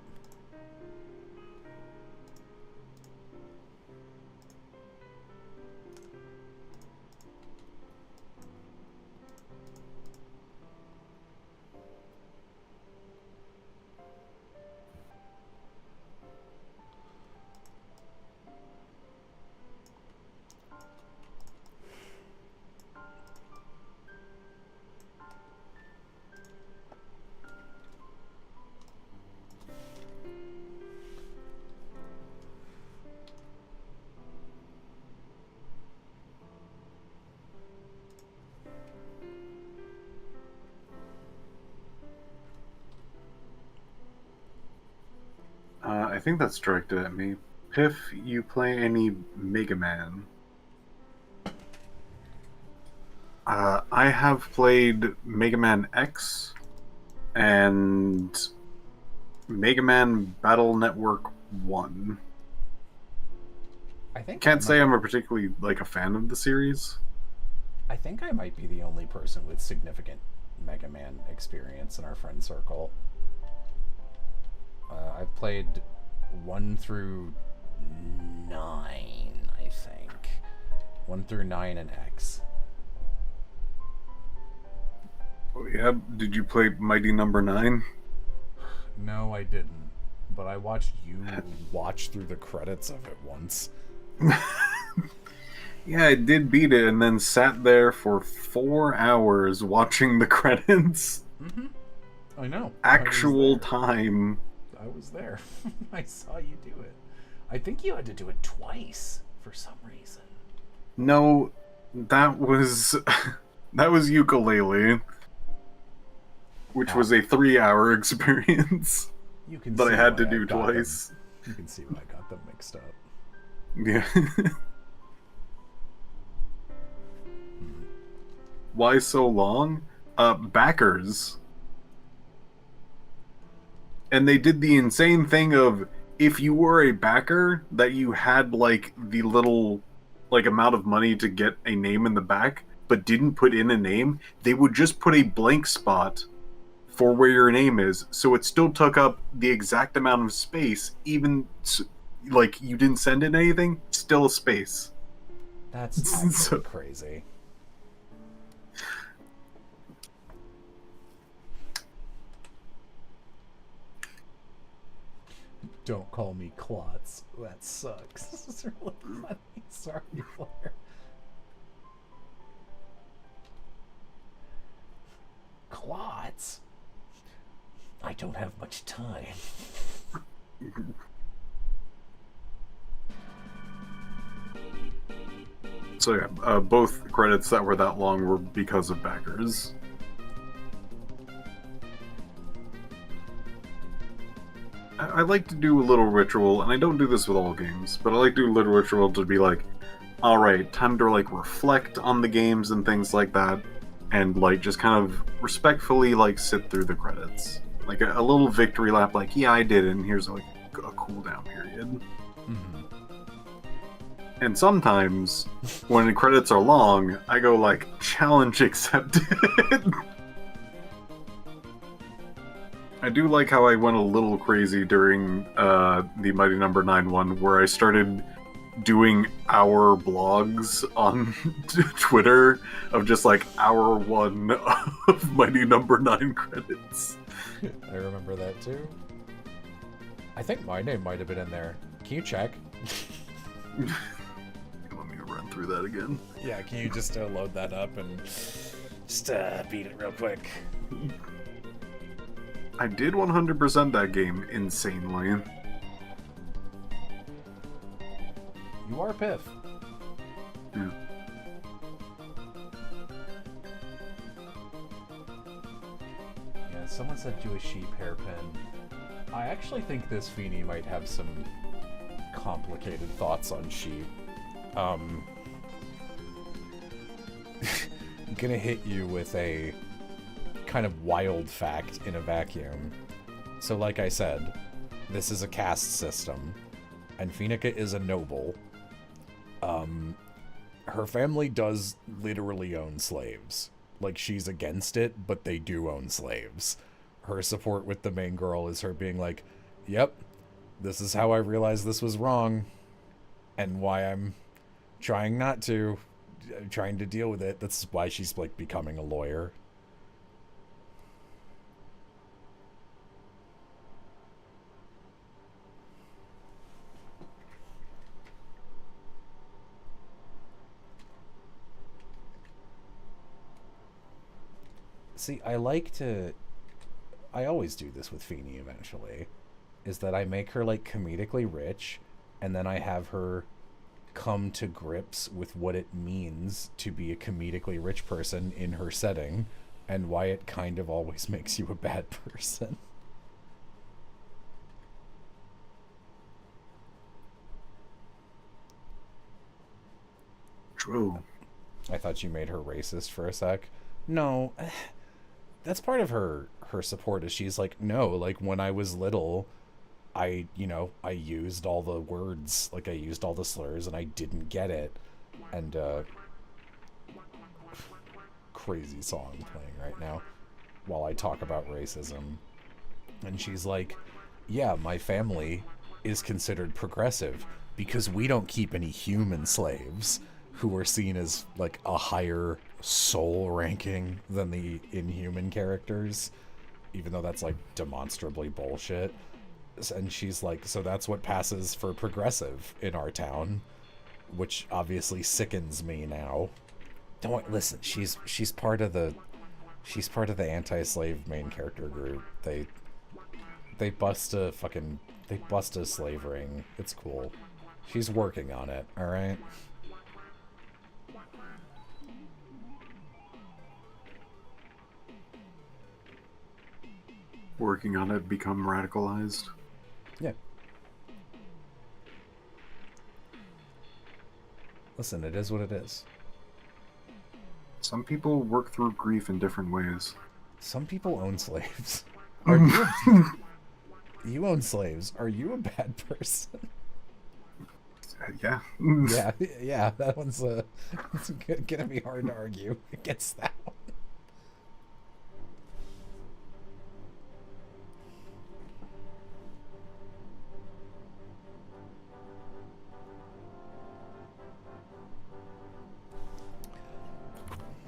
I think that's directed at me. Piff, you play any Mega Man? I have played Mega Man X and Mega Man Battle Network 1. I think Can't say I'm a particularly like a fan of the series. I think I might be the only person with significant Mega Man experience in our friend circle. I've played 1 through 9, I think. 1 through 9 and X. Oh yeah, did you play Mighty Number 9? No, I didn't. But I watched you watch through the credits of it once. Yeah, I did beat it and then sat there for 4 hours watching the credits. Mm-hmm. I know. Actual time. I was there. I saw you do it. I think you had to do it twice for some reason. No, that was Ukulele, which was a 3-hour experience You can that see I had why to do twice. You can see why I got them mixed up. Yeah. Why so long? Backers. And they did the insane thing of, if you were a backer, that you had, like, the little, like, amount of money to get a name in the back, but didn't put in a name, they would just put a blank spot for where your name is, so it still took up the exact amount of space, even, like, you didn't send in anything, still a space. That's so crazy. Don't call me Klotz. That sucks. This is really funny. Sorry, Blair. Klotz? I don't have much time. So yeah, both credits that were that long were because of backers. I like to do a little ritual, and I don't do this with all games, but I like to do a little ritual to be like, alright, time to like reflect on the games and things like that, and like just kind of respectfully like sit through the credits. Like a little victory lap, like, yeah, I did it, and here's like a cooldown period. Mm-hmm. And sometimes, when the credits are long, I go like, challenge accepted. I do like how I went a little crazy during the Mighty Number 9 one, where I started doing hour blogs on Twitter of just like hour 1 of Mighty Number 9 credits. I remember that too. I think my name might have been in there. Can you check? Let me run through that again. Yeah, can you just load that up and just beat it real quick? I did 100% that game insanely. You are Piff. Yeah. Yeah, someone said do a sheep hairpin. I actually think this Feeny might have some complicated thoughts on sheep. I'm gonna hit you with a kind of wild fact in a vacuum. So like I said, this is a caste system, and Phoenica is a noble. Her family does literally own slaves. like she's against it, but they do own slaves. Her support with the main girl is her being like, yep, this is how I realized this was wrong and why I'm trying not to, trying to deal with it. That's why she's like becoming a lawyer. See, I always do this with Feeny eventually, is that I make her like comedically rich, and then I have her come to grips with what it means to be a comedically rich person in her setting, and why it kind of always makes you a bad person. True. I thought you made her racist for a sec. No, that's part of her support is she's like, no, like when I was little, I used all the words, like I used all the slurs and I didn't get it. And crazy song playing right now while I talk about racism. And she's like, yeah, my family is considered progressive because we don't keep any human slaves who are seen as like a higher soul ranking than the inhuman characters, even though that's like demonstrably bullshit. And she's like, so that's what passes for progressive in our town, which obviously sickens me now. Don't listen, she's part of the anti-slave main character group. They bust a slave ring. It's cool. She's working on it, all right? Working on it, become radicalized. Yeah. Listen, it is what it is. Some people work through grief in different ways. Some people own slaves. Are you? You own slaves. Are you a bad person? Yeah. Yeah. That one's it's gonna be hard to argue against that one.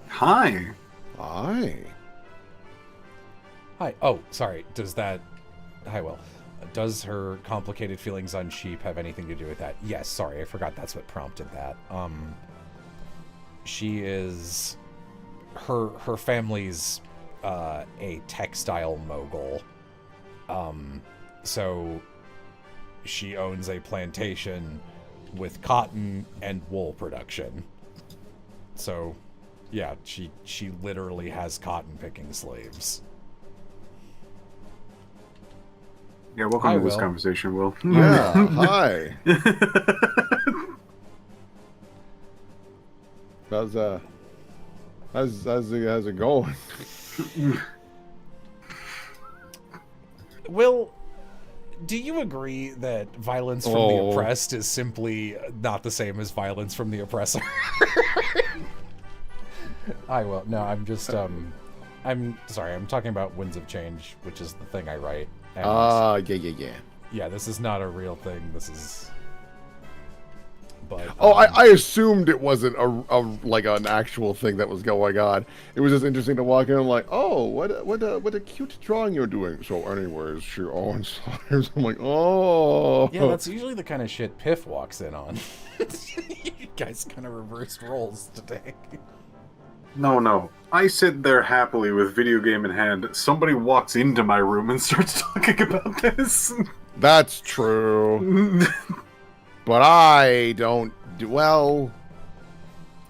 Hi. Hi. Hi. Oh, sorry. Hi, Will. Does her complicated feelings on sheep have anything to do with that? Yes. Sorry, I forgot that's what prompted that. She is her family's a textile mogul. So she owns a plantation with cotton and wool production. So yeah, she literally has cotton picking slaves. Yeah, welcome Hi, to this Will. conversation, Will. Yeah, hi. How's it going? Will, do you agree that violence from the oppressed is simply not the same as violence from the oppressor? I will. No, I'm just I'm sorry. I'm talking about Winds of Change, which is the thing I write. Yeah. Yeah, this is not a real thing. This is. But I assumed it wasn't a like an actual thing that was going on. It was just interesting to walk in and like, oh, what a cute drawing you're doing. So, anyways, she owns slaves. I'm like, oh. Yeah, that's usually the kind of shit Piff walks in on. You guys kind of reversed roles today. No. I sit there happily with video game in hand. Somebody walks into my room and starts talking about this. That's true. But I don't do well.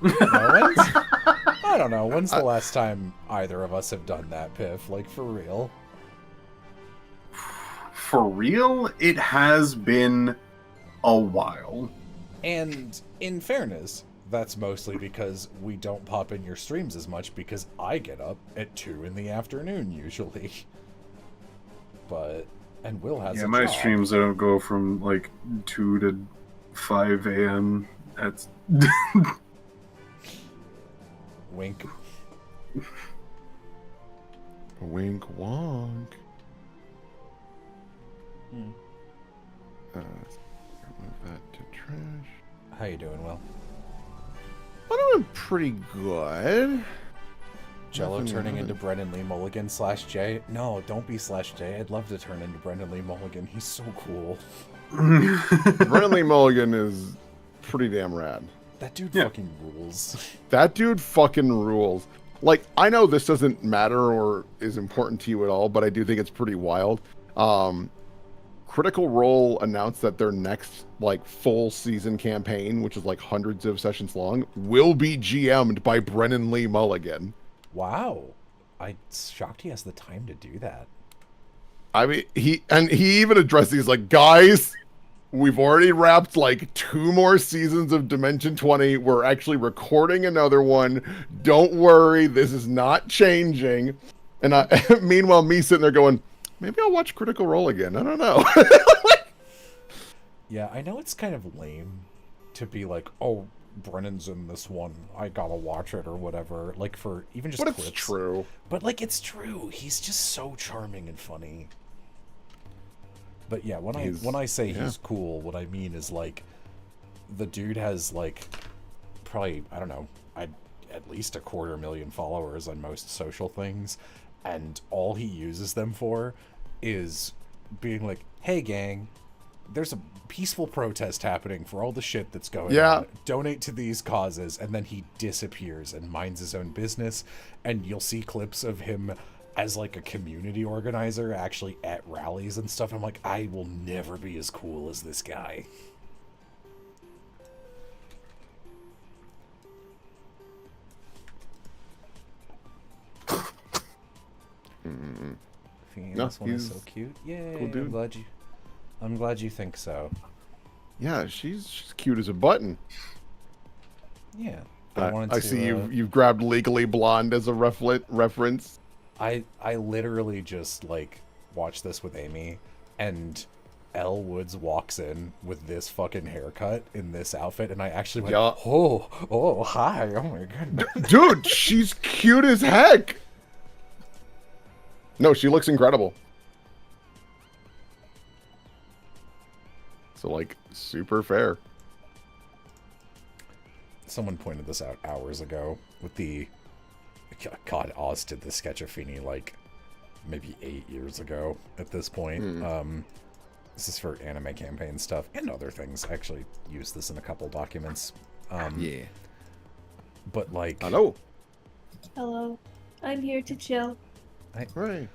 I don't know. When's the last time either of us have done that, Piff? Like, for real? For real? It has been a while. And in fairness, that's mostly because we don't pop in your streams as much because I get up at 2 in the afternoon usually. And Will has a my job. streams don't go from like 2 to 5 a.m. That's Wink. Wink wonk. Move that to trash. How you doing, Will? I'm doing pretty good. Jello Nothing turning really. into Brendan Lee Mulligan /J? No, don't be /J. I'd love to turn into Brendan Lee Mulligan. He's so cool. Brendan Lee Mulligan is pretty damn rad. That dude Yeah. fucking rules. That dude fucking rules. Like, I know this doesn't matter or is important to you at all, but I do think it's pretty wild. Critical Role announced that their next, like, full season campaign, which is like hundreds of sessions long, will be GM'd by Brendan Lee Mulligan. Wow. I'm shocked he has the time to do that. I mean, he even addressed these like, guys, we've already wrapped like 2 more seasons of Dimension 20. We're actually recording another one. Don't worry, this is not changing. And meanwhile, me sitting there going, maybe I'll watch Critical Role again. I don't know. Yeah, I know it's kind of lame to be like, oh, Brennan's in this one. I gotta watch it or whatever. Like, for even just But clips. it's true. But, like, it's true. He's just so charming and funny. But yeah, when I say he's cool, what I mean is, like, the dude has, like, probably, I don't know, at least 250,000 followers on most social things, and all he uses them for is being like, hey gang, there's a peaceful protest happening for all the shit that's going on. Donate to these causes, and then he disappears and minds his own business, and you'll see clips of him as like a community organizer actually at rallies and stuff. I'm like, I will never be as cool as this guy. No, This one is he's so cute. Yay! cool dude. I'm glad you think so. Yeah, she's cute as a button. Yeah. I see you've grabbed Legally Blonde as a reference. I literally just like watched this with Amy, and Elle Woods walks in with this fucking haircut in this outfit, and I actually went, Yeah. oh, hi, oh my goodness. Dude, she's cute as heck. No, she looks incredible. So, like, super fair. Someone pointed this out hours ago with the... God, Oz did this sketch of Feeny like maybe 8 years ago at this point. This is for anime campaign stuff and other things. I actually used this in a couple documents. Yeah. But like... Hello. Hello. I'm here to chill. Right.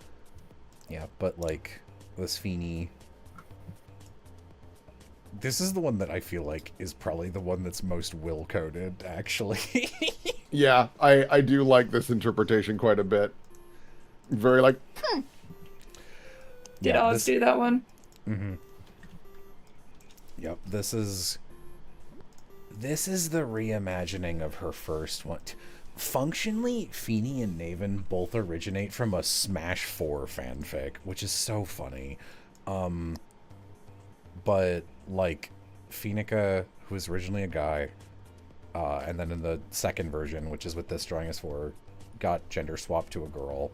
Yeah, but like this Feeny... This is the one that I feel like is probably the one that's most will-coded, actually. Yeah, I do like this interpretation quite a bit. Very like, Did Oz do that one? Mm-hmm. Yep, this is the reimagining of her first one. Functionally, Feeny and Naven both originate from a Smash 4 fanfic, which is so funny. But like Phoenica, who was originally a guy, and then in the second version, which is what this drawing is for, got gender swapped to a girl,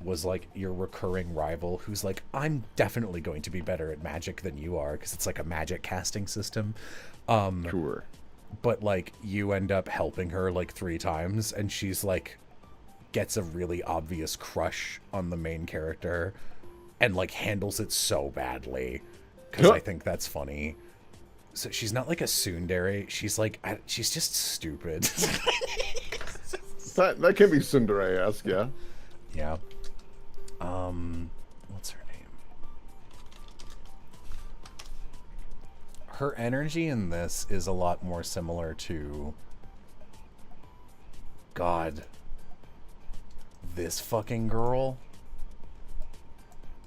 was like your recurring rival who's like, I'm definitely going to be better at magic than you are, because it's like a magic casting system. sure. But like you end up helping her like 3 times, and she's like gets a really obvious crush on the main character and like handles it so badly, because I think that's funny. So she's not like a tsundere. She's like, she's just stupid. That can be tsundere-esque, yeah. Yeah. What's her name? Her energy in this is a lot more similar to... God. This fucking girl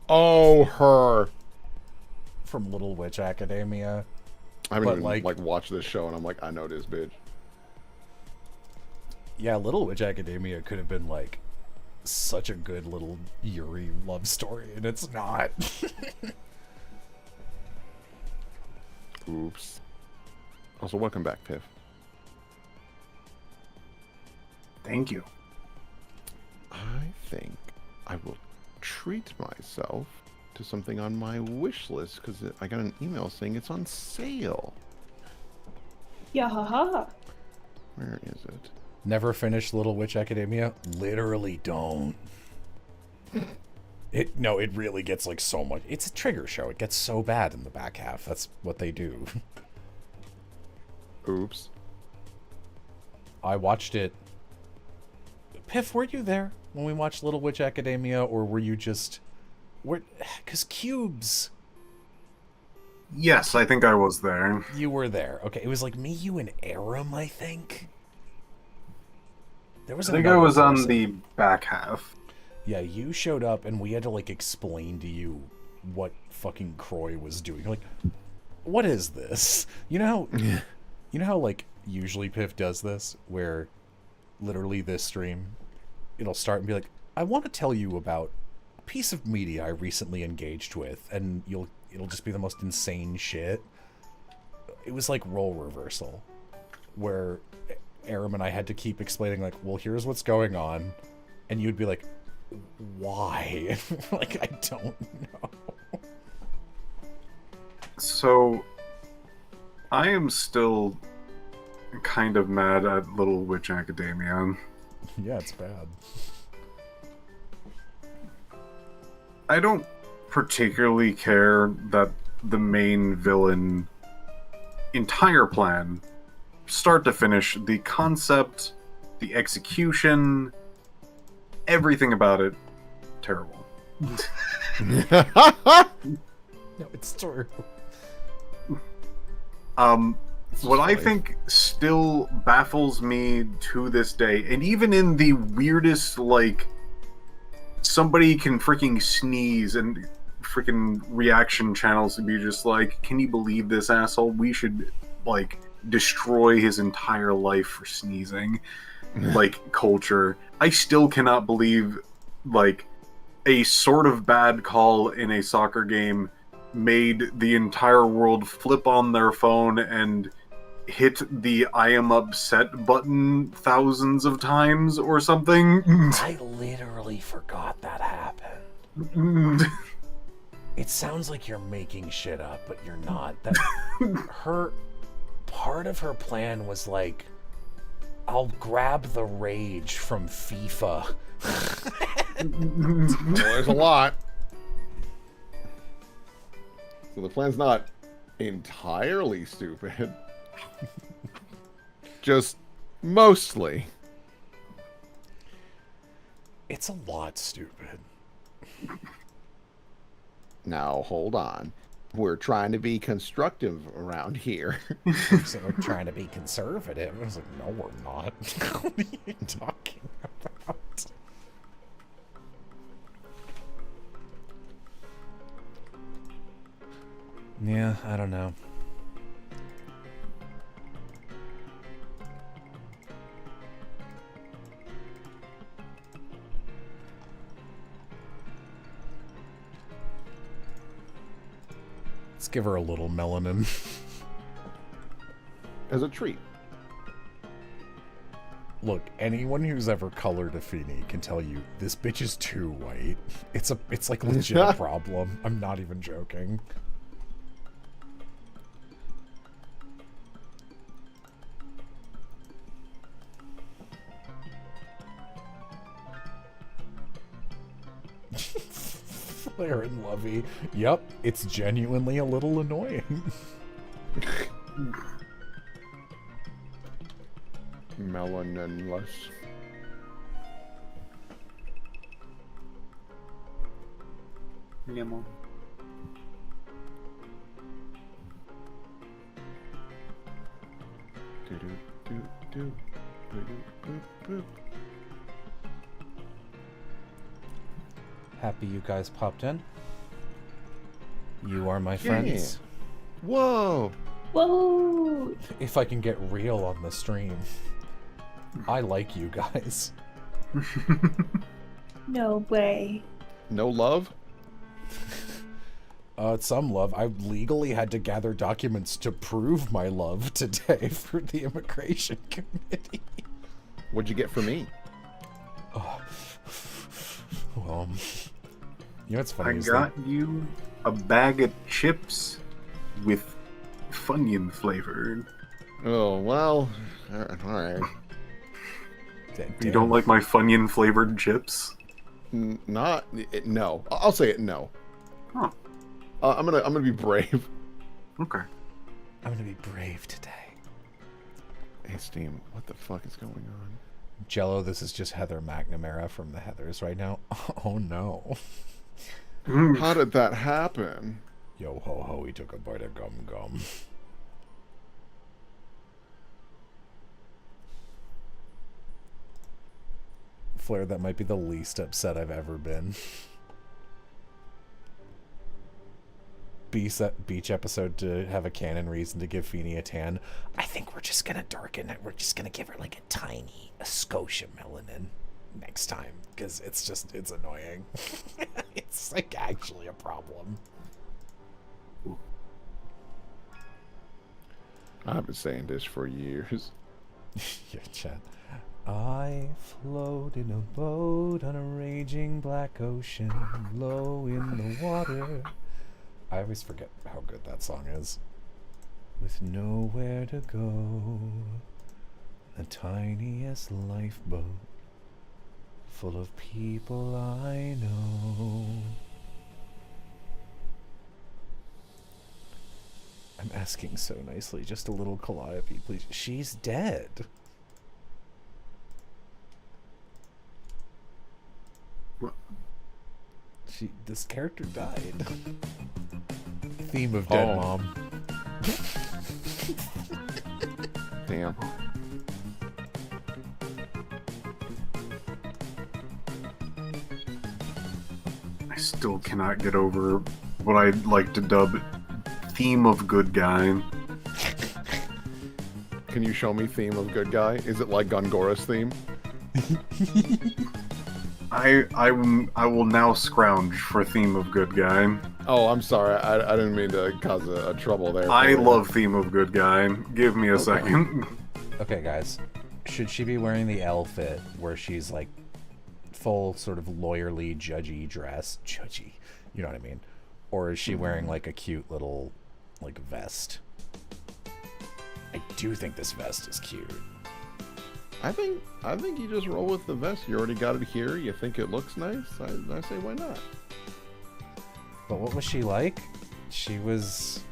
Oh, her. from Little Witch Academia. I haven't But, even like- like watched this show, and I'm like, I know this bitch. Yeah, Little Witch Academia could have been like such a good little Yuri love story, and it's not. Oops. Also, welcome back, Piff. Thank you. think I will treat myself to something on my wish list because I got an email saying it's on sale. Yeah, ha ha. Where is it? Never finished Little Witch Academia? Literally don't. It really gets like so much. It's a trigger show. It gets so bad in the back half. That's what they do. Oops. I watched it. Piff, were you there when we watched Little Witch Academia, or were you just... Because Cubes... Yes, I think I was there. You were there. Okay, it was like me, you, and Aram, I think. There was I think I another was on person. the back half. Yeah, you showed up, and we had to, like, explain to you what fucking Croy was doing. Like, what is this? You know how, like, usually Piff does this, where literally this stream, it'll start and be like, I want to tell you about a piece of media I recently engaged with, and it'll just be the most insane shit. It was like role reversal, where Aram and I had to keep explaining, like, well, here's what's going on, and you'd be like, why? Like, I don't know. So, I am still kind of mad at Little Witch Academia. Yeah, it's bad. I don't particularly care that the main villain entire plan, start to finish, the concept, the execution, everything about it, terrible. No, it's true. What I think still baffles me to this day, and even in the weirdest, like, somebody can freaking sneeze and freaking reaction channels to be just like, can you believe this asshole? We should, like, destroy his entire life for sneezing. Like, culture. I still cannot believe, like, a sort of bad call in a soccer game made the entire world flip on their phone and hit the I am upset button thousands of times or something. I literally forgot that happened. It sounds like you're making shit up, but you're not. That part of her plan was like, I'll grab the rage from FIFA. Well, there's a lot. So the plan's not entirely stupid. Just mostly. It's a lot stupid. Now, hold on. We're trying to be constructive around here. So we're trying to be conservative. I was like, no, we're not. What are you talking about? Yeah, I don't know. Let's give her a little melanin. As a treat. Look, anyone who's ever colored a Phoenica can tell you this bitch is too white. It's like legit a problem. I'm not even joking. Flair and Lovey. Yep, it's genuinely a little annoying. Melaninless. Yeah, Mom. Happy you guys popped in. You are my friends. Whoa! Whoa! If I can get real on the stream. I like you guys. No way. No love? Some love. I legally had to gather documents to prove my love today for the immigration committee. What'd you get for me? You know what's funny? I is got you a bag of chips with Funyun flavor. Oh, well, alright. You don't like my Funyun flavored chips? No. I'll say it, no. Huh. I'm gonna be brave. Okay. I'm gonna be brave today. Hey, Steam, what the fuck is going on? Jello, this is just Heather McNamara from the Heathers right now. Oh no. How did that happen? Yo ho ho, he took a bite of gum gum. Flair, that might be the least upset I've ever been. Beach episode to have a canon reason to give Phoenica a tan. I think we're just gonna darken it. We're just gonna give her like a skosh of melanin next time, because it's annoying. It's like actually a problem. I've been saying this for years. Your chat. I float in a boat on a raging black ocean, low in the water. I always forget how good that song is. With nowhere to go, the tiniest lifeboat, full of people I know. I'm asking so nicely, just a little Calliope, please. She's dead. What? This character died. Theme of dead mom. Damn. I still cannot get over what I'd like to dub theme of good guy. Can you show me theme of good guy? Is it like Gungora's theme? I will now scrounge for theme of good guy. Oh, I'm sorry. I didn't mean to cause a trouble there. I love theme of good guy. Give me a second. Okay, guys. Should she be wearing the Elle fit where she's like full sort of lawyerly, judgy dress? Judgy. You know what I mean? Or is she wearing like a cute little like vest? I do think this vest is cute. I think you just roll with the vest. You already got it here. You think it looks nice. I say why not? But what was she like? She was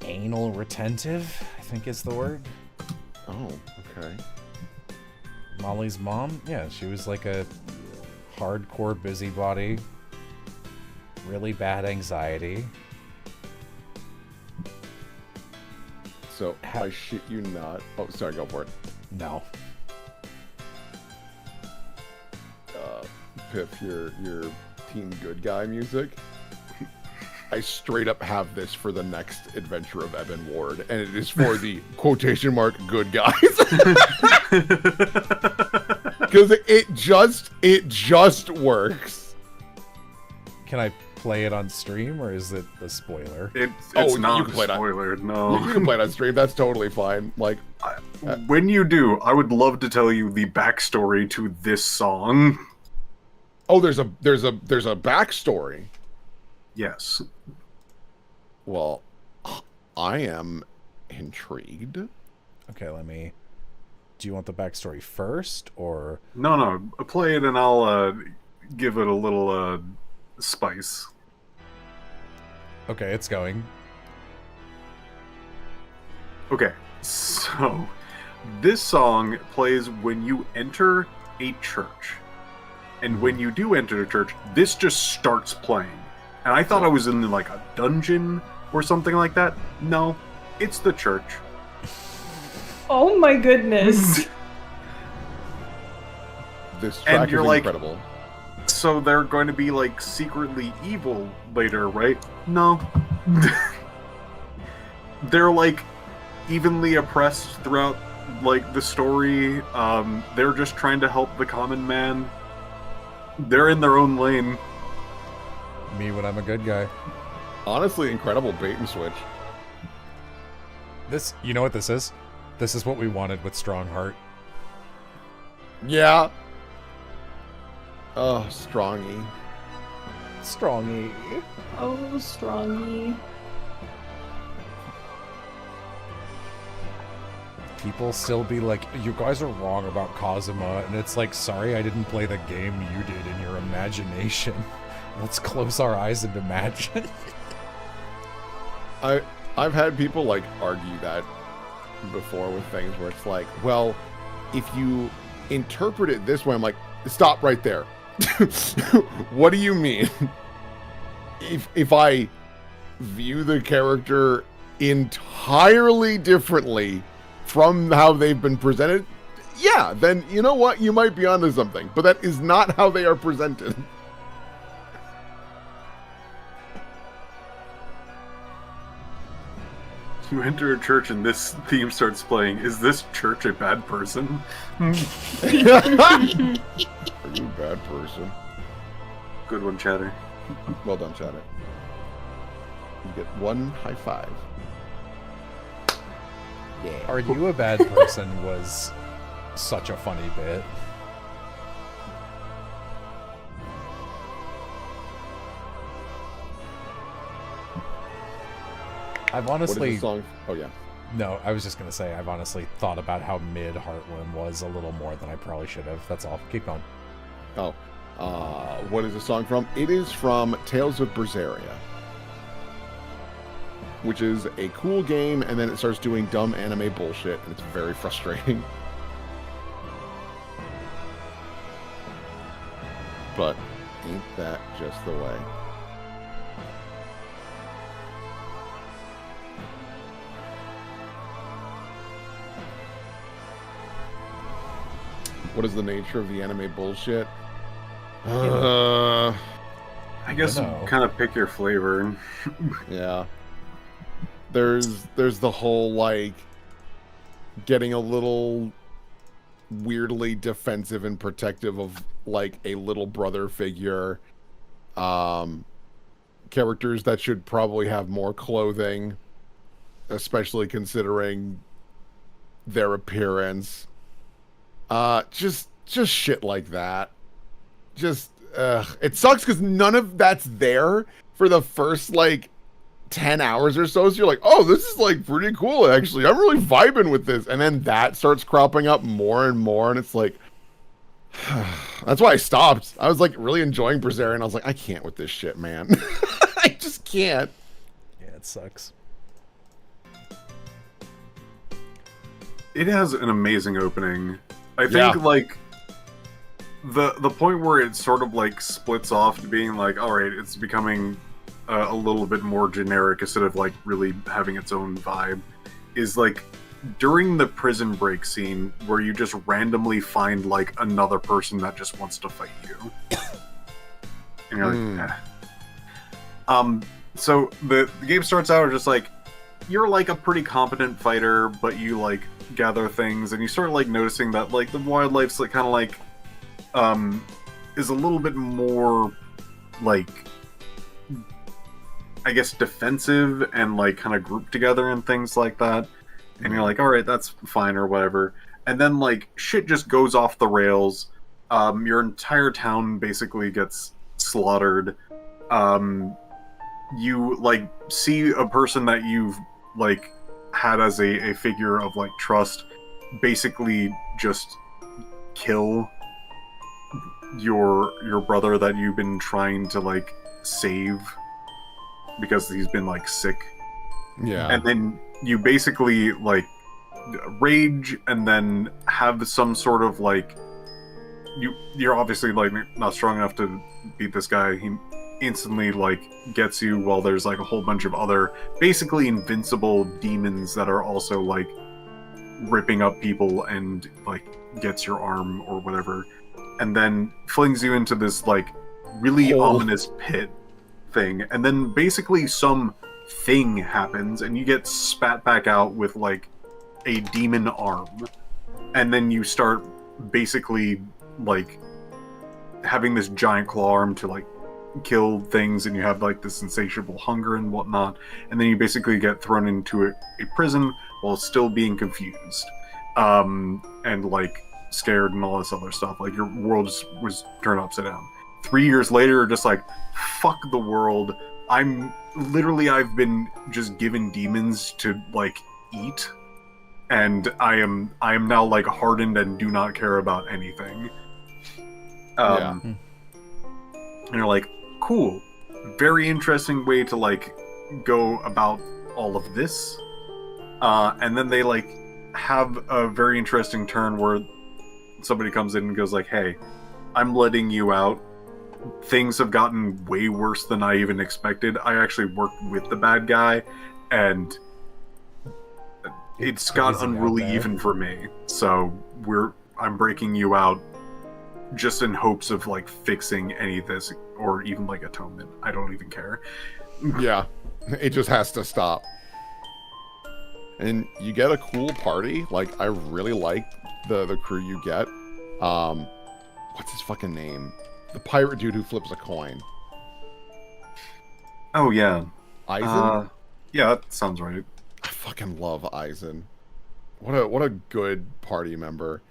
anal retentive, I think is the word. Oh, okay. Molly's mom? Yeah, she was like a hardcore busybody. Really bad anxiety. So, I shit you not. Oh, sorry, go for it. No. Piff, your Team Good Guy music. I straight up have this for the next adventure of Evan Ward, and it is for the quotation mark good guys. Because it just works. Can I play it on stream, or is it a spoiler? It's not a spoiler, no. You can play it on stream, that's totally fine. Like, when you do, I would love to tell you the backstory to this song. oh, there's a backstory. Yes. Well, I am intrigued. Okay, do you want the backstory first, or? No, play it and I'll give it a little spice. Okay, it's going. Okay, so this song plays when you enter a church. And when you do enter a church, this just starts playing. And I thought I was in like a dungeon or something like that. No, it's the church. Oh my goodness. This track is incredible. So they're going to be like secretly evil later, right? No. They're like evenly oppressed throughout like the story. They're just trying to help the common man. They're in their own lane. Me when I'm a good guy. Honestly, incredible bait and switch. This, you know what this is? This is what we wanted with Strong Heart. Yeah. Oh, Strongy. Strongy. Oh, Strongy. People still be like, you guys are wrong about Kazuma, and it's like, sorry I didn't play the game you did in your imagination. Let's close our eyes and imagine. I've had people like argue that before with things where it's like, well, if you interpret it this way, I'm like, stop right there. What do you mean? If I view the character entirely differently from how they've been presented, yeah, then you know what? You might be onto something. But that is not how they are presented. You enter a church and this theme starts playing. Is this church a bad person? Are you a bad person? Good one, Chatter. Well done, Chatter. You get 1 high five. Yeah. Are you a bad person was such a funny bit. I've honestly... What is the song? Oh, yeah. No, I was just going to say, I've honestly thought about how mid Heartworm was a little more than I probably should have. That's all. Keep going. Oh. What is the song from? It is from Tales of Berseria, which is a cool game, and then it starts doing dumb anime bullshit, and it's very frustrating. But ain't that just the way? What is the nature of the anime bullshit? I guess I know. kind of pick your flavor. Yeah. There's the whole, like, getting a little weirdly defensive and protective of, like, a little brother figure. Characters that should probably have more clothing, especially considering their appearance. Just shit like that. Just, it sucks because none of that's there for the first, like, 10 hours or so. So you're like, oh, this is, like, pretty cool, actually. I'm really vibing with this. And then that starts cropping up more and more. And it's like, that's why I stopped. I was, like, really enjoying Berseria. And I was like, I can't with this shit, man. I just can't. Yeah, it sucks. It has an amazing opening. I think, Yeah. like, the point where it sort of, like, splits off to being like, alright, it's becoming a little bit more generic instead of, like, really having its own vibe, is, like, during the prison break scene where you just randomly find, like, another person that just wants to fight you. And you're like, eh. So the game starts out just like, you're, like, a pretty competent fighter, but you, like, gather things, and you start, like, noticing that, like, the wildlife's, like, kind of, like, is a little bit more, like, I guess, defensive and, like, kind of grouped together and things like that. And you're like, alright, that's fine or whatever. And then, like, shit just goes off the rails. Your entire town basically gets slaughtered. You, like, see a person that you've, like, had as a figure of, like, trust basically just kill your brother that you've been trying to, like, save because he's been, like, sick. Yeah. And then you basically, like, rage and then have some sort of, like, you're obviously, like, not strong enough to beat this guy. He instantly, like, gets you while there's, like, a whole bunch of other basically invincible demons that are also, like, ripping up people and, like, gets your arm or whatever, and then flings you into this, like, really ominous pit thing, and then basically some thing happens and you get spat back out with, like, a demon arm, and then you start basically, like, having this giant claw arm to, like, kill things, and you have, like, this insatiable hunger and whatnot, and then you basically get thrown into a prison while still being confused. And, like, scared and all this other stuff. Like your world was turned upside down. 3 years later, you're just like, fuck the world. I've been just given demons to like eat, and I am now like hardened and do not care about anything. And you're like, cool, very interesting way to like go about all of this. And then they like have a very interesting turn where somebody comes in and goes like, hey, I'm letting you out. Things have gotten way worse than I even expected. I actually worked with the bad guy, and it's got unruly even for me. So I'm breaking you out just in hopes of like fixing any of this, or even like atonement. I don't even care. Yeah, it just has to stop. And you get a cool party. Like, I really like the crew you get. What's his fucking name? The pirate dude who flips a coin. Oh yeah, Eisen? yeah, that sounds right. I fucking love Eisen. What a good party member.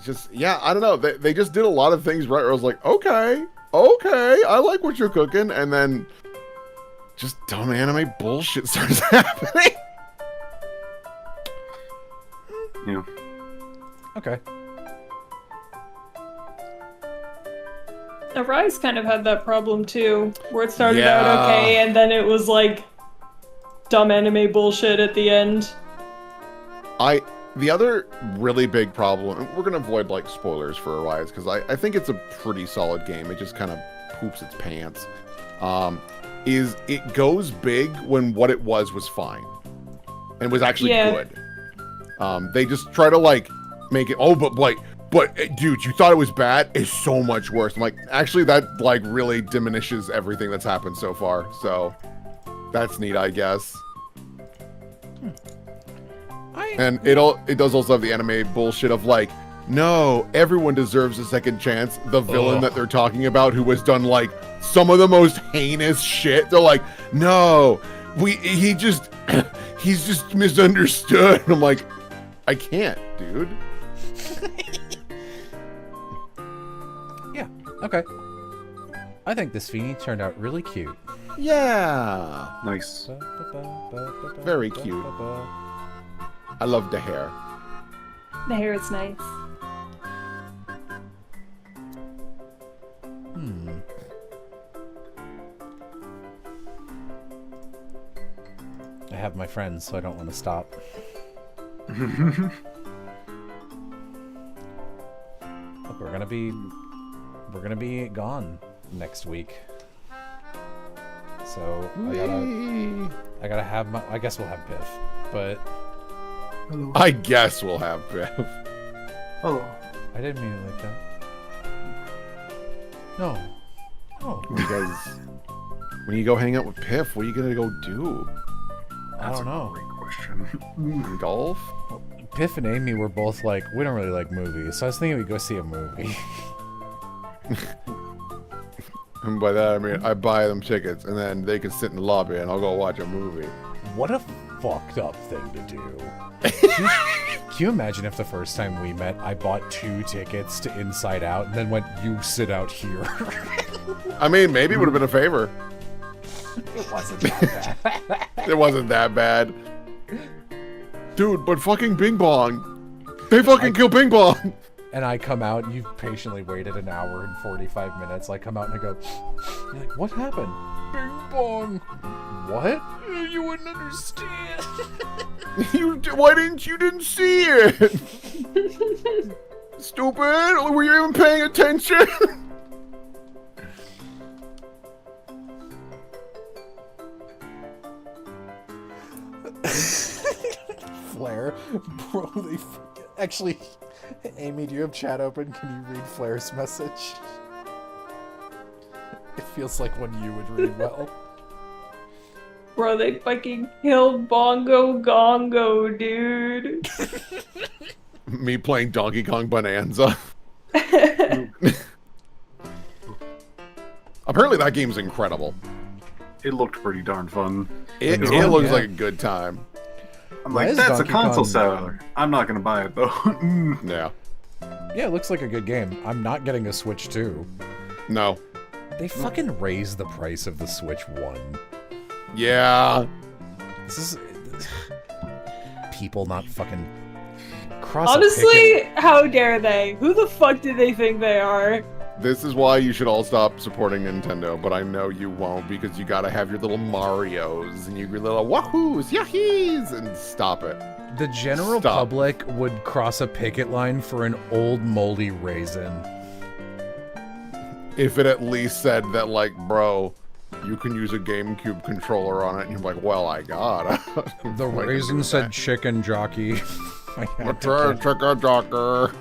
Just, yeah, I don't know. They just did a lot of things right where I was like, okay, I like what you're cooking. And then just dumb anime bullshit starts happening. Yeah. Okay. Arise kind of had that problem too, where it started out okay, and then it was like dumb anime bullshit at the end. The other really big problem, and we're gonna avoid like spoilers for Arise because I think it's a pretty solid game. It just kind of poops its pants. Is it goes big when what it was fine and was actually good. They just try to like make it. Oh, but dude, you thought it was bad? It's so much worse. I'm like, actually, that like really diminishes everything that's happened so far. So that's neat, I guess. And it does also have the anime bullshit of like, no, everyone deserves a second chance. The villain that they're talking about, who has done like some of the most heinous shit, they're like, no, he's just misunderstood. And I'm like, I can't, dude. Yeah, okay. I think this Phoenix turned out really cute. Yeah. Nice. Very cute. I love the hair. The hair is nice. I have my friends, so I don't want to stop. Look, we're gonna be gone next week. So I gotta have my. I guess we'll have Biff, but I guess we'll have Biff. Hello. I didn't mean it like that. No. Oh. Because when you go hang out with Piff, what are you gonna go do? I don't know. Great question. Golf? Piff and Amy were both like, we don't really like movies, so I was thinking we'd go see a movie. And by that I mean I buy them tickets and then they can sit in the lobby and I'll go watch a movie. What a fucked up thing to do. Can you imagine if the first time we met, I bought 2 tickets to Inside Out and then went, you sit out here? I mean, maybe it would have been a favor. It wasn't that bad. It wasn't that bad. Dude, but fucking Bing Bong. They fucking kill Bing Bong. And I come out, and you've patiently waited an hour and 45 minutes. I come out and I go, you're like, what happened? Bing Bong. What? You wouldn't understand. Why didn't you see it? Stupid. Were you even paying attention? Flare? Bro, actually, Amy, do you have chat open? Can you read Flare's message? It feels like one you would read well. Bro, they fucking killed Bongo Gongo, dude. Me playing Donkey Kong Bonanza. Apparently that game's incredible. It looked pretty darn fun. It looks like a good time. I'm like, is that's Donkey a console Kong- seller. I'm not gonna buy it though. Yeah. Yeah, it looks like a good game. I'm not getting a Switch 2. No. They fucking raised the price of the Switch 1. Yeah. This is... People not fucking... cross Honestly, how dare they? Who the fuck do they think they are? This is why you should all stop supporting Nintendo, but I know you won't because you gotta have your little Marios and your little wahoos, yahees, and stop it. The general public would cross a picket line for an old moldy raisin. If it at least said that, like, bro, you can use a GameCube controller on it, and you're like, well, I gotta. The raisin said chicken jockey. Chicken jocker.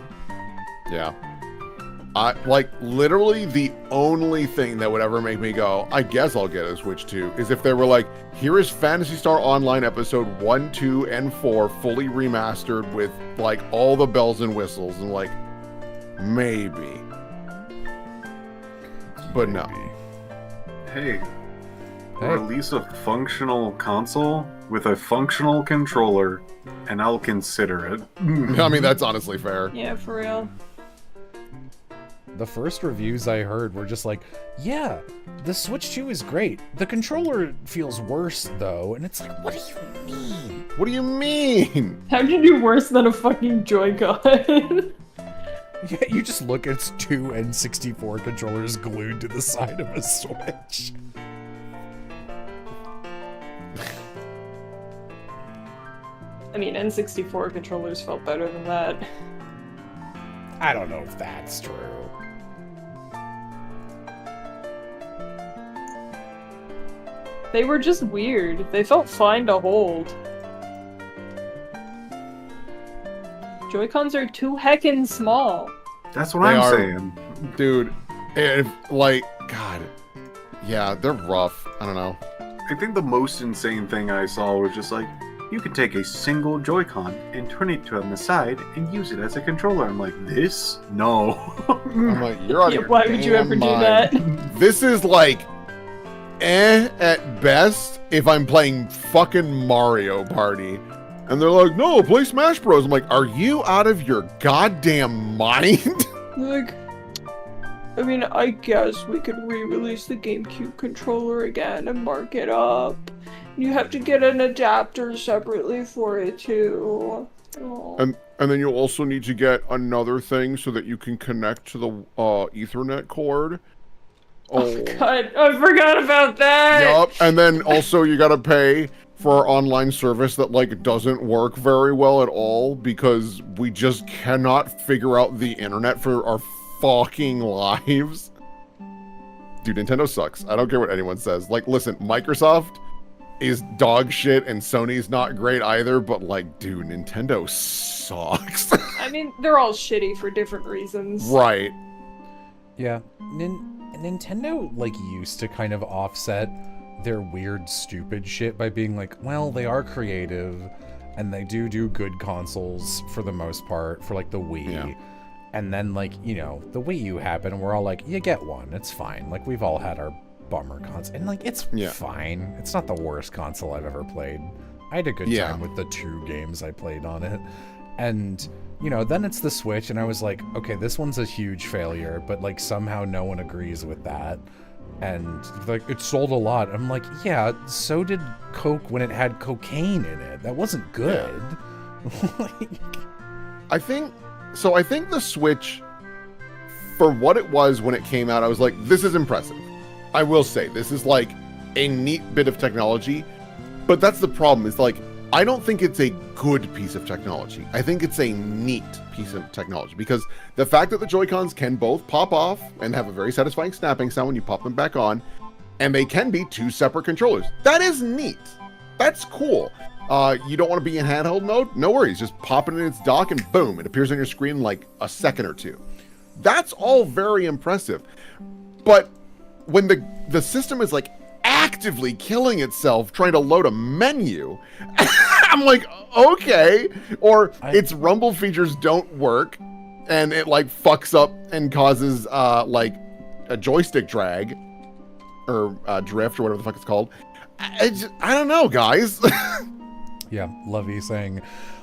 Yeah. Like, literally the only thing that would ever make me go, I guess I'll get a Switch 2, is if they were like, here is Phantasy Star Online episode 1, 2, and 4 fully remastered with, like, all the bells and whistles, and like, maybe. But no. Hey, release a functional console with a functional controller, and I'll consider it. I mean, that's honestly fair. Yeah, for real. The first reviews I heard were just like, yeah, the Switch 2 is great. The controller feels worse, though. And it's like, what do you mean? What do you mean? How did you do worse than a fucking Joy-Con? Yeah, you just look, it's two N64 controllers glued to the side of a Switch. I mean, N64 controllers felt better than that. I don't know if that's true. They were just weird. They felt fine to hold. Joy-Cons are too heckin' small. That's what I'm saying. Dude, if, like, God. Yeah, they're rough. I don't know. I think the most insane thing I saw was just like, you can take a single Joy-Con and turn it to on the side and use it as a controller. I'm like, this? No. I'm like, you're out of your Why would you ever do that? This is like, at best, if I'm playing fucking Mario Party. And they're like, no, play Smash Bros. I'm like, are you out of your goddamn mind? Like, I mean, I guess we could re-release the GameCube controller again and mark it up. You have to get an adapter separately for it too. Oh. And then you'll also need to get another thing so that you can connect to the Ethernet cord. Oh God, I forgot about that. Yup, and then also you gotta pay for our online service that like doesn't work very well at all because we just cannot figure out the internet for our fucking lives. Dude, Nintendo sucks. I don't care what anyone says. Like, listen, Microsoft is dog shit and Sony's not great either, but like, dude, Nintendo sucks. I mean, they're all shitty for different reasons. Right. Yeah, Nintendo, like, used to kind of offset their weird, stupid shit by being like, well, they are creative, and they do good consoles for the most part, for, like, the Wii. Yeah. And then, like, you know, the Wii U happened, and we're all like, you get one, it's fine. Like, we've all had our bummer console, and, like, it's fine. It's not the worst console I've ever played. I had a good time with the 2 games I played on it. And, you know, then it's the Switch, and I was like, okay, this one's a huge failure, but, like, somehow no one agrees with that. And, like, it sold a lot. I'm like, yeah, so did Coke when it had cocaine in it. That wasn't good. Yeah. Like... I think the Switch, for what it was when it came out, I was like, this is impressive. I will say, this is, like, a neat bit of technology. But that's the problem, is, like, I don't think it's a good piece of technology. I think it's a neat piece of technology because the fact that the Joy-Cons can both pop off and have a very satisfying snapping sound when you pop them back on, and they can be 2 separate controllers. That is neat. That's cool. You don't want to be in handheld mode? No worries. Just pop it in its dock and boom, it appears on your screen in like a second or 2. That's all very impressive. But when the system is like actively killing itself trying to load a menu, I'm like, okay. Or its rumble features don't work and it like fucks up and causes like a joystick drag or drift or whatever the fuck it's called. I don't know, guys. Yeah, Lovey saying,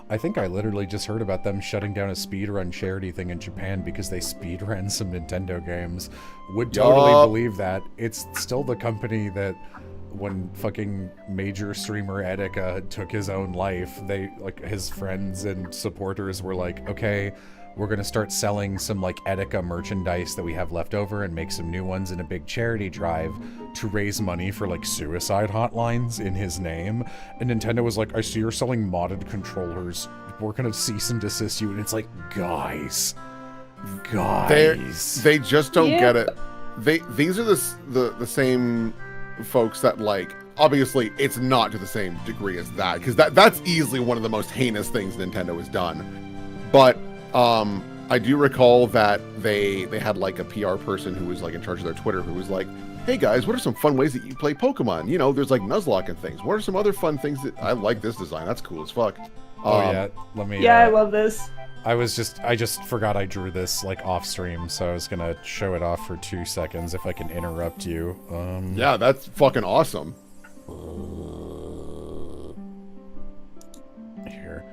I think I literally just heard about them shutting down a speedrun charity thing in Japan because they speedran some Nintendo games. Would totally believe that. It's still the company that when fucking major streamer Etika took his own life, they, like, his friends and supporters were like, okay, we're gonna start selling some, like, Etika merchandise that we have left over and make some new ones in a big charity drive to raise money for, like, suicide hotlines in his name. And Nintendo was like, I see you're selling modded controllers. We're gonna cease and desist you. And it's like, guys. They just don't get it. These are the same folks that, like, obviously it's not to the same degree as that, because that's easily one of the most heinous things Nintendo has done. But I do recall that they had like a PR person who was like in charge of their Twitter who was like, hey guys, what are some fun ways that you play Pokemon? You know, there's like Nuzlocke and things. What are some other fun things that I like this design? That's cool as fuck. Yeah, let me. Yeah, I love this. I just forgot I drew this like off stream, so I was gonna show it off for 2 seconds if I can interrupt you. Yeah, that's fucking awesome. Here.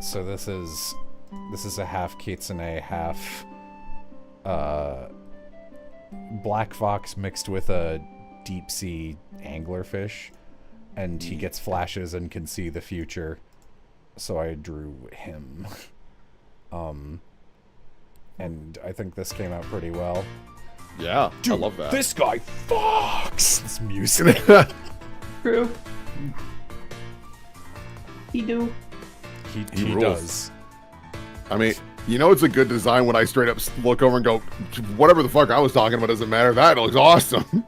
So this is a half kitsune, half black fox mixed with a deep sea anglerfish, and he gets flashes and can see the future. So I drew him. And I think this came out pretty well. Yeah, Dude, I love that. This guy fucks! This music. True. He do. He rules. does. I mean, you know it's a good design when I straight up look over and go, whatever the fuck I was talking about doesn't matter. That looks awesome.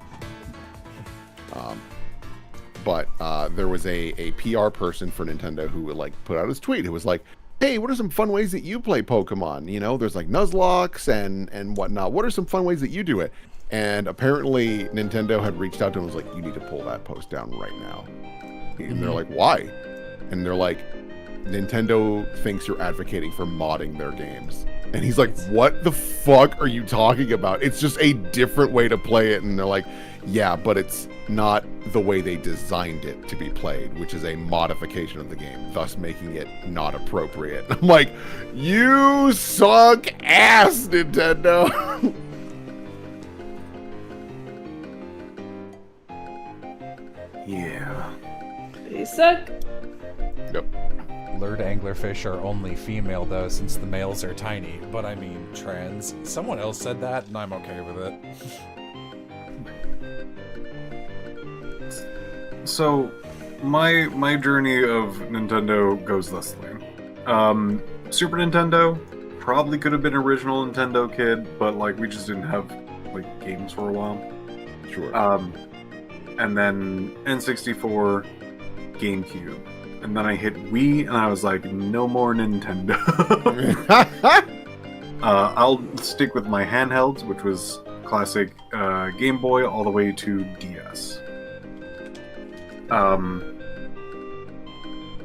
But there was a PR person for Nintendo who would like put out his tweet. It was like, hey, what are some fun ways that you play Pokemon? You know, there's like Nuzlocks and whatnot. What are some fun ways that you do it? And apparently Nintendo had reached out to him and was like, you need to pull that post down right now. And they're like, why? And they're like, Nintendo thinks you're advocating for modding their games. And he's like, what the fuck are you talking about? It's just a different way to play it. And they're like, yeah, but it's not the way they designed it to be played, which is a modification of the game, thus making it not appropriate. I'm like, you suck ass, Nintendo. Yeah. They suck. Yep. Lured anglerfish are only female though, since the males are tiny. But I mean, trans. Someone else said that, and I'm okay with it. So, my journey of Nintendo goes thusly. Super Nintendo probably could have been original Nintendo kid, but like we just didn't have like games for a while. Sure. And then N64, GameCube, and then I hit Wii, and I was like, no more Nintendo. I'll stick with my handhelds, which was classic Game Boy all the way to DS.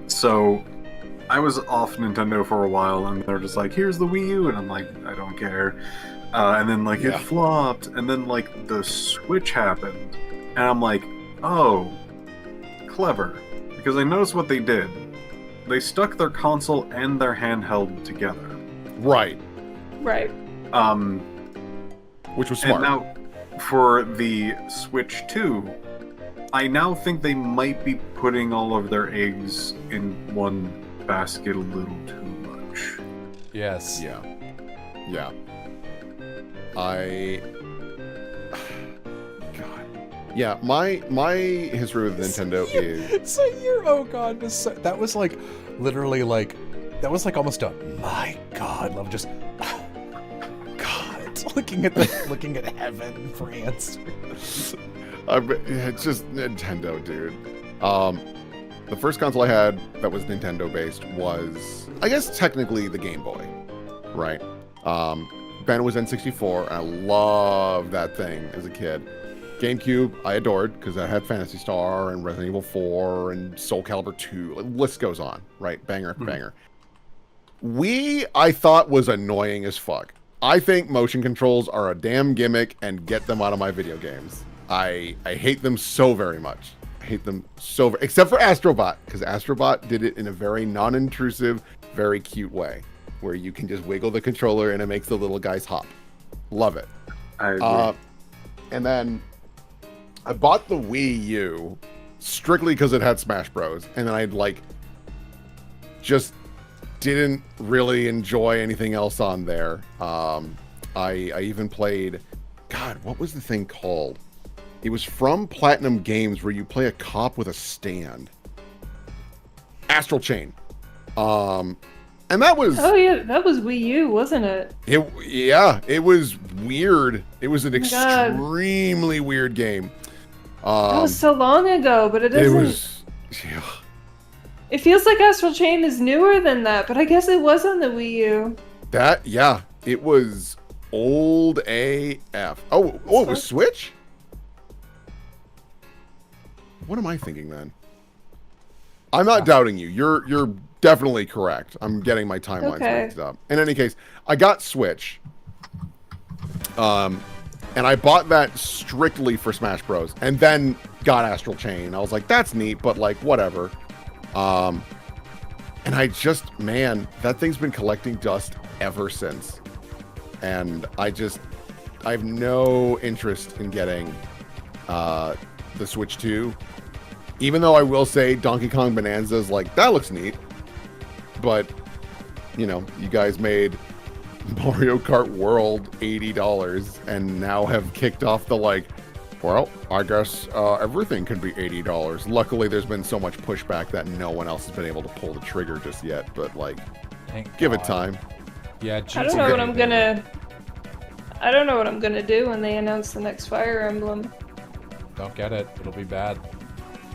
So I was off Nintendo for a while, and they're just like, here's the Wii U, and I'm like, I don't care. And then like it flopped, and then like the Switch happened, and I'm like, oh, clever, because I noticed what they did. They stuck their console and their handheld together. Right. Right. Which was smart. And now, for the Switch 2, I now think they might be putting all of their eggs in one basket a little too much. Yes. Yeah. God. Yeah, my history with Nintendo is... So your oh god was so, that was like literally like that was like almost a my god love, just God, looking at heaven for answers. It's just Nintendo, dude. The first console I had that was Nintendo based was, I guess, technically the Game Boy, right? Ben was N64, and I loved that thing as a kid. GameCube, I adored, because I had Phantasy Star and Resident Evil 4 and Soul Calibur 2. The list goes on, right? Banger after banger. Wii, I thought, was annoying as fuck. I think motion controls are a damn gimmick, and get them out of my video games. I hate them so very much. I hate them so except for Astrobot, because Astrobot did it in a very non-intrusive, very cute way, where you can just wiggle the controller and it makes the little guys hop. Love it. I agree. And then I bought the Wii U strictly because it had Smash Bros. And then I'd like just didn't really enjoy anything else on there. I even played, God, what was the thing called? It was from Platinum Games where you play a cop with a stand. Astral Chain. And that was... Oh yeah, that was Wii U, wasn't it? Yeah, it was weird. It was an Oh my God. extremely weird game. That was so long ago, but it doesn't... It was... Yeah. It feels like Astral Chain is newer than that, but I guess it was on the Wii U. Yeah, it was old AF. Oh, it was Switch? What am I thinking then? I'm not doubting you. You're definitely correct. I'm getting my timelines mixed up. In any case, I got Switch. And I bought that strictly for Smash Bros. And then got Astral Chain. I was like, that's neat, but like, whatever. And I just, man, that thing's been collecting dust ever since. And I have no interest in getting the Switch 2. Even though I will say Donkey Kong Bonanza's like, that looks neat. But, you know, you guys made Mario Kart World $80 and now have kicked off the like, well, I guess everything can be $80. Luckily, there's been so much pushback that no one else has been able to pull the trigger just yet. But like, give it time. Yeah, I don't know what I'm gonna do when they announce the next Fire Emblem. Don't get it. It'll be bad.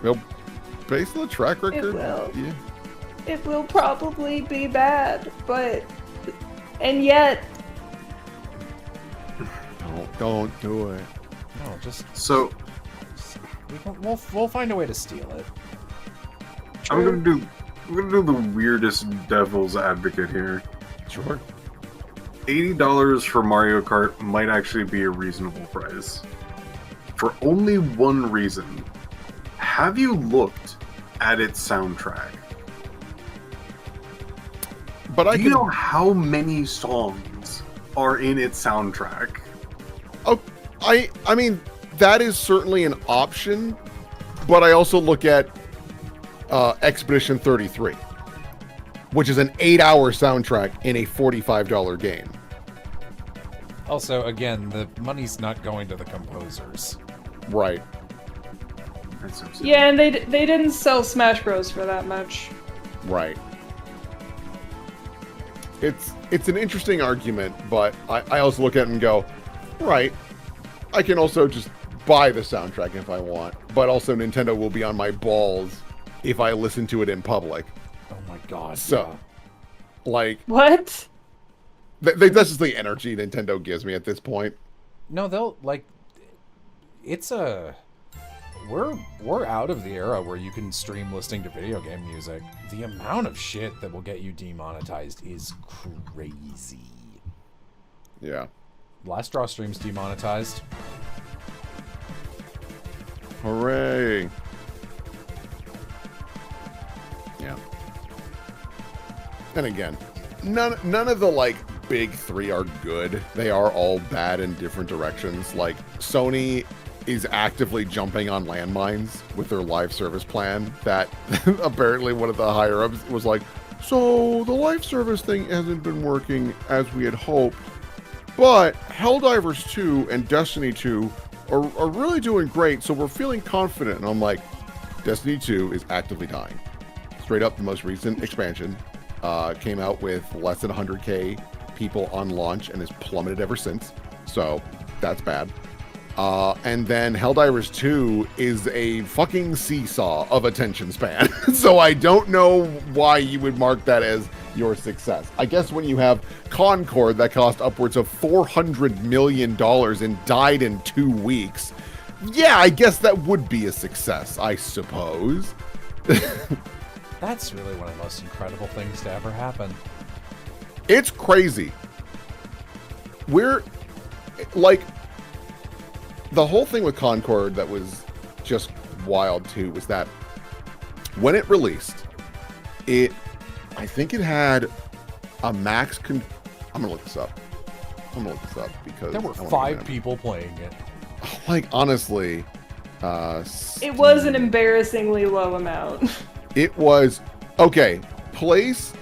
Well, based on the track record, It will. yeah. It will probably be bad, but... And yet... Don't do it. No, just So we'll find a way to steal it. I'm gonna do the weirdest devil's advocate here. Sure. $80 for Mario Kart might actually be a reasonable price. For only one reason. Have you looked at its soundtrack? But Do you know how many songs are in its soundtrack? Oh, I mean, that is certainly an option, but I also look at Expedition 33, which is an 8-hour soundtrack in a $45 game. Also, again, the money's not going to the composers. Right. That's so sad. Yeah, and they didn't sell Smash Bros. For that much. Right. It's an interesting argument, but I also look at it and go, right, I can also just buy the soundtrack if I want, but also Nintendo will be on my balls if I listen to it in public. Oh my god. So, like... What? That's just the energy Nintendo gives me at this point. No, they'll, like... It's a... We're out of the era where you can stream listening to video game music. The amount of shit that will get you demonetized is crazy. Yeah. Last Draw stream's demonetized. Hooray. Yeah. And again, none of the like big three are good. They are all bad in different directions. Like Sony is actively jumping on landmines with their live service plan that apparently one of the higher ups was like, so the live service thing hasn't been working as we had hoped, but Helldivers 2 and Destiny 2 are really doing great, so we're feeling confident. And I'm like, Destiny 2 is actively dying. Straight up, the most recent expansion came out with less than 100k people on launch and has plummeted ever since. So that's bad. And then Helldivers 2 is a fucking seesaw of attention span. So I don't know why you would mark that as your success. I guess when you have Concord that cost upwards of $400 million and died in 2 weeks, yeah, I guess that would be a success, I suppose. That's really one of the most incredible things to ever happen. It's crazy. We're, like... The whole thing with Concord that was just wild too was that when it released, I think it had a max. I'm gonna look this up. Because There were 5 people playing it. Like honestly, It was an embarrassingly low amount. it was okay. Place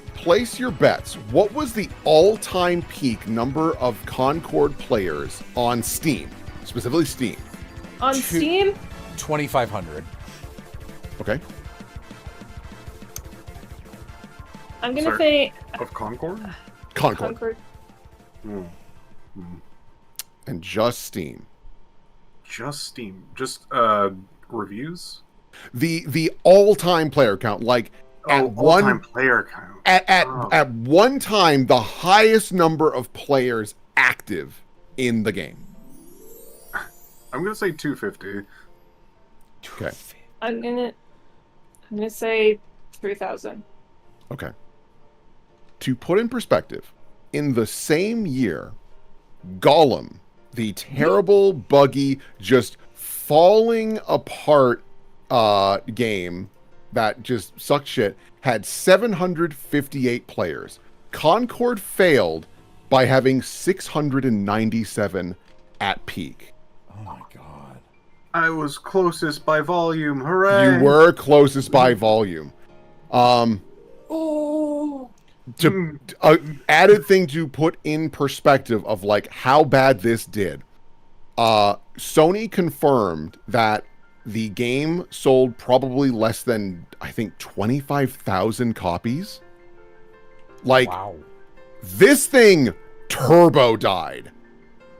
your bets. What was the all-time peak number of Concord players on Steam, specifically Steam? On Steam? 2,500. Okay. I'm gonna say Of Concord? Concord. Hmm. And just Steam. Just Steam. Just reviews? The all-time player count, like at all-time player count. At one time, the highest number of players active in the game. I'm gonna say 250. Okay. I'm gonna say 3,000. Okay. To put in perspective, in the same year, Gollum, the terrible, buggy, just falling apart game that just sucked shit, had 758 players. Concord failed by having 697 at peak. Oh my god. I was closest by volume. Hooray! You were closest by volume. Added thing to put in perspective of like how bad this did. Sony confirmed that the game sold probably less than, I think, 25,000 copies. Like, Wow. this thing turbo died.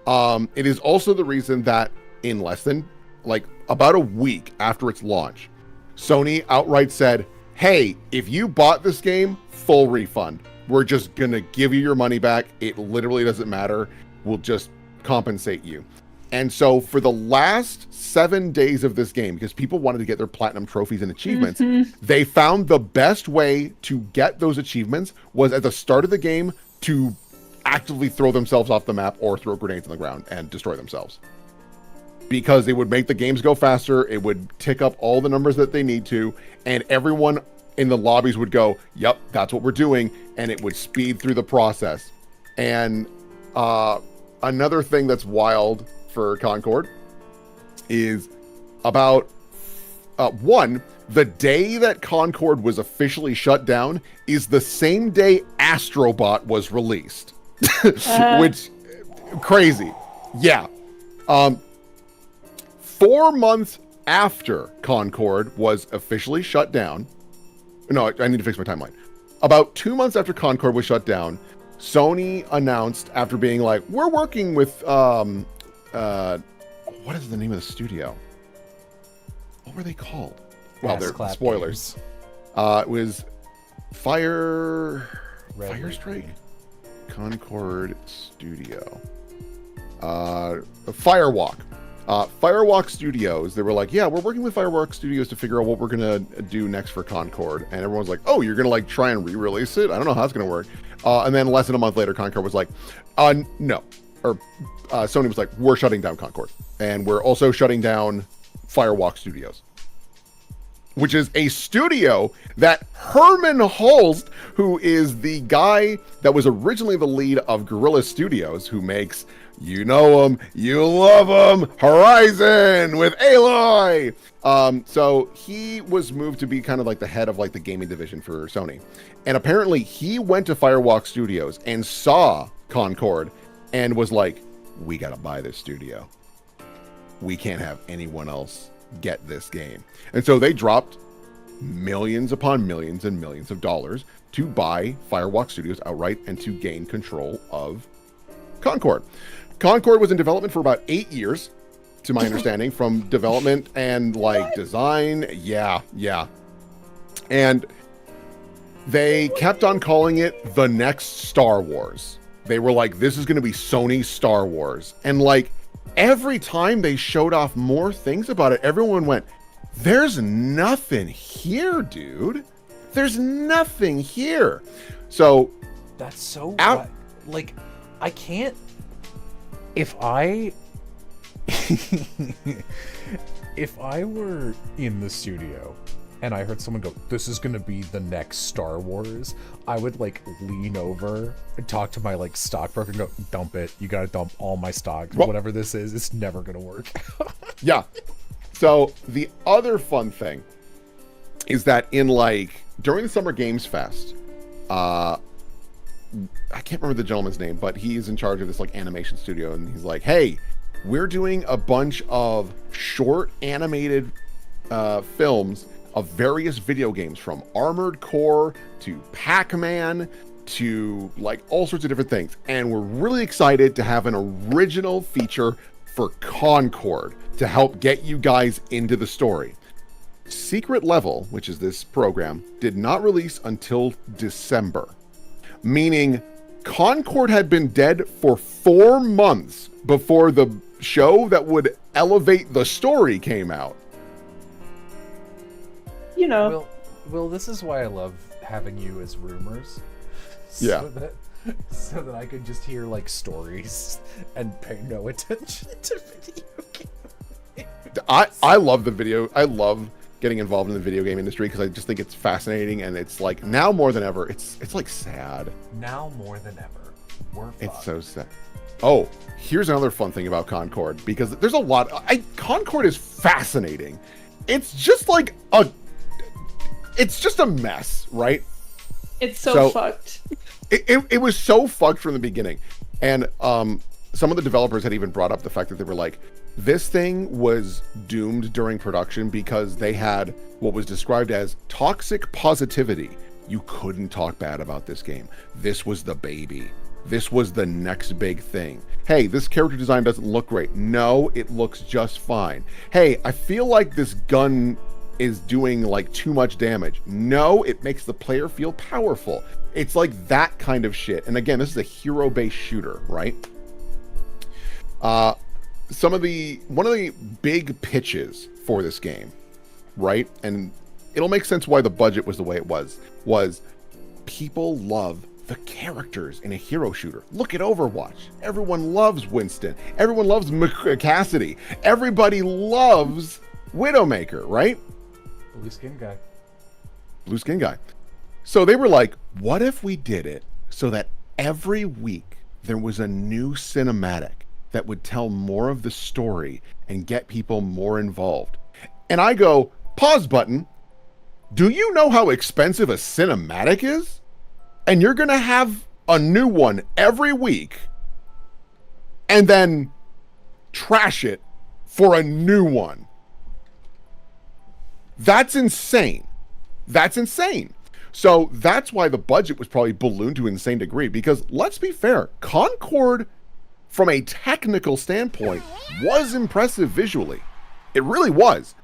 It is also the reason that in less than, like, about a week after its launch, Sony outright said, hey, if you bought this game, full refund. We're just gonna give you your money back. It literally doesn't matter. We'll just compensate you. And so for the last 7 days of this game, because people wanted to get their platinum trophies and achievements, they found the best way to get those achievements was at the start of the game to actively throw themselves off the map or throw grenades on the ground and destroy themselves. Because it would make the games go faster, it would tick up all the numbers that they need to, and everyone in the lobbies would go, yep, that's what we're doing, and it would speed through the process. And another thing that's wild for Concord is about the day that Concord was officially shut down is the same day Astrobot was released. Which, crazy. Yeah. 4 months after Concord was officially shut down, no, I need to fix my timeline. About 2 months after Concord was shut down, Sony announced, after being like, we're working with, what is the name of the studio? What were they called? Well, they're Clap spoilers. It was Fire Strike? Concord Studio. Firewalk. Firewalk Studios, they were like, yeah, we're working with Firewalk Studios to figure out what we're gonna do next for Concord. And everyone's like, oh, you're gonna like try and re-release it? I don't know how it's gonna work. And then less than a month later, Concord was like, no. Or Sony was like, we're shutting down Concord. And we're also shutting down Firewalk Studios, which is a studio that Herman Holst, who is the guy that was originally the lead of Guerrilla Studios, who makes, you know him, you love him, Horizon with Aloy. So he was moved to be kind of like the head of like the gaming division for Sony. And apparently he went to Firewalk Studios and saw Concord and was like, we gotta buy this studio. We can't have anyone else get this game. And so they dropped millions upon millions and millions of dollars to buy Firewalk Studios outright and to gain control of Concord. Concord was in development for about 8 years, to my understanding, from development and like design. Yeah. And they kept on calling it the next Star Wars. They were like, this is going to be Sony's Star Wars. And like every time they showed off more things about it, everyone went, there's nothing here, dude. There's nothing here. So that's so like I can't. If I if I were in the studio and I heard someone go, "This is gonna be the next Star Wars," I would like lean over and talk to my like stockbroker and go, "Dump it. You gotta dump all my stock. Well- Whatever this is, it's never gonna work." Yeah. So the other fun thing is that in like during the Summer Games Fest, I can't remember the gentleman's name, but he's in charge of this like animation studio, and he's like, "Hey, we're doing a bunch of short animated films of various video games, from Armored Core to Pac-Man to like all sorts of different things, and we're really excited to have an original feature for Concord to help get you guys into the story." Secret Level, which is this program, did not release until December, meaning Concord had been dead for 4 months before the show that would elevate the story came out. You know, Will, this is why I love having you as rumors. Yeah. So that I could just hear like stories and pay no attention to video games. I love the video. I love getting involved in the video game industry because I just think it's fascinating, and it's like now more than ever, it's like sad. Now more than ever, we're fucked. It's so sad. Oh, here's another fun thing about Concord, because there's a lot. Concord is fascinating. It's just like it's just a mess, right? it's so fucked. It was so fucked from the beginning. And some of the developers had even brought up the fact that they were like, this thing was doomed during production because they had what was described as toxic positivity. You couldn't talk bad about this game. This was the baby. This was the next big thing. Hey, this character design doesn't look great. No, it looks just fine. Hey, I feel like this gun is doing like too much damage. No, it makes the player feel powerful. It's like that kind of shit. And again, this is a hero-based shooter, right? One of the big pitches for this game, right? And it'll make sense why the budget was the way it was people love the characters in a hero shooter. Look at Overwatch. Everyone loves Winston. Everyone loves Cassidy. Everybody loves Widowmaker, right? Blue skin guy. So they were like, what if we did it so that every week there was a new cinematic that would tell more of the story and get people more involved? And I go, pause button. Do you know how expensive a cinematic is? And you're going to have a new one every week and then trash it for a new one. That's insane. That's insane. So that's why the budget was probably ballooned to an insane degree, because let's be fair, Concord, from a technical standpoint, was impressive visually. It really was.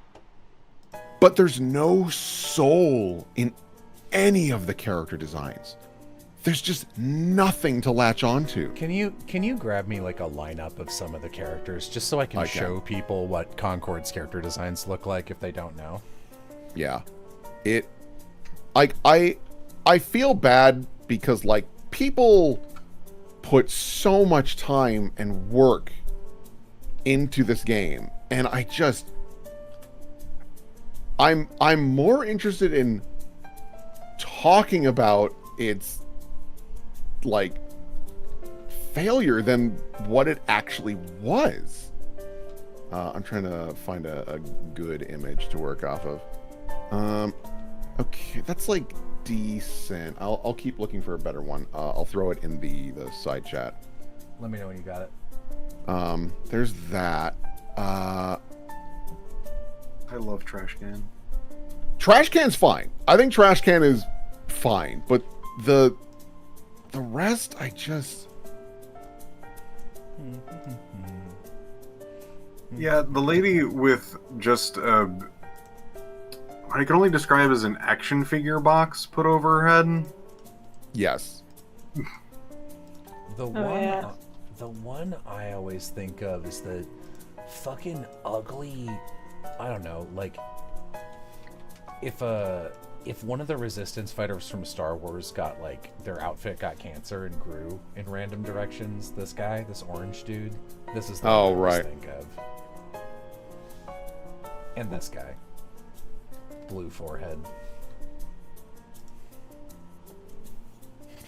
But there's no soul in any of the character designs. There's just nothing to latch onto. Can you grab me like a lineup of some of the characters just so I can show people what Concord's character designs look like if they don't know? Yeah. I feel bad because like people put so much time and work into this game, and I'm more interested in talking about its like failure than what it actually was. I'm trying to find a good image to work off of. Okay, that's like decent. I'll keep looking for a better one. I'll throw it in the side chat. Let me know when you got it. There's that. I love Trash Can. Trash Can's fine. I think Trash Can is fine, but the rest, I just... Yeah, the lady with just what I can only describe as an action figure box put over her head. Yes. The yeah. one I always think of is the fucking ugly, I don't know, like if one of the resistance fighters from Star Wars got like their outfit got cancer and grew in random directions, this orange dude, this is the one I always think of. And this guy. Blue forehead.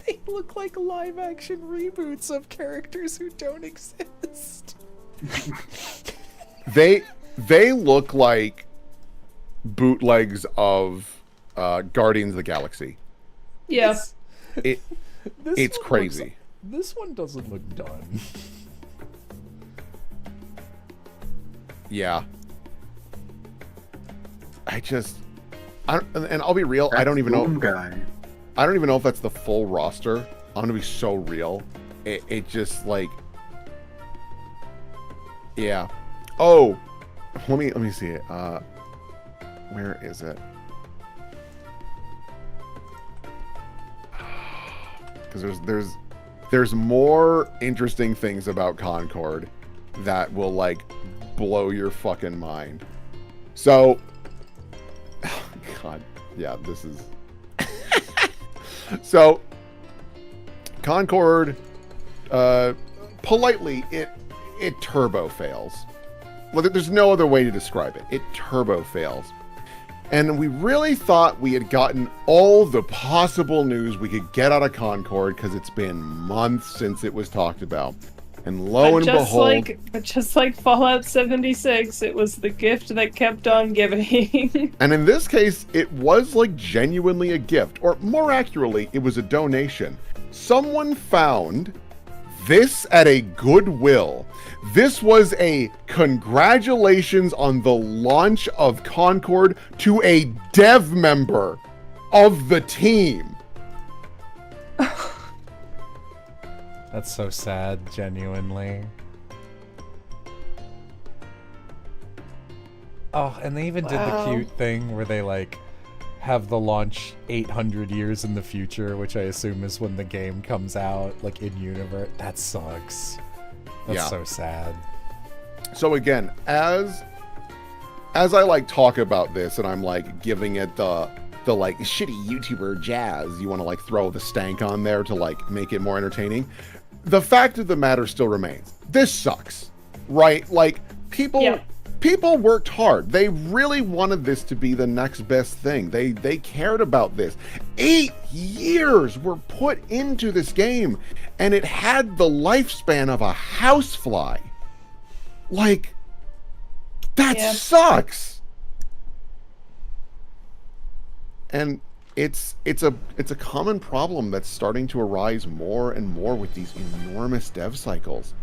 They look like live-action reboots of characters who don't exist. They look like bootlegs of Guardians of the Galaxy. Yeah. It's This one crazy. This one doesn't look done. Yeah. And I'll be real, I don't even know. Guy. I don't even know if that's the full roster. I'm gonna be so real. It just like, yeah. Oh, let me see it. Where is it? Because there's more interesting things about Concord that will like blow your fucking mind. So, God, yeah, this is. So, Concord, politely, it turbo fails. Well, there's no other way to describe it. It turbo fails. And we really thought we had gotten all the possible news we could get out of Concord because it's been months since it was talked about. And lo and behold... But just like Fallout 76, it was the gift that kept on giving. And in this case, it was like genuinely a gift. Or more accurately, it was a donation. Someone found this at a Goodwill. This was a congratulations on the launch of Concord to a dev member of the team. That's so sad, genuinely. Oh, and they even did the cute thing where they, like, have the launch 800 years in the future, which I assume is when the game comes out, like, in universe. That sucks. That's so sad. So again, as I, like, talk about this, and I'm, like, giving it the like, shitty YouTuber jazz, you want to, like, throw the stank on there to, like, make it more entertaining, the fact of the matter still remains. This sucks, right? Like, people worked hard. They really wanted this to be the next best thing. They cared about this. 8 years were put into this game, and it had the lifespan of a housefly. Like, that sucks. And it's a common problem that's starting to arise more and more with these enormous dev cycles,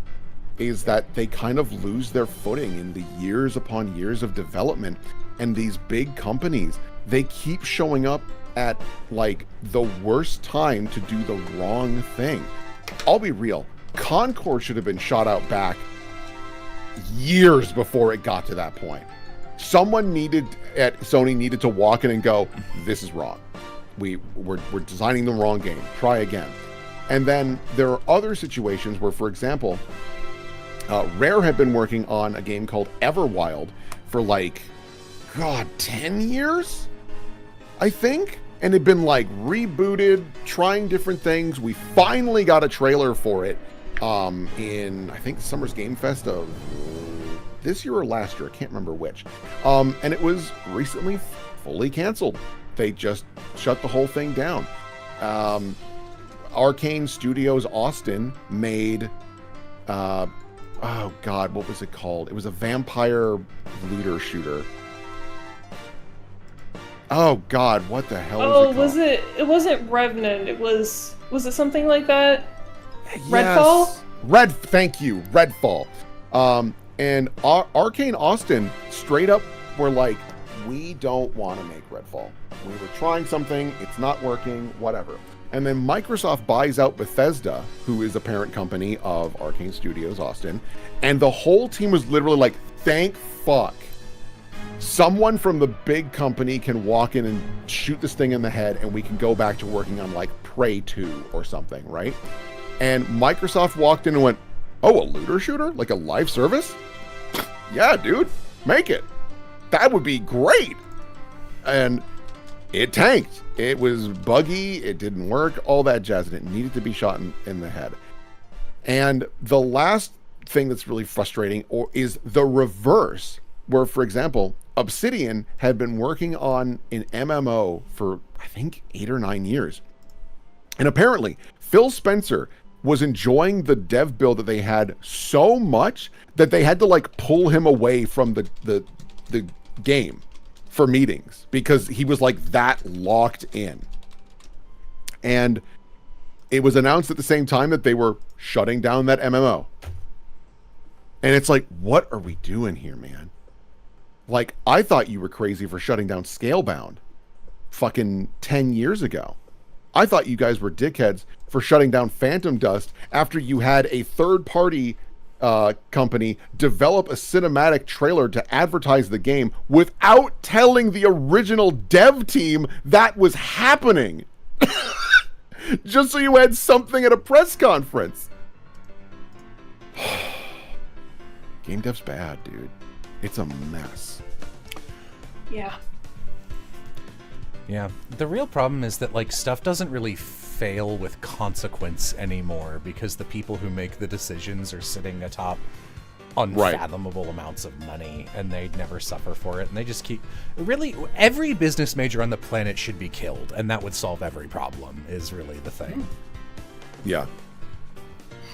is that they kind of lose their footing in the years upon years of development. And these big companies, they keep showing up at like the worst time to do the wrong thing. I'll be real, Concord should have been shot out back years before it got to that point. Someone at Sony needed to walk in and go, this is wrong. We're designing the wrong game. Try again. And then there are other situations where, for example, Rare had been working on a game called Everwild for like, 10 years, I think? And had been like rebooted, trying different things. We finally got a trailer for it in, I think, Summer's Game Fest of this year or last year. I can't remember which. And it was recently fully canceled. They just shut the whole thing down. Arcane Studios Austin made, oh God, what was it called? It was a vampire looter shooter. Oh God, what the hell was it called? It wasn't Revenant, was it something like that? Yes. Redfall? Thank you, Redfall. And Arcane Austin straight up were like, we don't want to make Redfall. We were trying something, it's not working, whatever. And then Microsoft buys out Bethesda, who is a parent company of Arcane Studios Austin, and the whole team was literally like, thank fuck. Someone from the big company can walk in and shoot this thing in the head, and we can go back to working on like Prey 2 or something, right? And Microsoft walked in and went, oh, a looter shooter? Like a live service? Yeah, dude, make it. That would be great. And it tanked. It was buggy. It didn't work. All that jazz. And it needed to be shot in the head. And the last thing that's really frustrating is the reverse, where, for example, Obsidian had been working on an MMO for, I think, 8 or 9 years. And apparently, Phil Spencer was enjoying the dev build that they had so much that they had to like pull him away from the game for meetings because he was like that locked in. And it was announced at the same time that they were shutting down that MMO. And it's like, what are we doing here, man? Like, I thought you were crazy for shutting down Scalebound fucking 10 years ago. I thought you guys were dickheads for shutting down Phantom Dust after you had a third-party company develop a cinematic trailer to advertise the game without telling the original dev team that was happening. Just so you had something at a press conference. Game dev's bad, dude. It's a mess. Yeah. Yeah. The real problem is that, like, stuff doesn't really fail with consequence anymore because the people who make the decisions are sitting atop unfathomable amounts of money and they'd never suffer for it. And they just keep... Really, every business major on the planet should be killed, and that would solve every problem, is really the thing. Yeah.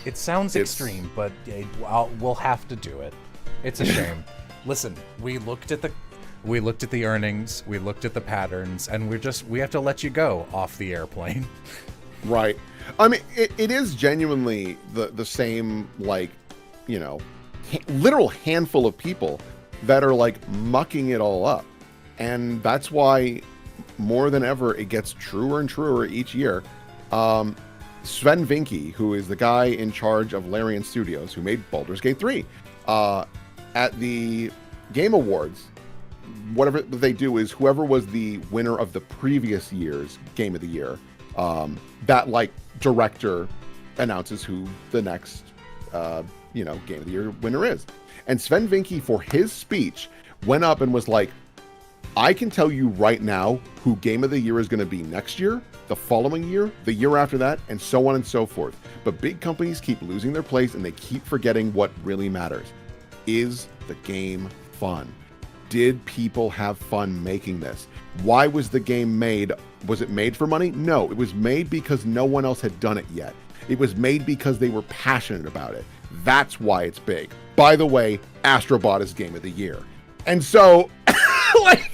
It sounds extreme, but we'll have to do it. It's a shame. Listen, we looked at the earnings, we looked at the patterns, and we have to let you go off the airplane. Right. I mean, it is genuinely the same, like, you know, literal handful of people that are like mucking it all up. And that's why more than ever, it gets truer and truer each year. Sven Vinke, who is the guy in charge of Larian Studios, who made Baldur's Gate 3, at the Game Awards, whatever they do is whoever was the winner of the previous year's Game of the Year, that like director announces who the next, Game of the Year winner is. And Sven Vinke, for his speech, went up and was like, I can tell you right now who Game of the Year is going to be next year, the following year, the year after that, and so on and so forth. But big companies keep losing their place and they keep forgetting what really matters. Is the game fun? Did people have fun making this? Why was the game made? Was it made for money? No, it was made because no one else had done it yet. It was made because they were passionate about it. That's why it's big. By the way, Astrobot is Game of the Year. And so, like,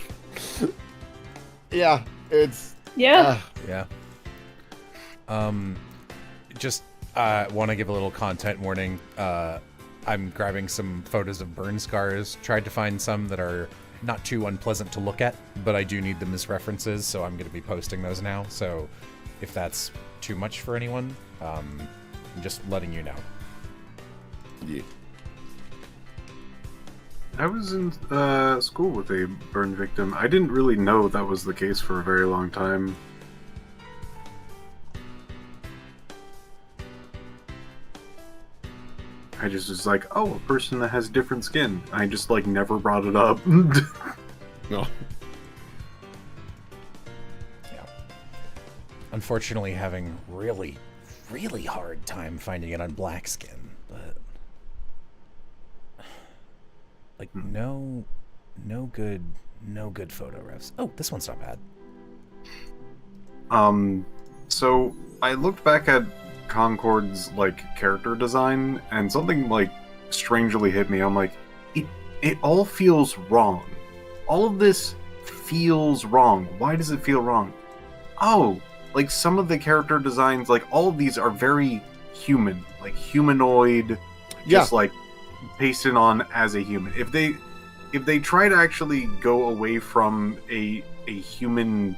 yeah, it's... Yeah. Yeah. Just want to give a little content warning. I'm grabbing some photos of burn scars. Tried to find some that are not too unpleasant to look at, but I do need them as references, so I'm going to be posting those now. So if that's too much for anyone, I'm just letting you know. Yeah. I was in school with a burn victim. I didn't really know that was the case for a very long time. I just was like, oh, a person that has different skin. I just, like, never brought it up. No. Yeah. Unfortunately, having really, really hard time finding it on black skin, but... Like, no good photo refs. Oh, this one's not bad. So I looked back at Concord's, like, character design, and something, like, strangely hit me. I'm like, it all feels wrong. All of this feels wrong. Why does it feel wrong? Oh, like, some of the character designs, like, all of these are very human. Like, humanoid, just, like, pasted on as a human. If they try to actually go away from a human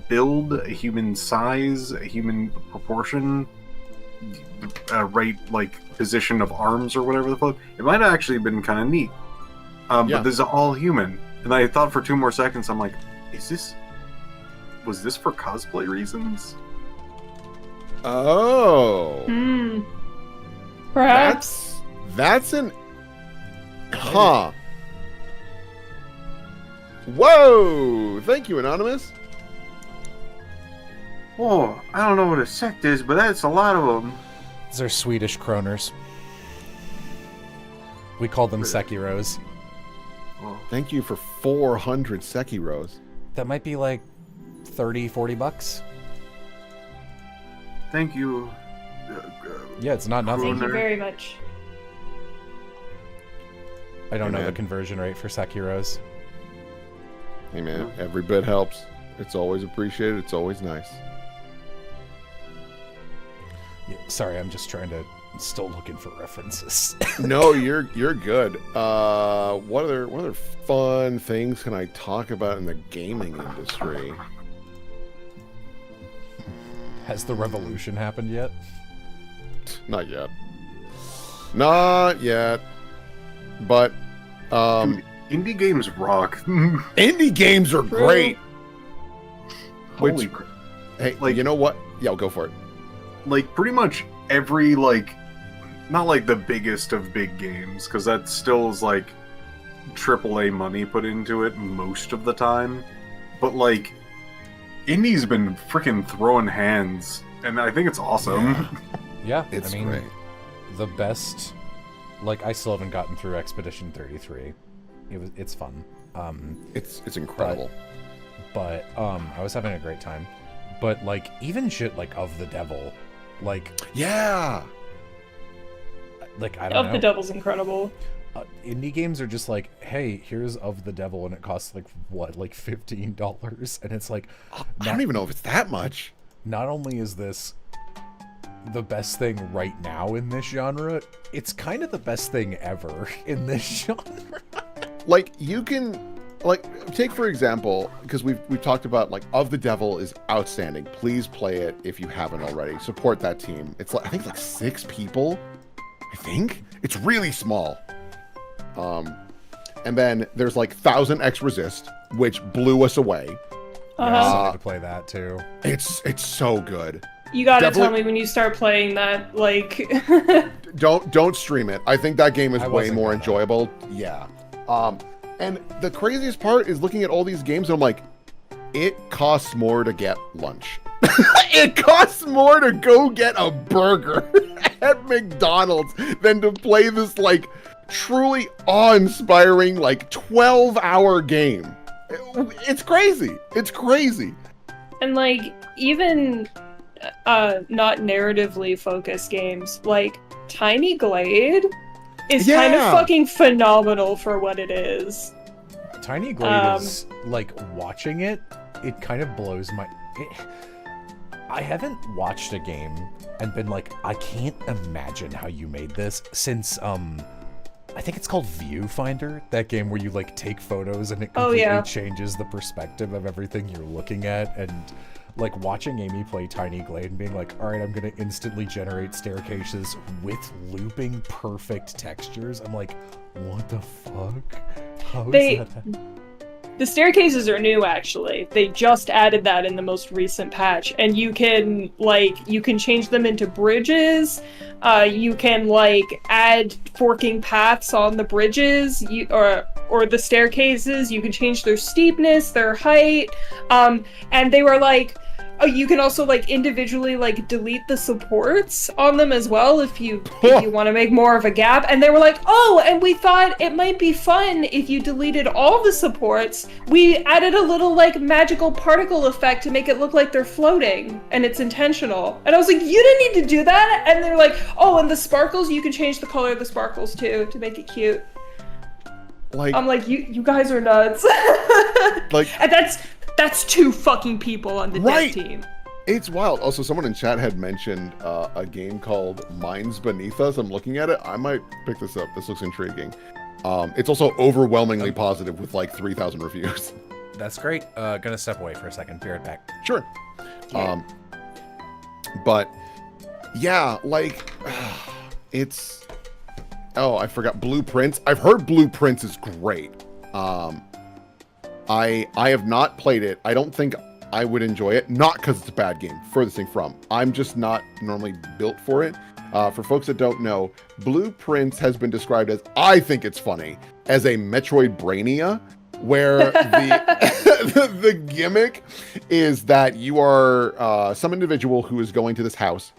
build, a human size, a human proportion, right, like, position of arms or whatever the fuck, it might have actually been kind of neat. But this is all human. And I thought for 2 more seconds, I'm like, was this for cosplay reasons? Oh. Perhaps. That's an... Huh. Whoa! Thank you, Anonymous. Whoa, I don't know what a sect is, but that's a lot of them. These are Swedish kroners. We call them Sekiros. Well, Thank you for 400 Sekiros. That might be like 30-40 bucks. thank you. Yeah, it's not nothing. Thank you Crooner. very much. I don't know Hey, the man. conversion rate for Sekiros. Hey man, every bit helps. It's always appreciated. It's always nice. Yeah, sorry, I'm just trying to. Still looking for references. No, you're good. What other fun things can I talk about in the gaming industry? Has the revolution happened yet? Not yet. Not yet. But Dude, indie games rock. indie games are great. Holy Which- crap. Hey, Like- you know what? Yeah, go for it. Like, pretty much every, like, not like the biggest of big games, because that still is, like, AAA money put into it most of the time. But, like, indie's been freaking throwing hands, and I think it's awesome. Yeah, It's I mean, great. the best. Like, I still haven't gotten through Expedition 33. It's fun. It's incredible. But I was having a great time. But like, even shit like Of the Devil, like Yeah. I don't Of know. the Devil's incredible. Indie games are just like, hey, here's Of the Devil, and it costs like what, like $15, and it's like, I don't even know if it's that much. not only is this the best thing right now in this genre, it's kind of the best thing ever in this genre. Like you can take for example, because we've talked about like Of the Devil is outstanding. Please play it if you haven't already. Support that team. It's like I think it's like 6 people. I think it's really small. And then there's like 1000 X Resist, which blew us away. Yeah, I Uh-huh. still need to play that too. It's so good. You gotta Definitely- tell me when you start playing that, like... Don't stream it. I think that game is I way wasn't more gonna. enjoyable. Yeah. And the craziest part is looking at all these games and I'm like, it costs more to get lunch. It costs more to go get a burger at McDonald's than to play this like truly awe-inspiring like 12-hour game. It's crazy. It's crazy. And like even not narratively focused games like Tiny Glade is kind of Yeah. fucking phenomenal for what it is. Tiny Glade is like, watching it kind of blows my. I haven't watched a game and been like, I can't imagine how you made this since I think it's called Viewfinder, that game where you like take photos and it Oh, completely yeah. changes the perspective of everything you're looking at. And like watching Amy play Tiny Glade and being like, all right, I'm gonna instantly generate staircases with looping perfect textures. I'm like, what the fuck? How is They- that? The staircases are new, actually. They just added that in the most recent patch, and you can change them into bridges. You can add forking paths on the bridges, or the staircases. You can change their steepness, their height, and they were like. Oh, you can also individually delete the supports on them as well if you want to make more of a gap. And they were like, oh, and we thought it might be fun if you deleted all the supports. We added a little magical particle effect to make it look like they're floating, and it's intentional. And I was like, you didn't need to do that. And they're like, oh, and the sparkles, you can change the color of the sparkles too to make it cute. Like I'm like, you guys are nuts. And that's 2 fucking people on the Right. dev team. It's wild. Also, someone in chat had mentioned a game called Minds Beneath Us. I'm looking at it. I might pick this up. This looks intriguing. It's also overwhelmingly positive with 3,000 reviews. That's great. Gonna step away for a second. Be right back. Sure. Yeah. But yeah, it's. Oh, I forgot Blueprints. I've heard Blueprints is great. I have not played it. I don't think I would enjoy it. Not because it's a bad game. Furthest thing from. I'm just not normally built for it. For folks that don't know, Blueprints has been described as, I think it's funny, as a Metroid Brainia, where the gimmick is that you are some individual who is going to this house,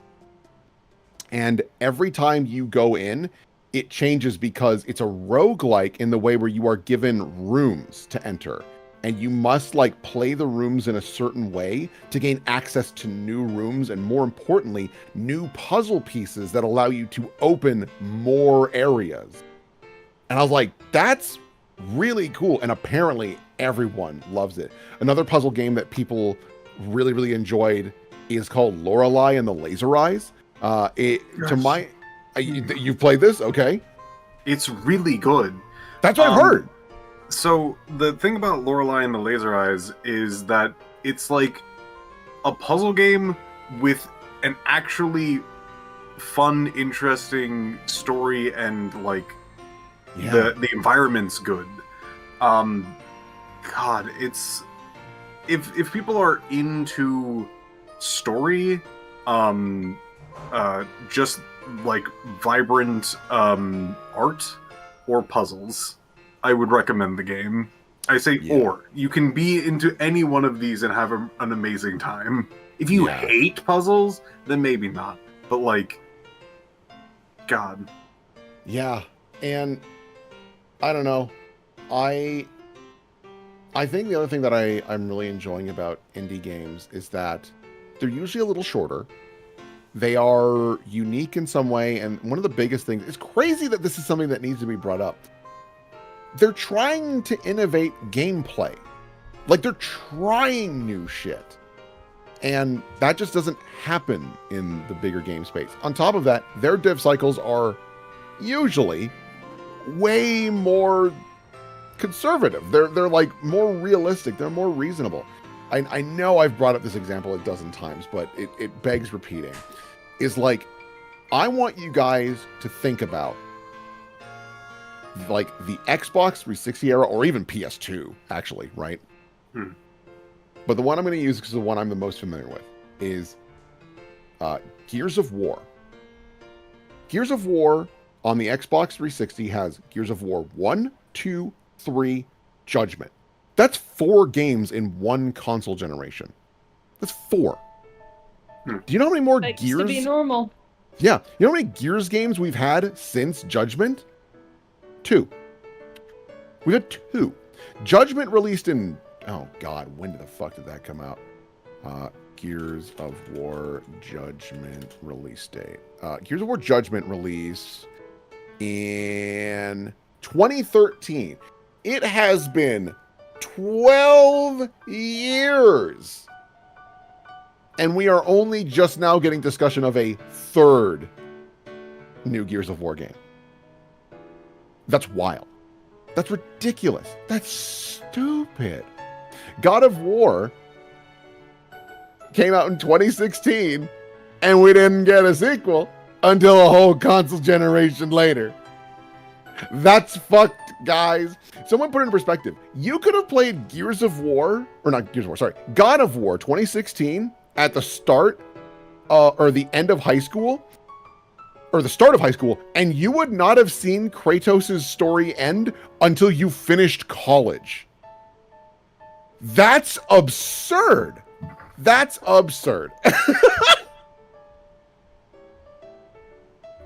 and every time you go in, it changes because it's a roguelike in the way where you are given rooms to enter. And you must like play the rooms in a certain way to gain access to new rooms and, more importantly, new puzzle pieces that allow you to open more areas. And I was like, that's really cool. And apparently everyone loves it. Another puzzle game that people really, really enjoyed is called Lorelei and the Laser Eyes. You've played this? Okay. It's really good. That's what I've heard. So the thing about Lorelei and the Laser Eyes is that it's like a puzzle game with an actually fun, interesting story, and like the environment's good. God, it's if people are into story, just like vibrant art or puzzles, I would recommend the game. I say or. You can be into any one of these and have an amazing time. If you hate puzzles, then maybe not. But like, God. Yeah, and I don't know. I think the other thing that I'm really enjoying about indie games is that they're usually a little shorter. They are unique in some way, and one of the biggest things, it's crazy that this is something that needs to be brought up. They're trying to innovate gameplay. Like, they're trying new shit. And that just doesn't happen in the bigger game space. On top of that, their dev cycles are usually way more conservative. They're like more realistic. They're more reasonable. I know I've brought up this example a dozen times, but it begs repeating. Is like, I want you guys to think about like the Xbox 360 era, or even PS2, actually, right? But the one I'm going to use, because the one I'm the most familiar with, is Gears of War. Gears of War on the Xbox 360 has Gears of War 1, 2, 3, Judgment. That's 4 games in one console generation. That's 4. Do you know how many more That Gears? Used to be normal. Yeah. You know how many Gears games we've had since Judgment? 2. We had 2. Judgment released in, oh God, when the fuck did that come out? Gears of War Judgment release date. Gears of War Judgment release in 2013. It has been 12 years. And we are only just now getting discussion of a 3rd new Gears of War game. That's wild. That's ridiculous. That's stupid. God of War came out in 2016, and we didn't get a sequel until a whole console generation later. That's fucked, guys. Someone put it in perspective. You could have played Gears of War, or not Gears of War, sorry, God of War 2016 at the start or the end of high school, or the start of high school, and you would not have seen Kratos' story end until you finished college. That's absurd. That's absurd.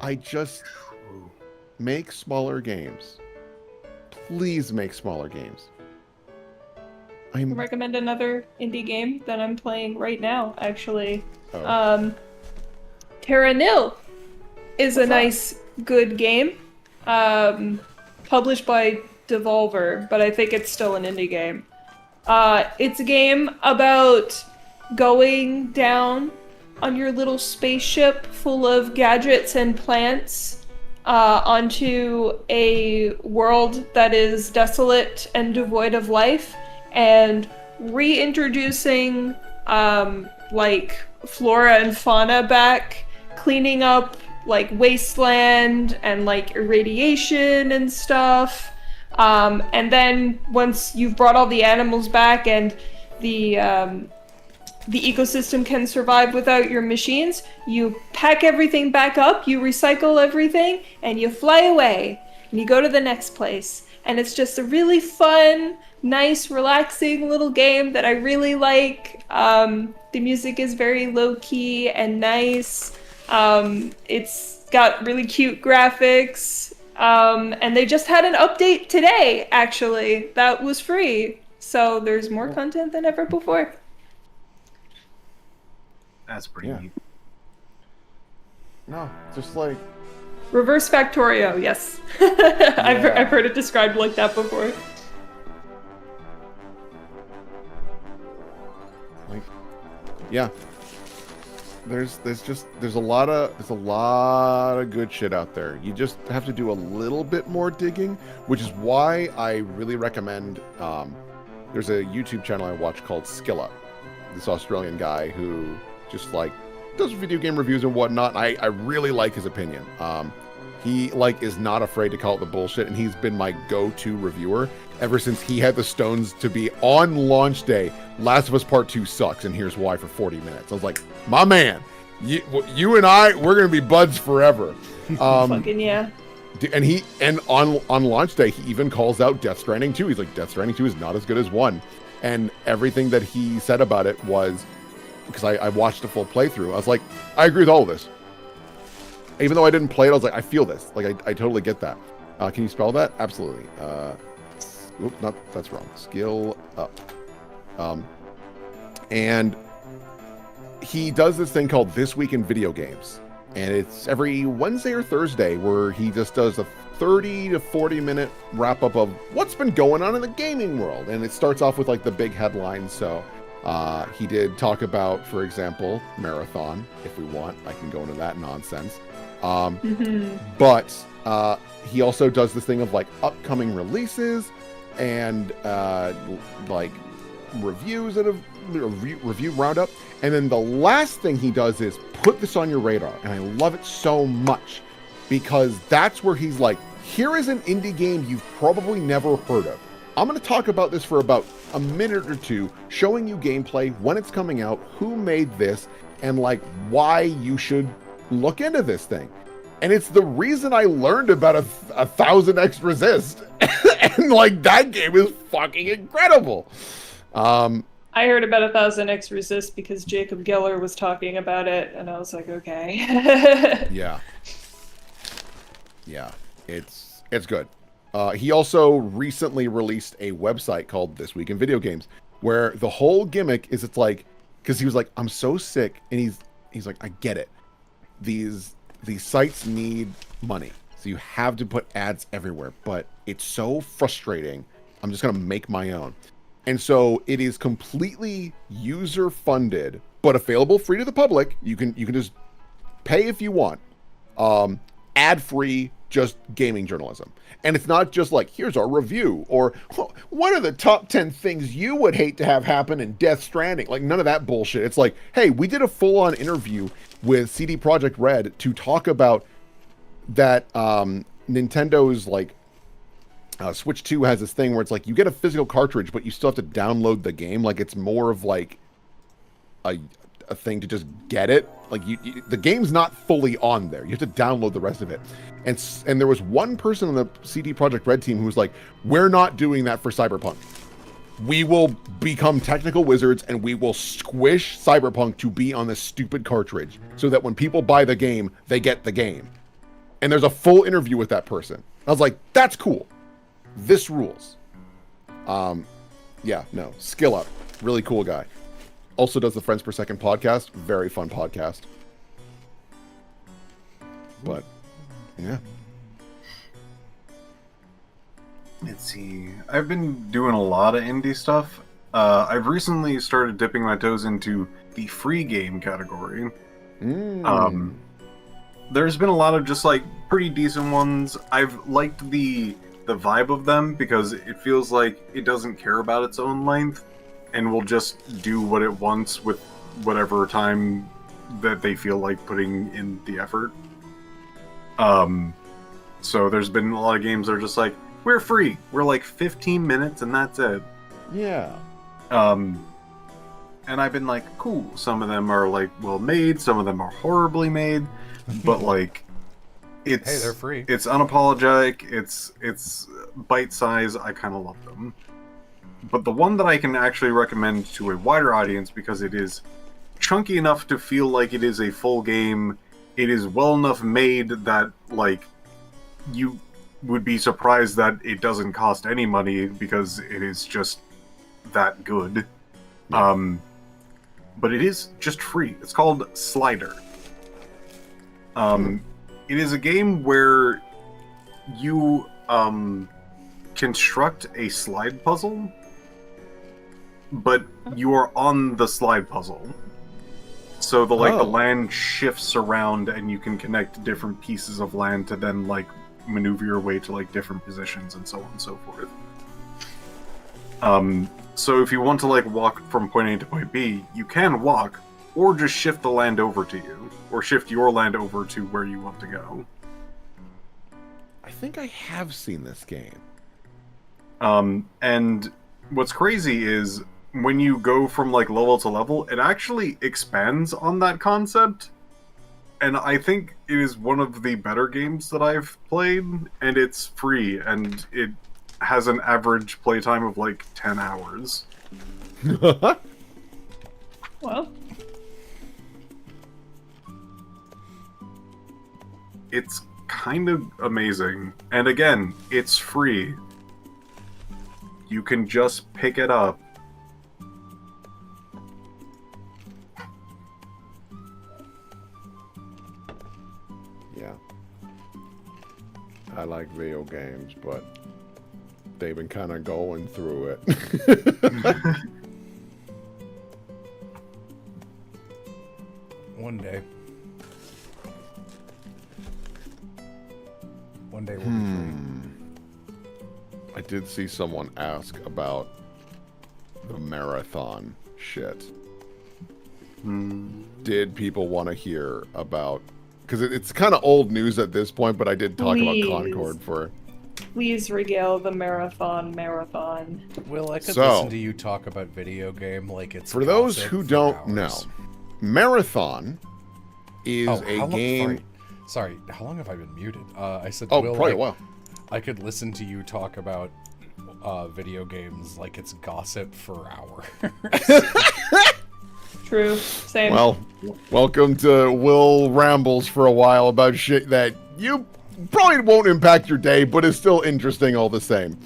I just make smaller games. Please make smaller games. I can recommend another indie game that I'm playing right now, actually. Oh. Terra Nil is a nice, good game. Published by Devolver, but I think it's still an indie game. It's a game about going down on your little spaceship full of gadgets and plants onto a world that is desolate and devoid of life, and reintroducing like flora and fauna back, cleaning up like wasteland and like irradiation and stuff. And then once you've brought all the animals back and the ecosystem can survive without your machines, you pack everything back up, you recycle everything, and you fly away. And you go to the next place. And it's just a really fun, nice, relaxing little game that I really like. The music is very low-key and nice. It's got really cute graphics. And they just had an update today, actually, that was free. So there's more content than ever before. That's pretty Yeah. neat. No, just like Reverse Factorio, yes. I've heard it described like that before. Like, yeah. There's a lot of good shit out there. You just have to do a little bit more digging, which is why I really recommend. There's a YouTube channel I watch called Skilla, this Australian guy who just like does video game reviews and whatnot. I really like his opinion. He like is not afraid to call it the bullshit, and he's been my go-to reviewer ever since he had the stones to be on launch day. Last of Us Part 2 sucks, and here's why for 40 minutes. I was like, my man, you and I, we're gonna be buds forever. Fucking yeah. And on launch day, he even calls out Death Stranding 2. He's like, Death Stranding 2 is not as good as 1. And everything that he said about it was, because I watched a full playthrough, I was like, I agree with all of this. Even though I didn't play it, I was like, I feel this. Like, I totally get that. Can you spell that? Absolutely. That's wrong. Skill up. And he does this thing called This Week in Video Games. And it's every Wednesday or Thursday where he just does a 30 to 40 minute wrap up of what's been going on in the gaming world. And it starts off with like the big headlines. So he did talk about, for example, Marathon. If we want, I can go into that nonsense. But he also does this thing of like upcoming releases and like reviews that have review roundup. And then the last thing he does is put this on your radar. And I love it so much because that's where he's like, here is an indie game you've probably never heard of. I'm going to talk about this for about a minute or two, showing you gameplay, when it's coming out, who made this, and like why you should look into this thing. And it's the reason I learned about a 1000x Resist. And like that game is fucking incredible. I heard about 1000x Resist because Jacob Geller was talking about it, and I was like, okay. Yeah, it's good. He also recently released a website called This Week in Video Games, where the whole gimmick is it's like, because he was like, I'm so sick, and he's like, I get it. These sites need money, so you have to put ads everywhere, but it's so frustrating. I'm just gonna make my own. And so it is completely user funded, but available free to the public. You can just pay if you want. Ad free, just gaming journalism. And it's not just like, here's our review, or what are the top 10 things you would hate to have happen in Death Stranding? Like none of that bullshit. It's like, hey, we did a full on interview with CD Projekt Red to talk about that Nintendo's like Switch 2 has this thing where it's like you get a physical cartridge, but you still have to download the game. Like it's more of like a thing to just get it. Like the game's not fully on there. You have to download the rest of it. And there was one person on the CD Projekt Red team who was like, we're not doing that for Cyberpunk. We will become technical wizards and we will squish Cyberpunk to be on this stupid cartridge so that when people buy the game, they get the game. And there's a full interview with that person. I was like, that's cool. This rules. Skill Up. Really cool guy. Also does the Friends Per Second podcast. Very fun podcast. But, yeah. Let's see. I've been doing a lot of indie stuff. I've recently started dipping my toes into the free game category. There's been a lot of just like pretty decent ones. I've liked the vibe of them because it feels like it doesn't care about its own length and will just do what it wants with whatever time that they feel like putting in the effort. So there's been a lot of games that are just like, we're free. We're like 15 minutes and that's it. Yeah. And I've been like, cool. Some of them are like well made, some of them are horribly made, but like hey, they're free. It's unapologetic. It's bite size. I kind of love them. But the one that I can actually recommend to a wider audience because it is chunky enough to feel like it is a full game. It is well enough made that like would be surprised that it doesn't cost any money because it is just that good. Yeah. But it is just free. It's called Slider. It is a game where you construct a slide puzzle, but you are on the slide puzzle. So the land shifts around, and you can connect different pieces of land to then like maneuver your way to like different positions and so on and so forth. So if you want to like walk from point A to point B, you can walk, or just shift the land over to you, or shift your land over to where you want to go. I think I have seen this game. And what's crazy is when you go from like level to level, it actually expands on that concept. And I think it is one of the better games that I've played, and it's free, and it has an average playtime of like 10 hours. Well, It's kind of amazing. And again, it's free. You can just pick it up. Yeah. I like video games, but they've been kind of going through it. One day. One day we'll be free. I did see someone ask about the marathon shit. Did people want to hear about... Because it's kind of old news at this point, but I did talk about Concord for... Please regale the marathon. Will, I could So- listen to you talk about video game like it's For those gossip who for don't know, hours. Marathon is how a long- game... Sorry, how long have I been muted? I said, Oh, Will, probably a while. I could listen to you talk about video games like it's gossip for hours. True. Same. Well, welcome to Will Rambles for a while about shit that you probably won't impact your day, but is still interesting all the same.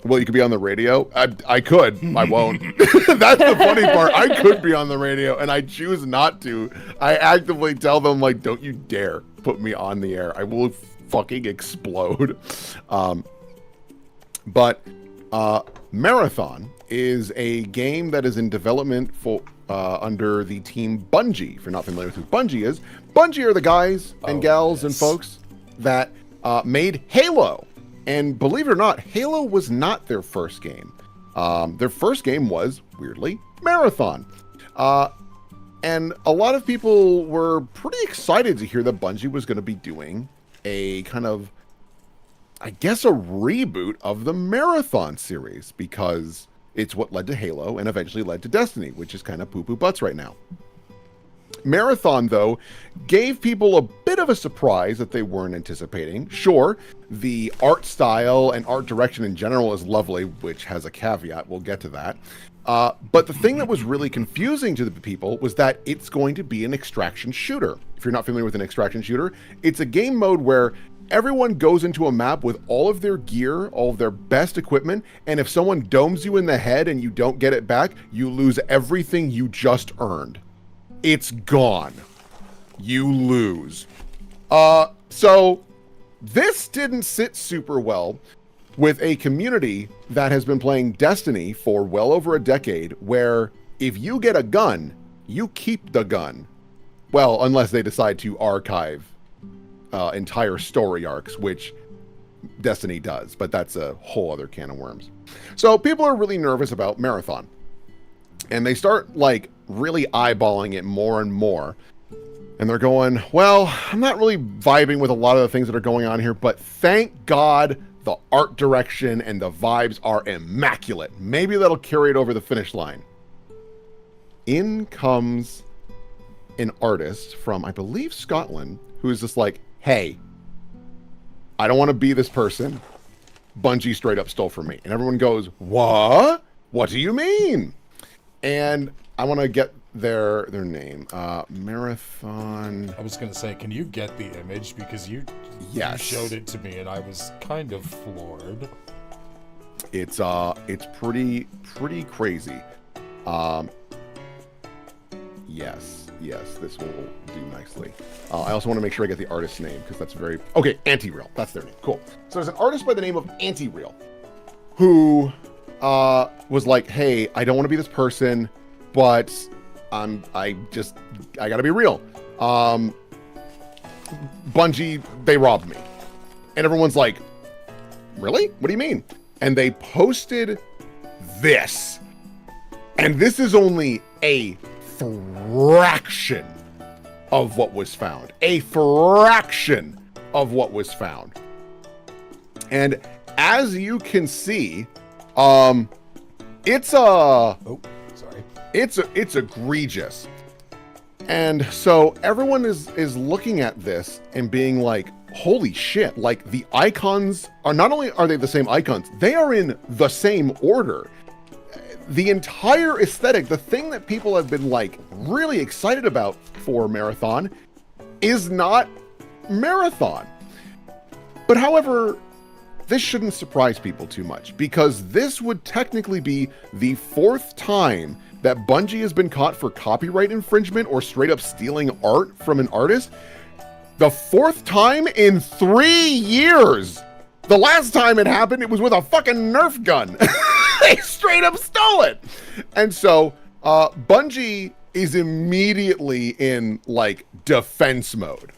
Well, you could be on the radio. I could. I won't. That's the funny part. I could be on the radio, and I choose not to. I actively tell them, like, don't you dare put me on the air. I will fucking explode. But Marathon is a game that is in development for under the team Bungie. If you're not familiar with who Bungie is, Bungie are the guys and gals and yes. folks that made Halo. And believe it or not, Halo was not their first game. Their first game was, weirdly, Marathon. And a lot of people were pretty excited to hear that Bungie was going to be doing a kind of, I guess, a reboot of the Marathon series, because it's what led to Halo and eventually led to Destiny, which is kind of poo-poo butts right now. Marathon, though, gave people a bit of a surprise that they weren't anticipating. Sure, the art style and art direction in general is lovely, which has a caveat. We'll get to that. But the thing that was really confusing to the people was that it's going to be an extraction shooter. If you're not familiar with an extraction shooter, it's a game mode where everyone goes into a map with all of their gear, all of their best equipment, and if someone domes you in the head and you don't get it back, you lose everything you just earned. It's gone. You lose. So this didn't sit super well with a community that has been playing Destiny for well over a decade, where if you get a gun, you keep the gun. Well, unless they decide to archive entire story arcs, which Destiny does, but that's a whole other can of worms. So people are really nervous about Marathon. And they start, like, really eyeballing it more and more. And they're going, well, I'm not really vibing with a lot of the things that are going on here, but thank God the art direction and the vibes are immaculate. Maybe that'll carry it over the finish line. In comes an artist from, I believe, Scotland, who is just like, hey, I don't want to be this person. Bungie straight up stole from me. And everyone goes, what? What do you mean? And I want to get their name. Marathon. I was gonna say, can you get the image, because you Yes. showed it to me and I was kind of floored. It's pretty crazy. Yes, this will do nicely. I also want to make sure I get the artist's name, because that's very... Okay, Anti-Real. That's their name. Cool. So there's an artist by the name of Anti-Real who was like, hey, I don't want to be this person, but I gotta be real. Bungie, they robbed me. And everyone's like, really? What do you mean? And they posted this. And this is only a fraction of what was found. A fraction of what was found. And as you can see, it's egregious. And so everyone is looking at this and being like, holy shit, like the icons are, not only are they the same icons, they are in the same order. The entire aesthetic, the thing that people have been like really excited about for Marathon, is not Marathon. But however, this shouldn't surprise people too much, because this would technically be the 4th time that Bungie has been caught for copyright infringement or straight up stealing art from an artist. The 4th time in 3 years. The last time it happened, it was with a fucking Nerf gun. They straight up stole it. And so Bungie is immediately in like defense mode,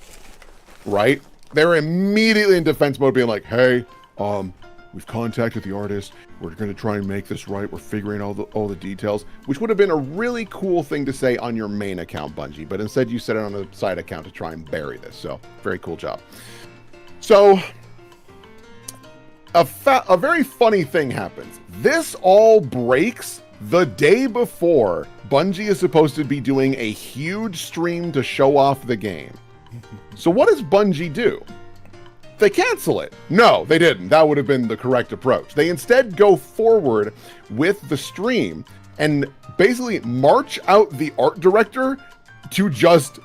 right? They're immediately in defense mode, being like, hey, we've contacted the artist. We're going to try and make this right. We're figuring all the details, which would have been a really cool thing to say on your main account, Bungie. But instead you said it on a side account to try and bury this. So very cool job. So a very funny thing happens. This all breaks the day before Bungie is supposed to be doing a huge stream to show off the game. So what does Bungie do? They cancel it. No, they didn't. That would have been the correct approach. They instead go forward with the stream and basically march out the art director to just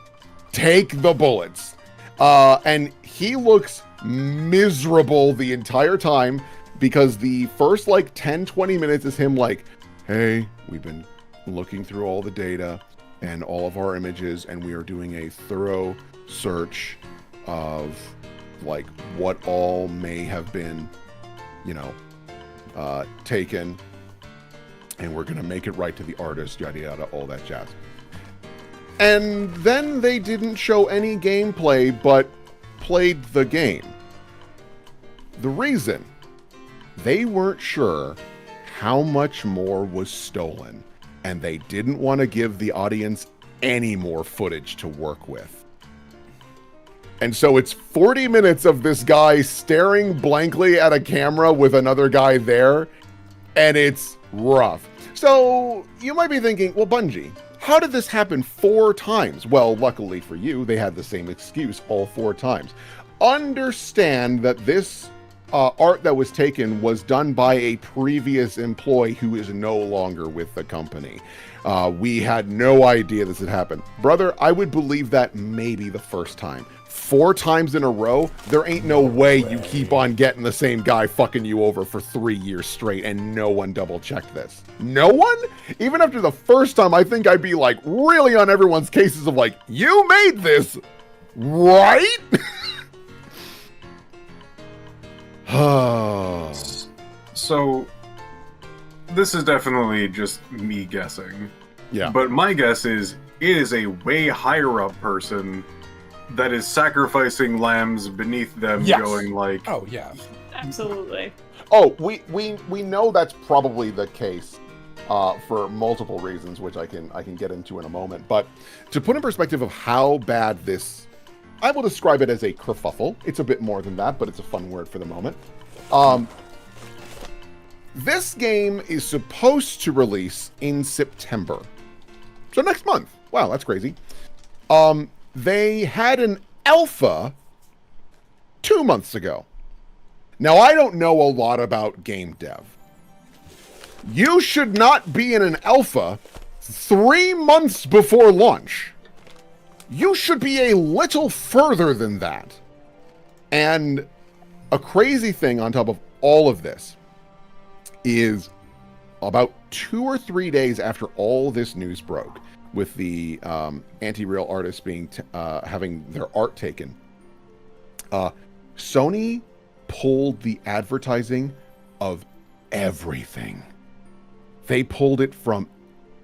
take the bullets. And he looks miserable the entire time, because the first like 10-20 minutes is him like, hey, we've been looking through all the data and all of our images, and we are doing a thorough search of like what all may have been, taken, and we're gonna make it right to the artist, yada yada, all that jazz. And then they didn't show any gameplay, but played the game. The reason, they weren't sure how much more was stolen, and they didn't want to give the audience any more footage to work with. And so it's 40 minutes of this guy staring blankly at a camera with another guy there, and it's rough. So you might be thinking, well, Bungie, how did this happen 4 times? Well, luckily for you, they had the same excuse all 4 times. Understand that this art that was taken was done by a previous employee who is no longer with the company. We had no idea this had happened. Brother, I would believe that maybe the first time. 4 times in a row, there ain't no way you keep on getting the same guy fucking you over for 3 years straight and no one double checked this. No one? Even after the first time, I think I'd be like really on everyone's cases of like, you made this, right? So, this is definitely just me guessing. Yeah. But my guess is, it is a way higher up person that is sacrificing lambs beneath them, Yes. going like... Oh, yeah. Absolutely. Oh, we know that's probably the case for multiple reasons, which I can get into in a moment. But to put in perspective of how bad this, I will describe it as a kerfuffle. It's a bit more than that, but it's a fun word for the moment. This game is supposed to release in September. So next month. Wow, that's crazy. They had an alpha 2 months ago. Now, I don't know a lot about game dev. You should not be in an alpha 3 months before launch. You should be a little further than that. And a crazy thing on top of all of this is about 2 or 3 days after all this news broke, with the anti-real artists being having their art taken, Sony pulled the advertising of everything. They pulled it from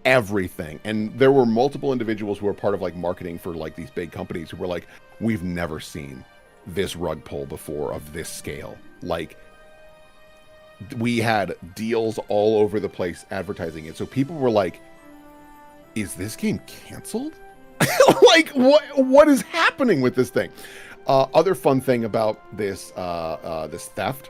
everything. And there were multiple individuals who were part of like marketing for like these big companies who were like, we've never seen this rug pull before of this scale. Like, we had deals all over the place advertising it. So people were like, is this game canceled? Like, what is happening with this thing? Other fun thing about this this theft,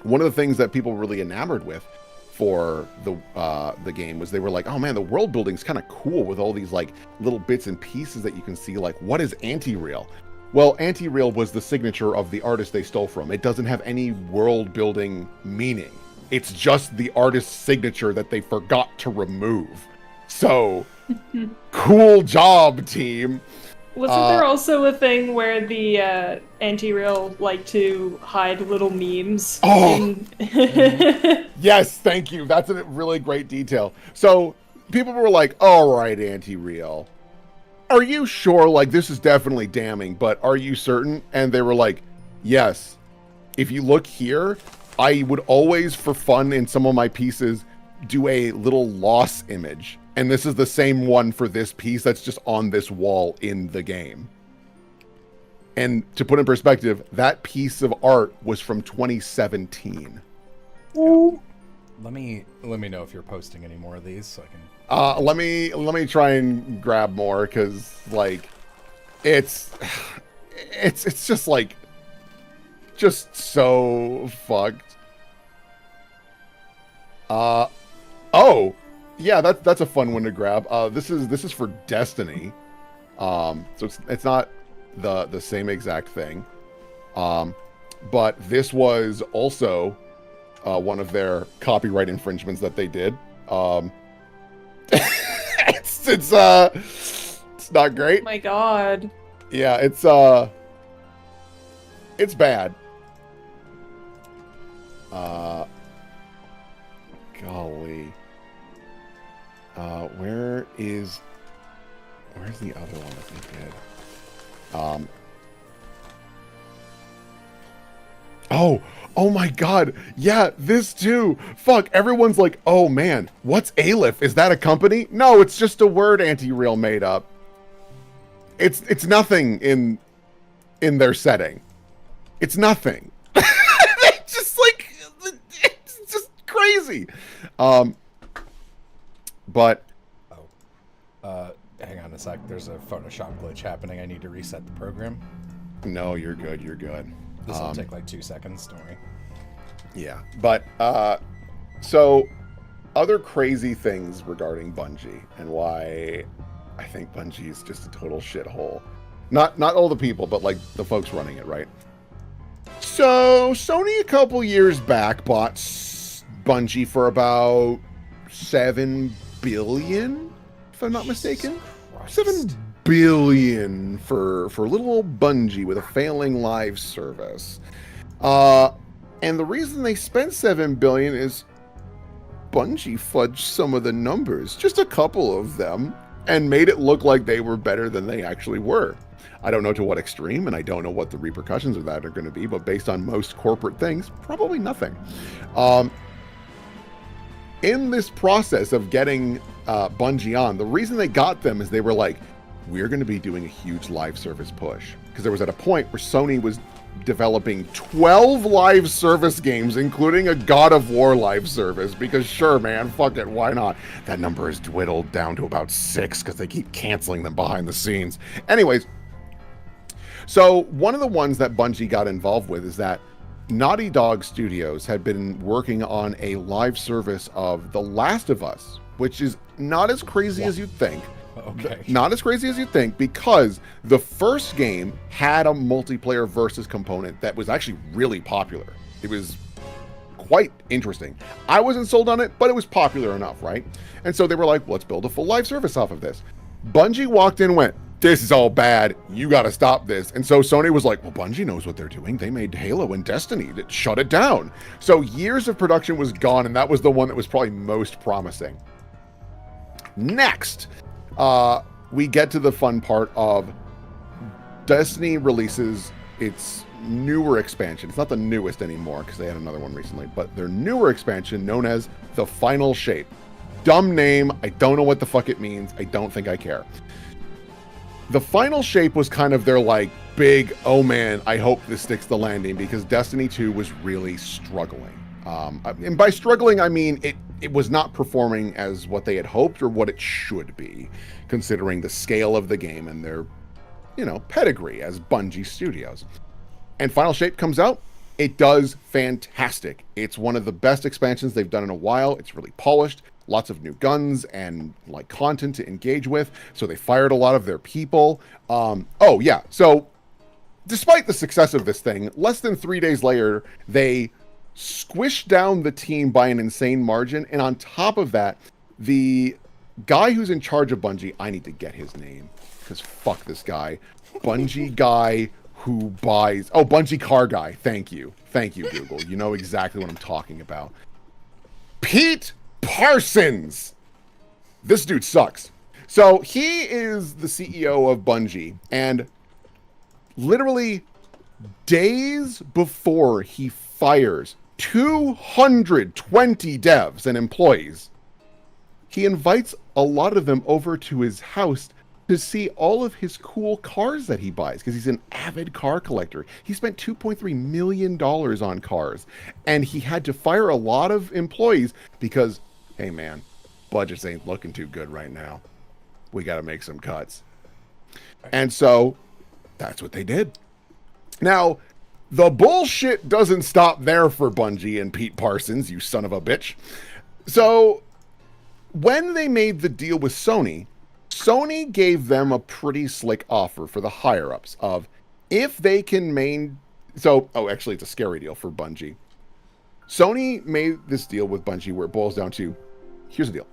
one of the things that people were really enamored with for the game was they were like, oh man, the world building's kind of cool with all these like little bits and pieces that you can see. Like, what is anti-real? Well, anti-real was the signature of the artist they stole from. It doesn't have any world building meaning. It's just the artist's signature that they forgot to remove. So, cool job, team. Wasn't there also a thing where the anti-real like to hide little memes? Oh! Yes, thank you. That's a really great detail. So, people were like, all right, anti-real, are you sure? Like, this is definitely damning, but are you certain? And they were like, yes. If you look here, I would always, for fun in some of my pieces, do a little loss image. And this is the same one for this piece that's just on this wall in the game. And to put in perspective, that piece of art was from 2017. Let me know if you're posting any more of these so I can. Let me try and grab more, because like it's just like just so fucked. Oh. Yeah, that's a fun one to grab. This is for Destiny, so it's not the same exact thing, but this was also one of their copyright infringements that they did. It's not great. Oh my god. Yeah, it's bad. Golly. Where's the other one that they did? Oh my god. Yeah, this too. Fuck, everyone's like, oh man, what's Aleph? Is that a company? No, it's just a word anti-real made up. It's nothing in their setting. It's nothing. It's just like, it's just crazy. But hang on a sec. There's a Photoshop glitch happening. I need to reset the program. no, you're good. You're good. This will take like 2 seconds. Don't worry. Yeah, but so other crazy things regarding Bungie and why I think Bungie is just a total shithole. Not all the people, but like the folks running it, right? So Sony a couple years back bought Bungie for about $7 billion, if I'm not mistaken. Christ. 7 billion for little old Bungie with a failing live service. And the reason they spent 7 billion is Bungie fudged some of the numbers, just a couple of them, and made it look like they were better than they actually were. I don't know to what extreme, and I don't know what the repercussions of that are going to be, but based on most corporate things, probably nothing. In this process of getting Bungie on, the reason they got them is they were like, we're going to be doing a huge live service push. Because there was at a point where Sony was developing 12 live service games, including a God of War live service, because sure, man, fuck it, why not? That number is dwindled down to about 6 because they keep canceling them behind the scenes. Anyways, so one of the ones that Bungie got involved with is that Naughty Dog Studios had been working on a live service of The Last of Us, which is not as crazy as you'd think. Okay. Not as crazy as you think, because the first game had a multiplayer versus component that was actually really popular. It was quite interesting. I wasn't sold on it, but it was popular enough, right? And so they were like, let's build a full live service off of this. Bungie walked in and went, this is all bad. You got to stop this. And so Sony was like, well, Bungie knows what they're doing. They made Halo and Destiny. That shut it down. So years of production was gone, and that was the one that was probably most promising. Next, we get to the fun part of Destiny releases its newer expansion. It's not the newest anymore because they had another one recently, but their newer expansion known as the Final Shape. Dumb name. I don't know what the fuck it means. I don't think I care. The Final Shape was kind of their like big, oh man, I hope this sticks the landing, because Destiny 2 was really struggling. And by struggling, I mean it was not performing as what they had hoped or what it should be, considering the scale of the game and their, pedigree as Bungie Studios. And Final Shape comes out. It does fantastic. It's one of the best expansions they've done in a while. It's really polished. Lots of new guns and like content to engage with. So they fired a lot of their people. So despite the success of this thing, less than 3 days later, they squished down the team by an insane margin. And on top of that, the guy who's in charge of Bungie, I need to get his name because fuck this guy. Bungie guy who buys... Oh, Bungie car guy. Thank you. Thank you, Google. You know exactly what I'm talking about. Pete Parsons. This dude sucks. So he is the CEO of Bungie, and literally days before he fires 220 devs and employees, he invites a lot of them over to his house to see all of his cool cars that he buys, because he's an avid car collector. He spent $2.3 million on cars, and he had to fire a lot of employees because, hey man, budgets ain't looking too good right now. We got to make some cuts. And so that's what they did. Now, the bullshit doesn't stop there for Bungie and Pete Parsons, you son of a bitch. So when they made the deal with Sony gave them a pretty slick offer for the higher-ups of if they can actually, it's a scary deal for Bungie. Sony made this deal with Bungie where it boils down to, here's the deal.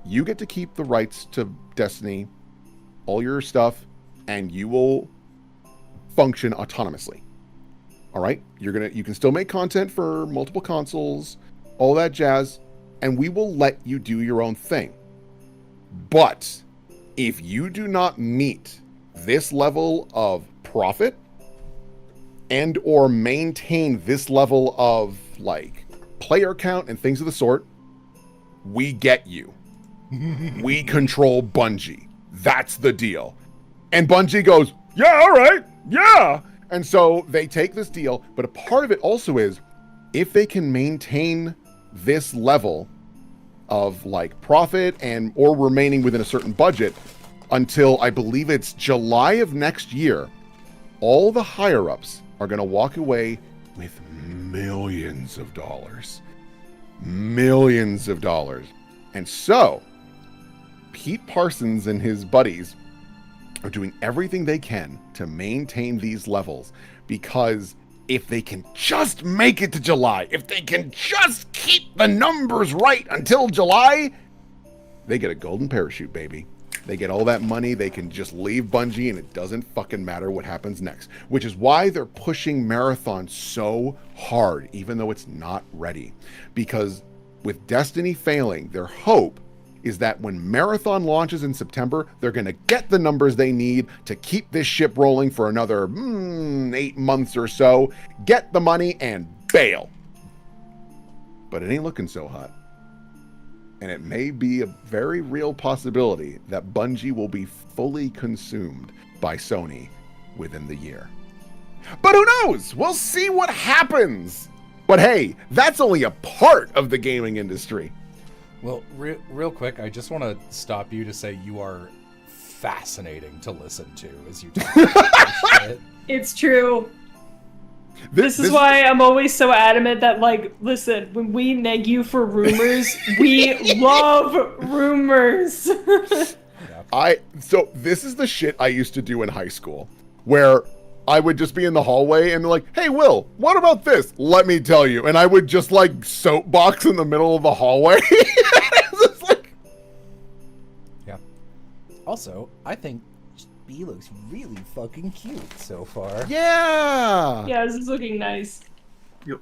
You get to keep the rights to Destiny, all your stuff, and you will function autonomously. All right? You can still make content for multiple consoles, all that jazz, and we will let you do your own thing. But if you do not meet this level of profit and or maintain this level of like player count and things of the sort, we get you. We control Bungie. That's the deal. And Bungie goes, yeah, all right, yeah. And so they take this deal, but a part of it also is if they can maintain this level of like profit and or remaining within a certain budget until I believe it's July of next year, all the higher ups are going to walk away with millions of dollars. Millions of dollars. And so Pete Parsons and his buddies are doing everything they can to maintain these levels, because if they can just make it to July, if they can just keep the numbers right until July, they get a golden parachute, baby. They get all that money. They can just leave Bungie and it doesn't fucking matter what happens next, which is why they're pushing Marathon so hard, even though it's not ready. Because with Destiny failing, their hope is that when Marathon launches in September, they're going to get the numbers they need to keep this ship rolling for another 8 months or so, get the money, and bail. But it ain't looking so hot. And it may be a very real possibility that Bungie will be fully consumed by Sony within the year. But who knows? We'll see what happens. But hey, that's only a part of the gaming industry. Well, real quick, I just want to stop you to say you are fascinating to listen to as you talk about this shit. It's true. This is why I'm always so adamant that, like, listen, when we neg you for rumors, we love rumors. So this is the shit I used to do in high school, where I would just be in the hallway and like, hey, Will, what about this? Let me tell you. And I would just like soapbox in the middle of the hallway. It's just like... Yeah. Also, I think B looks really fucking cute so far. Yeah. Yeah, this is looking nice. Yep.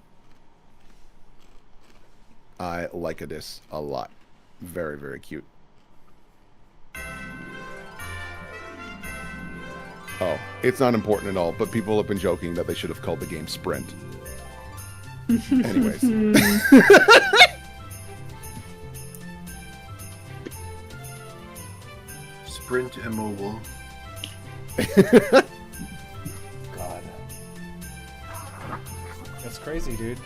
I like this a lot. Very, very cute. Oh, it's not important at all, but people have been joking that they should have called the game Sprint. Anyways. Sprint and mobile. God. That's crazy, dude.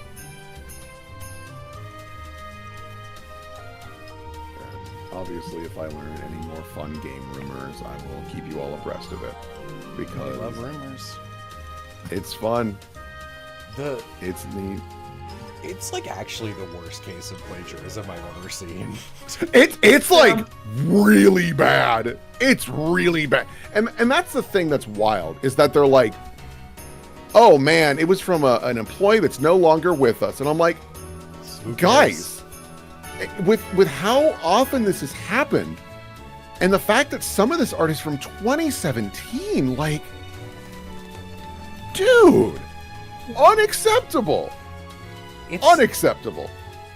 Obviously, if I learn any more fun game rumors, I will keep you all abreast of it. I Because love rumors. it's fun. The It's neat. It's like actually the worst case of plagiarism I've ever seen. It's like really bad. It's really bad. And that's the thing that's wild, is that they're like, oh man, it was from an employee that's no longer with us. And I'm like, guys, with how often this has happened, and the fact that some of this art is from 2017, like, dude, unacceptable. Unacceptable.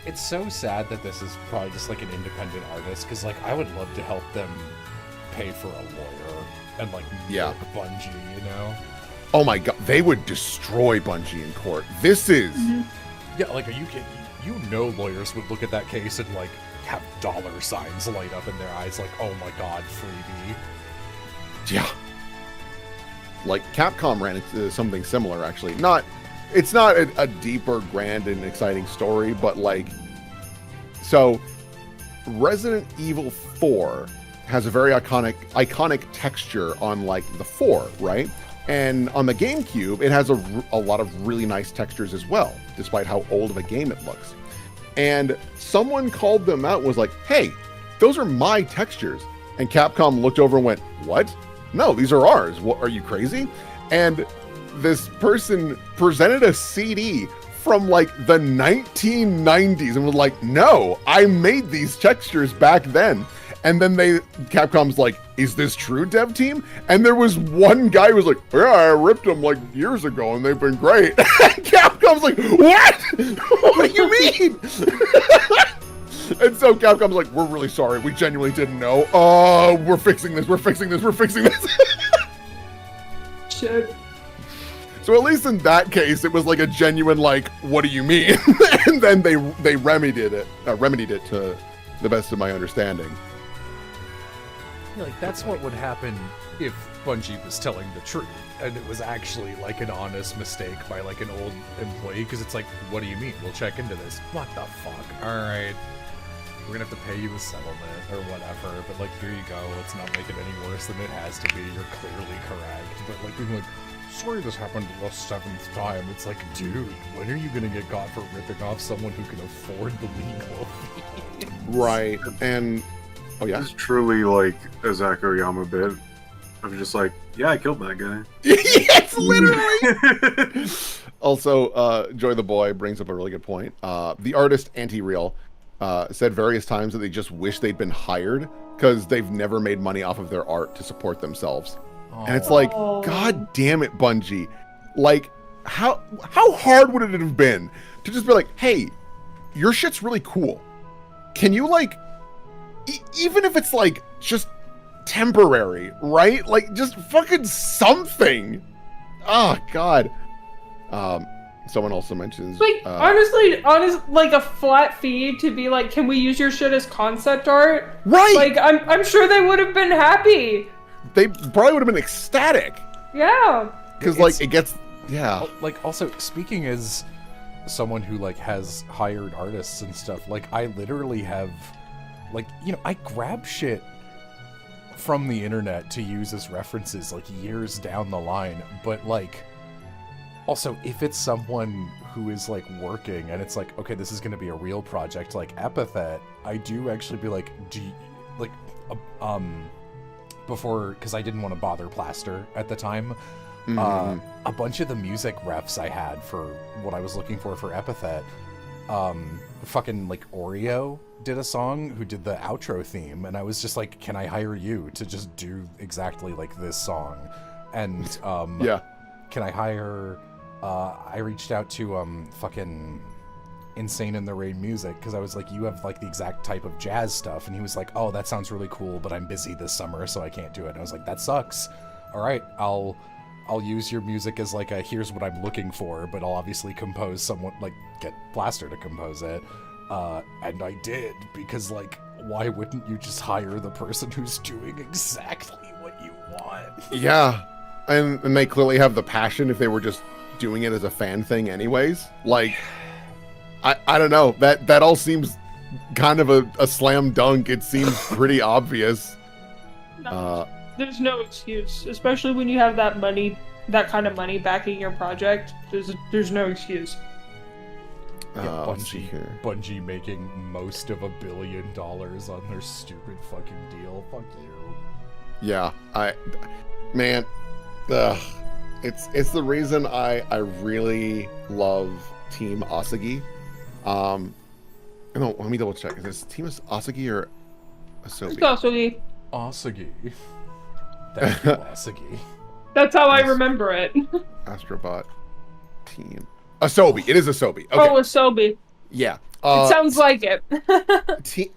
It's so sad that this is probably just like an independent artist, because like I would love to help them pay for a lawyer and like milk Bungie, you know? Oh my god, they would destroy Bungie in court. This is Yeah, like are you kidding? You know lawyers would look at that case and like have dollar signs light up in their eyes like, oh my god, freebie. yeah. Like Capcom ran into something similar actually. It's not a deeper, grand, and exciting story, but like, so Resident Evil 4 has a very iconic texture on like the 4, right? And on the GameCube, it has a lot of really nice textures as well, despite how old of a game it looks. And someone called them out and was like, hey, those are my textures. And Capcom looked over and went, what? No, these are ours. What, are you crazy? And this person presented a CD from like the 1990s and was like, no, I made these textures back then. And then Capcom's like, is this true, dev team? And there was one guy who was like, yeah, I ripped them like years ago and they've been great. And Capcom's like, what? What do you mean? And so Capcom's like, we're really sorry. We genuinely didn't know. We're fixing this. Shit. So at least in that case, it was like a genuine, like, what do you mean? And then they remedied it to the best of my understanding. Yeah, like that's what would happen if Bungie was telling the truth and it was actually like an honest mistake by like an old employee, because it's like, what do you mean? We'll check into this. What the fuck? All right, we're gonna have to pay you a settlement or whatever, but like, here you go. Let's not make it any worse than it has to be. You're clearly correct. But like, being like, sorry this happened the 7th time. It's like, dude, when are you gonna get caught for ripping off someone who can afford the legal fee? Right, and oh yeah, This is truly like a Zach Oyama bit. I'm just like, yeah, I killed that guy. yes, literally. Also, Joy the Boy brings up a really good point. The artist Anti-Real said various times that they just wish they'd been hired because they've never made money off of their art to support themselves. And it's like, god damn it, Bungie. Like, how hard would it have been to just be like, hey, your shit's really cool. Can you like, even if it's like just temporary, right? Like just fucking something. Oh god. Someone also mentions Like, honestly, like a flat fee to be like, can we use your shit as concept art? Right. Like, I'm sure they would have been happy. They probably would have been ecstatic. Yeah. Because like it gets, yeah. Like, also, speaking as someone who like has hired artists and stuff, like I literally have, like, you know, I grab shit from the internet to use as references like years down the line, but like, also, if it's someone who is like working and it's like, okay, this is going to be a real project, like Epithet, I do actually be like, before, because I didn't want to bother Plaster at the time, A bunch of the music refs I had for what I was looking for epithet, fucking like Oreo did a song who did the outro theme, and I was just like, can I hire you to just do exactly like this song? And Yeah. can I hire I reached out to fucking Insane in the Rain Music, because I was like, you have like the exact type of jazz stuff, and he was like, oh, that sounds really cool, but I'm busy this summer, so I can't do it. And I was like, that sucks. All right, I'll use your music as like a here's what I'm looking for, but I'll obviously compose someone, like get Blaster to compose it. And I did, because like, why wouldn't you just hire the person who's doing exactly what you want? Yeah, and they clearly have the passion if they were just doing it as a fan thing anyways. Like, I don't know, that all seems kind of a slam dunk. It seems pretty obvious. There's no excuse, especially when you have that money, that kind of money backing your project. There's no excuse. Yeah, Let's see here. Bungie making most of $1 billion on their stupid fucking deal. Fuck you. Yeah, man, it's the reason I really love Team Asagi. No, let me double check. Is this Team Asagi or Asobi? Asagi. Asagi. Thank you, Asagi. That's how I remember it. Astrobot Team Asobi. It is Asobi. Okay. Oh, Asobi. Yeah. It sounds like it.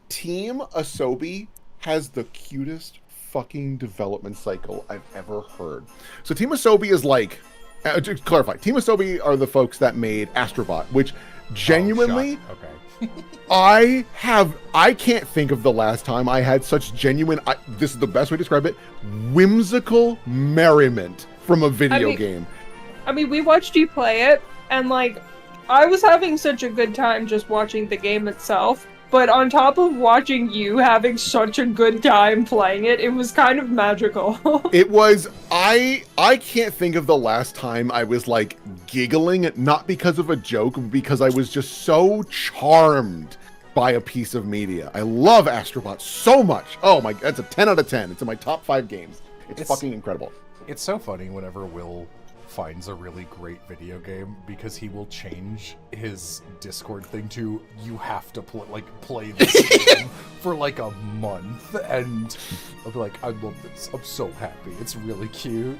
Team Asobi has the cutest fucking development cycle I've ever heard. So Team Asobi is like, to clarify, Team Asobi are the folks that made Astrobot, which genuinely, Okay. I can't think of the last time I had such genuine, this is the best way to describe it, whimsical merriment from a video game. I mean, we watched you play it, and like, I was having such a good time just watching the game itself, but on top of watching you having such a good time playing it, it was kind of magical. It was, I can't think of the last time I was like giggling, not because of a joke, but because I was just so charmed by a piece of media. I love Astrobot so much. Oh my, that's a 10 out of 10. It's in my top 5 games. It's fucking incredible. It's so funny whenever Will finds a really great video game, because he will change his Discord thing to, you have to play this game for like a month, and I'll be like, I love this, I'm so happy, it's really cute.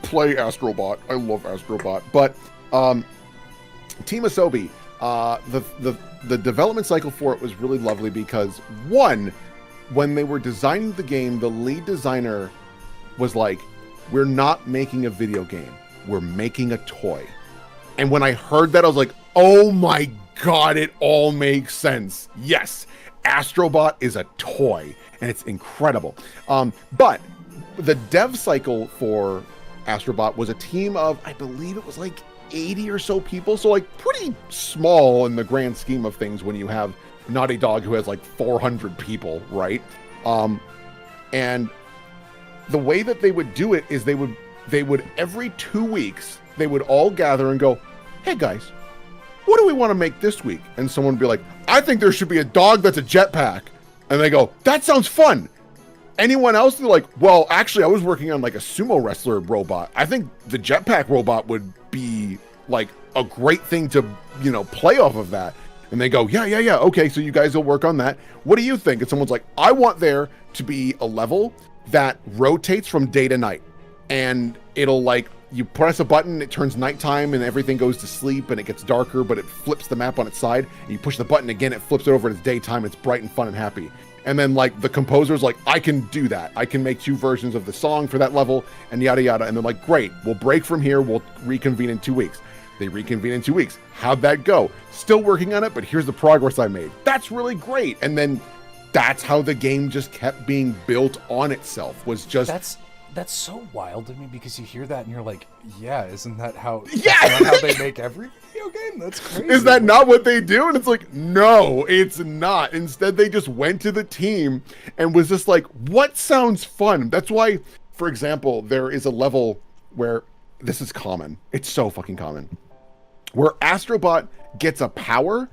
Play Astrobot. I love Astrobot. But Team Asobi, the development cycle for it was really lovely, because one, when they were designing the game, the lead designer was like, we're not making a video game, we're making a toy. And when I heard that, I was like, oh my god, it all makes sense. Yes, Astrobot is a toy, and it's incredible. But the dev cycle for Astrobot was a team of, I believe it was like 80 or so people, so like pretty small in the grand scheme of things when you have Naughty Dog, who has like 400 people, right? And the way that they would do it is they would every 2 weeks, they would all gather and go, hey guys, what do we want to make this week? And someone would be like, I think there should be a dog that's a jetpack. And they go, that sounds fun. Anyone else? They're like, well, actually, I was working on like a sumo wrestler robot. I think the jetpack robot would be like a great thing to, play off of that. And they go, yeah. Okay, so you guys will work on that. What do you think? And someone's like, I want there to be a level that rotates from day to night. And it'll like, you press a button, it turns nighttime and everything goes to sleep and it gets darker, but it flips the map on its side. And you push the button again, it flips it over and it's daytime. It's bright and fun and happy. And then like the composer's like, I can do that. I can make 2 versions of the song for that level and yada yada. And they're like, great, we'll break from here. We'll reconvene in 2 weeks. They reconvene in 2 weeks. How'd that go? Still working on it, but here's the progress I made. That's really great. And then that's how the game just kept being built on itself, was just... That's so wild to me, because you hear that and you're like, yeah, isn't that how, yeah! that's not how they make every video game? That's crazy. Is that not what they do? And it's like, no, it's not. Instead, they just went to the team and was just like, what sounds fun? That's why, for example, there is a level where, this is common. It's so fucking common. Where Astrobot gets a power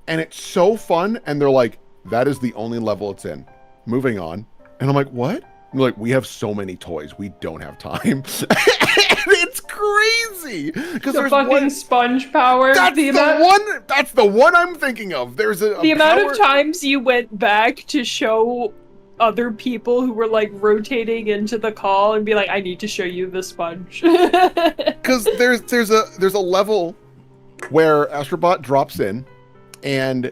and it's so fun, and they're like, that is the only level it's in. Moving on. And I'm like, what? And they're like, we have so many toys, we don't have time. And it's crazy. because The there's fucking one. sponge power. That's the one. That's the one I'm thinking of. There's the amount of times you went back to show other people who were like rotating into the call and be like, I need to show you the sponge. Because there's a level where Astrobot drops in, and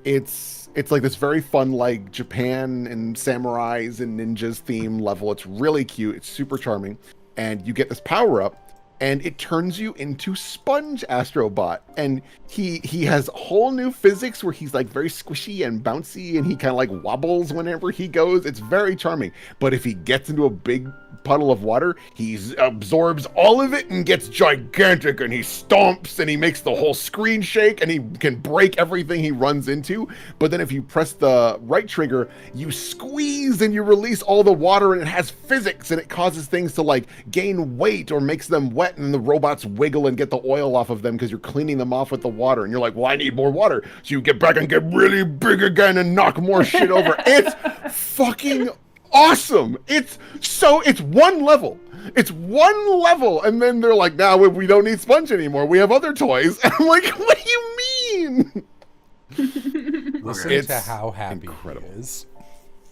it's like this very fun, like Japan and samurais and ninjas theme level. It's really cute. It's super charming, and you get this power up, and it turns you into Sponge Astrobot, and he has whole new physics where he's like very squishy and bouncy, and he kind of like wobbles whenever he goes. It's very charming. But if he gets into a big puddle of water, he absorbs all of it and gets gigantic, and he stomps and he makes the whole screen shake, and he can break everything he runs into. But then if you press the right trigger, you squeeze and you release all the water, and it has physics, and it causes things to like gain weight or makes them wet, and the robots wiggle and get the oil off of them because you're cleaning them off with the water. And you're like, well, I need more water. So you get back and get really big again and knock more shit over. It's fucking awesome. It's one level. It's one level. And then they're like, now we don't need Sponge anymore. We have other toys. And I'm like, what do you mean? Listen to how happy incredible. he is.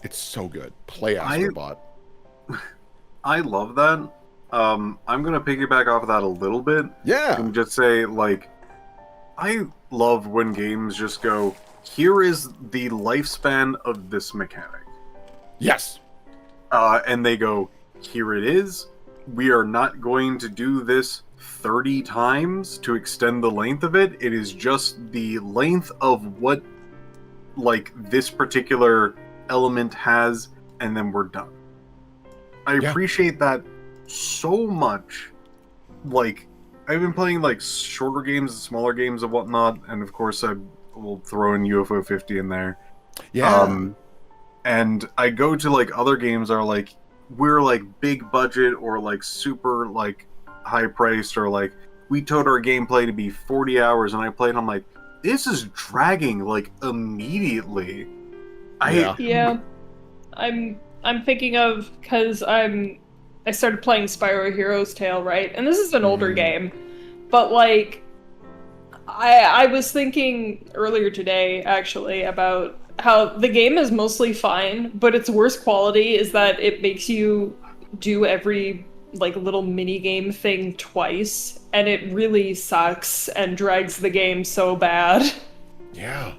It's so good. Play Astrobot. I love that. I'm gonna piggyback off of that a little bit. Yeah. And just say, like, I love when games just go, here is the lifespan of this mechanic. Yes. And they go, here it is. We are not going to do this 30 times to extend the length of it. It is just the length of what, like, this particular element has, and then we're done. I appreciate that so much. Like, I've been playing like shorter games, smaller games and whatnot, and of course I will throw in UFO 50 in there. Yeah. And I go to like other games that are like, we're like big budget or like super like high priced, or like we told our gameplay to be 40 hours, and I played and I'm like, this is dragging like immediately. Yeah. I'm thinking of, because I started playing Spyro Heroes Tale, right? And this is an older game, but like I was thinking earlier today actually about how the game is mostly fine, but its worst quality is that it makes you do every like little mini game thing twice, and it really sucks and drags the game so bad. Yeah.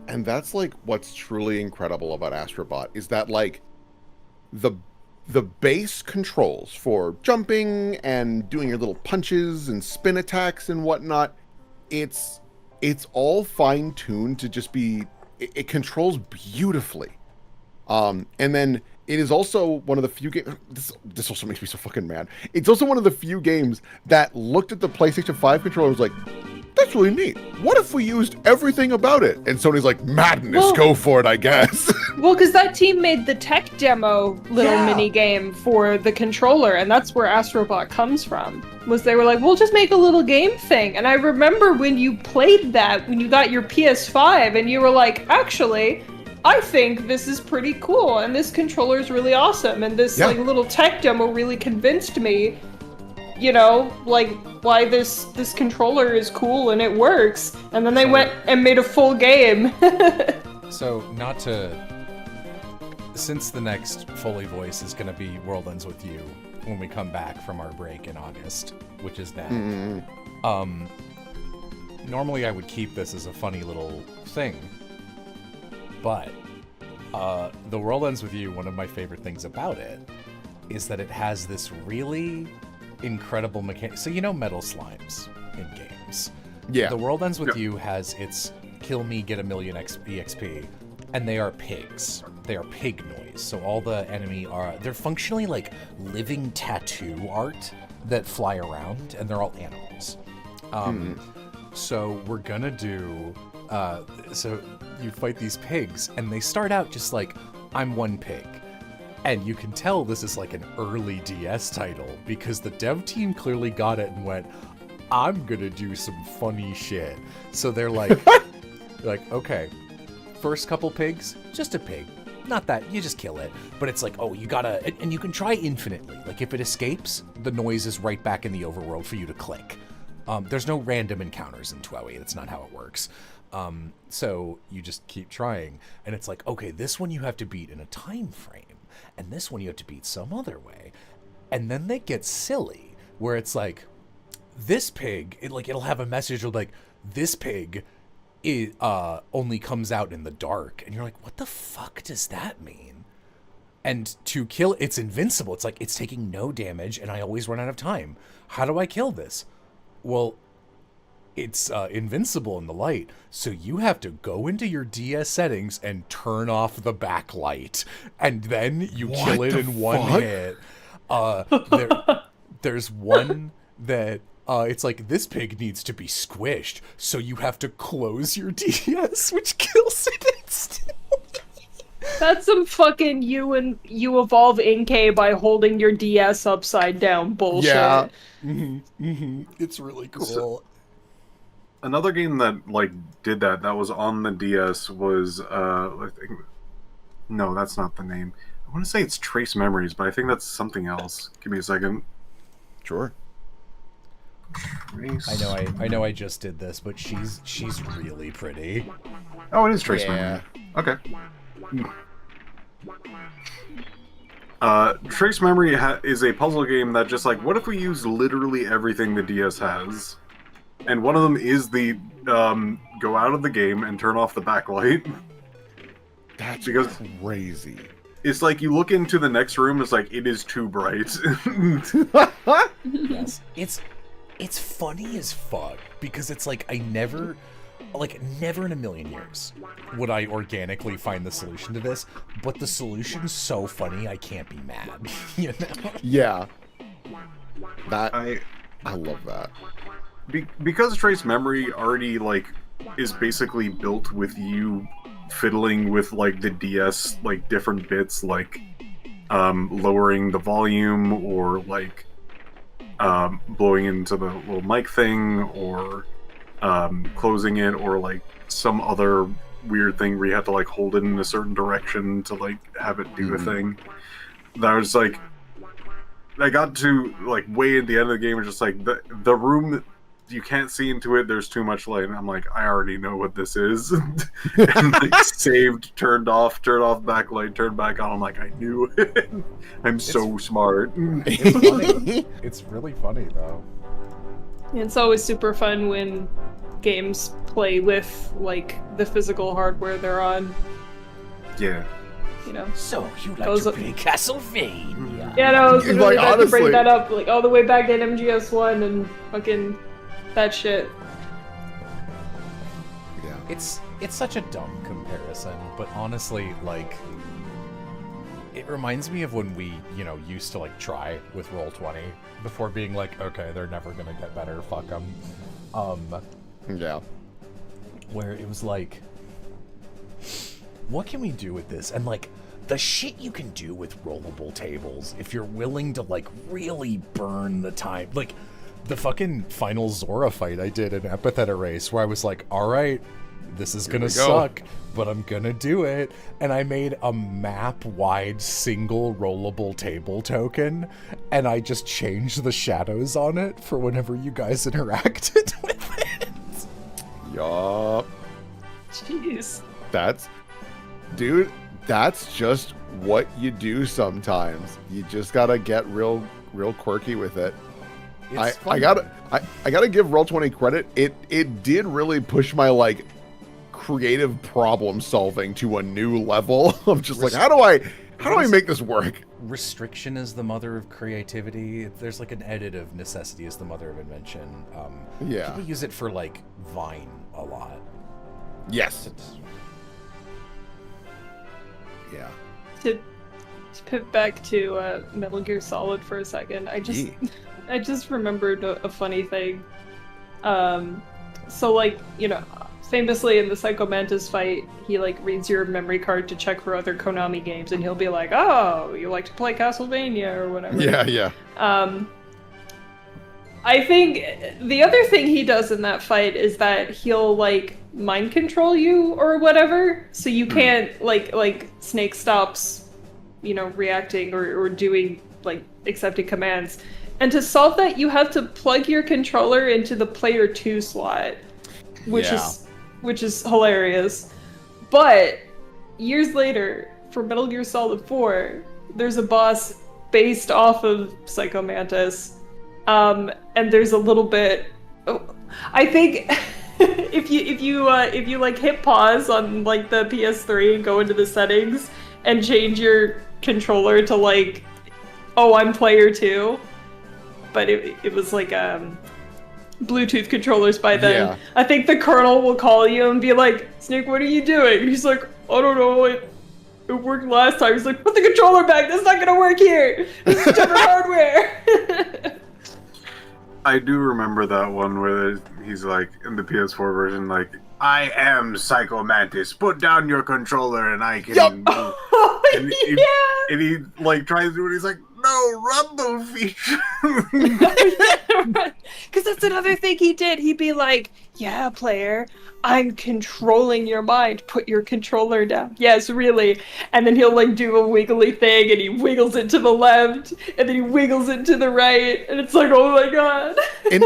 And that's like what's truly incredible about Astrobot is that like the base controls for jumping and doing your little punches and spin attacks and whatnot, it's all fine-tuned to just be, it controls beautifully. And then it is also one of the few games, this also makes me so fucking mad. It's also one of the few games that looked at the PlayStation 5 controller and was like, that's really neat. What if we used everything about it? And Sony's like, madness, go for it, I guess. Well, because that team made the tech demo little mini game for the controller, and that's where Astrobot comes from. Was they were like, we'll just make a little game thing. And I remember when you played that, when you got your PS5, and you were like, actually, I think this is pretty cool, and this controller is really awesome, and this like little tech demo really convinced me, you know, like why this controller is cool and it works. And then they went and made a full game. So not to, since the next Foley voice is going to be World Ends With You when we come back from our break in August, which is now. Normally I would keep this as a funny little thing, but the World Ends With You, one of my favorite things about it is that it has this really incredible mechanic. So you know metal slimes in games. Yeah. The World Ends With You has its kill me, get a million EXP, and they are pigs. They are pig noise. So all the enemy they're functionally like living tattoo art that fly around, and they're all animals. So we're gonna do, so you fight these pigs, and they start out just like, I'm one pig. And you can tell this is like an early DS title, because the dev team clearly got it and went, I'm gonna do some funny shit. So they're like, okay, first couple pigs, just a pig. not that, you just kill it. But it's like, oh, you gotta, and you can try infinitely. Like, if it escapes, the noise is right back in the overworld for you to click. There's no random encounters in TWEWY. That's not how it works. So you just keep trying. And it's like, okay, this one you have to beat in a time frame. And this one you have to beat some other way. And then they get silly, where it's like, this pig, it'll have a message like, this pig only comes out in the dark. And you're like, what the fuck does that mean? And to kill, it's invincible. It's like, it's taking no damage, and I always run out of time. How do I kill this? Well, it's invincible in the light, so you have to go into your DS settings and turn off the backlight, and then you kill it in one hit. There's one that it's like, this pig needs to be squished, so you have to close your DS, which kills it instantly. That's some fucking you evolve Inkay by holding your DS upside down bullshit. Yeah. It's really cool. Another game that like did that was on the DS was I think, no, that's not the name. I want to say it's Trace Memories, but I think that's something else. Give me a second. Sure. Trace... I know I just did this, but she's really pretty. Oh, it is Trace Memory. Okay. Trace Memory is a puzzle game that just like, what if we use literally everything the DS has? And one of them is the go out of the game and turn off the backlight. That's because crazy. It's like you look into the next room, it's like, it is too bright. Yes. It's funny as fuck, because it's like, never in a million years would I organically find the solution to this, but the solution's so funny I can't be mad. You know? Yeah. I love that. Because Trace Memory already like is basically built with you fiddling with like the DS like different bits, like lowering the volume, or like blowing into the little mic thing, or closing it, or like some other weird thing where you have to like hold it in a certain direction to like have it do a thing. That was like, I got to like way at the end of the game, and just like the room, you can't see into it, there's too much light, and I'm like, I already know what this is. And like, saved, turned off backlight, turned back on. I'm like, I knew it. I'm so smart. It's funny. It's really funny though. It's always super fun when games play with like the physical hardware they're on. Yeah. You know. So you like to play Castlevania? Yeah, no, I was really Like, about to honestly, bring that up, like all the way back in MGS1 and fucking that shit. Yeah. It's such a dumb comparison, but honestly, like, it reminds me of when we, you know, used to like try with Roll20 before being like, okay, they're never gonna get better, fuck them. Yeah. Where it was like, what can we do with this? And like, the shit you can do with rollable tables, if you're willing to like really burn the time, like the fucking final Zora fight I did in Epithet Erase, where I was like, all right, this is gonna suck, but I'm gonna do it. And I made a map-wide single rollable table token, and I just changed the shadows on it for whenever you guys interacted with it. Yup. Jeez. Dude, that's just what you do sometimes. You just gotta get real quirky with it. I gotta give Roll20 credit. It did really push my like creative problem solving to a new level of just like, how do I make this work? Restriction is the mother of creativity. There's like an edit of necessity is the mother of invention. Yeah. People use it for like Vine a lot. Yes. Yeah. To pivot back to Metal Gear Solid for a second, I just remembered a funny thing. So like, you know, famously in the Psycho Mantis fight, he like reads your memory card to check for other Konami games, and he'll be like, "Oh, you like to play Castlevania or whatever." Yeah. I think the other thing he does in that fight is that he'll like mind control you or whatever, so you can't like Snake stops, reacting or doing like accepting commands. And to solve that, you have to plug your controller into the player 2 slot, which is hilarious. But years later, for Metal Gear Solid 4, there's a boss based off of Psycho Mantis, and there's a little bit. I think if you like hit pause on like the PS3 and go into the settings and change your controller to like, oh, I'm player 2, but it was like Bluetooth controllers by then. Yeah. I think the colonel will call you and be like, Snake, what are you doing? He's like, I don't know, it worked last time. He's like, put the controller back, that's not gonna work here. This is different hardware. I do remember that one where he's like, in the PS4 version, like, I am Psycho Mantis, put down your controller and I can move. Oh, And he like tries to do it, he's like, no, rumble feature. Because that's another thing he did. He'd be like, yeah, player, I'm controlling your mind. Put your controller down. Yes, really. And then he'll like do a wiggly thing and he wiggles it to the left and then he wiggles it to the right. And it's like, oh my god. And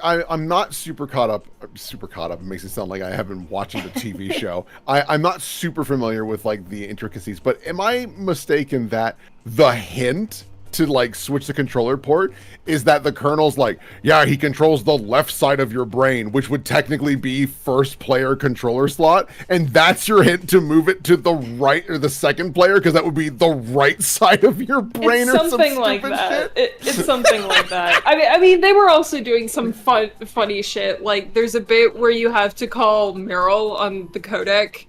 I'm not super caught up. It makes it sound like I have been watching the TV show. I'm not super familiar with like the intricacies, but am I mistaken that the hint to like switch the controller port is that the colonel's like, yeah, he controls the left side of your brain, which would technically be first player controller slot, and that's your hint to move it to the right or the second player because that would be the right side of your brain, it's or something some like stupid that. shit? It's something like that. I mean, they were also doing some funny shit. Like, there's a bit where you have to call Meryl on the codec,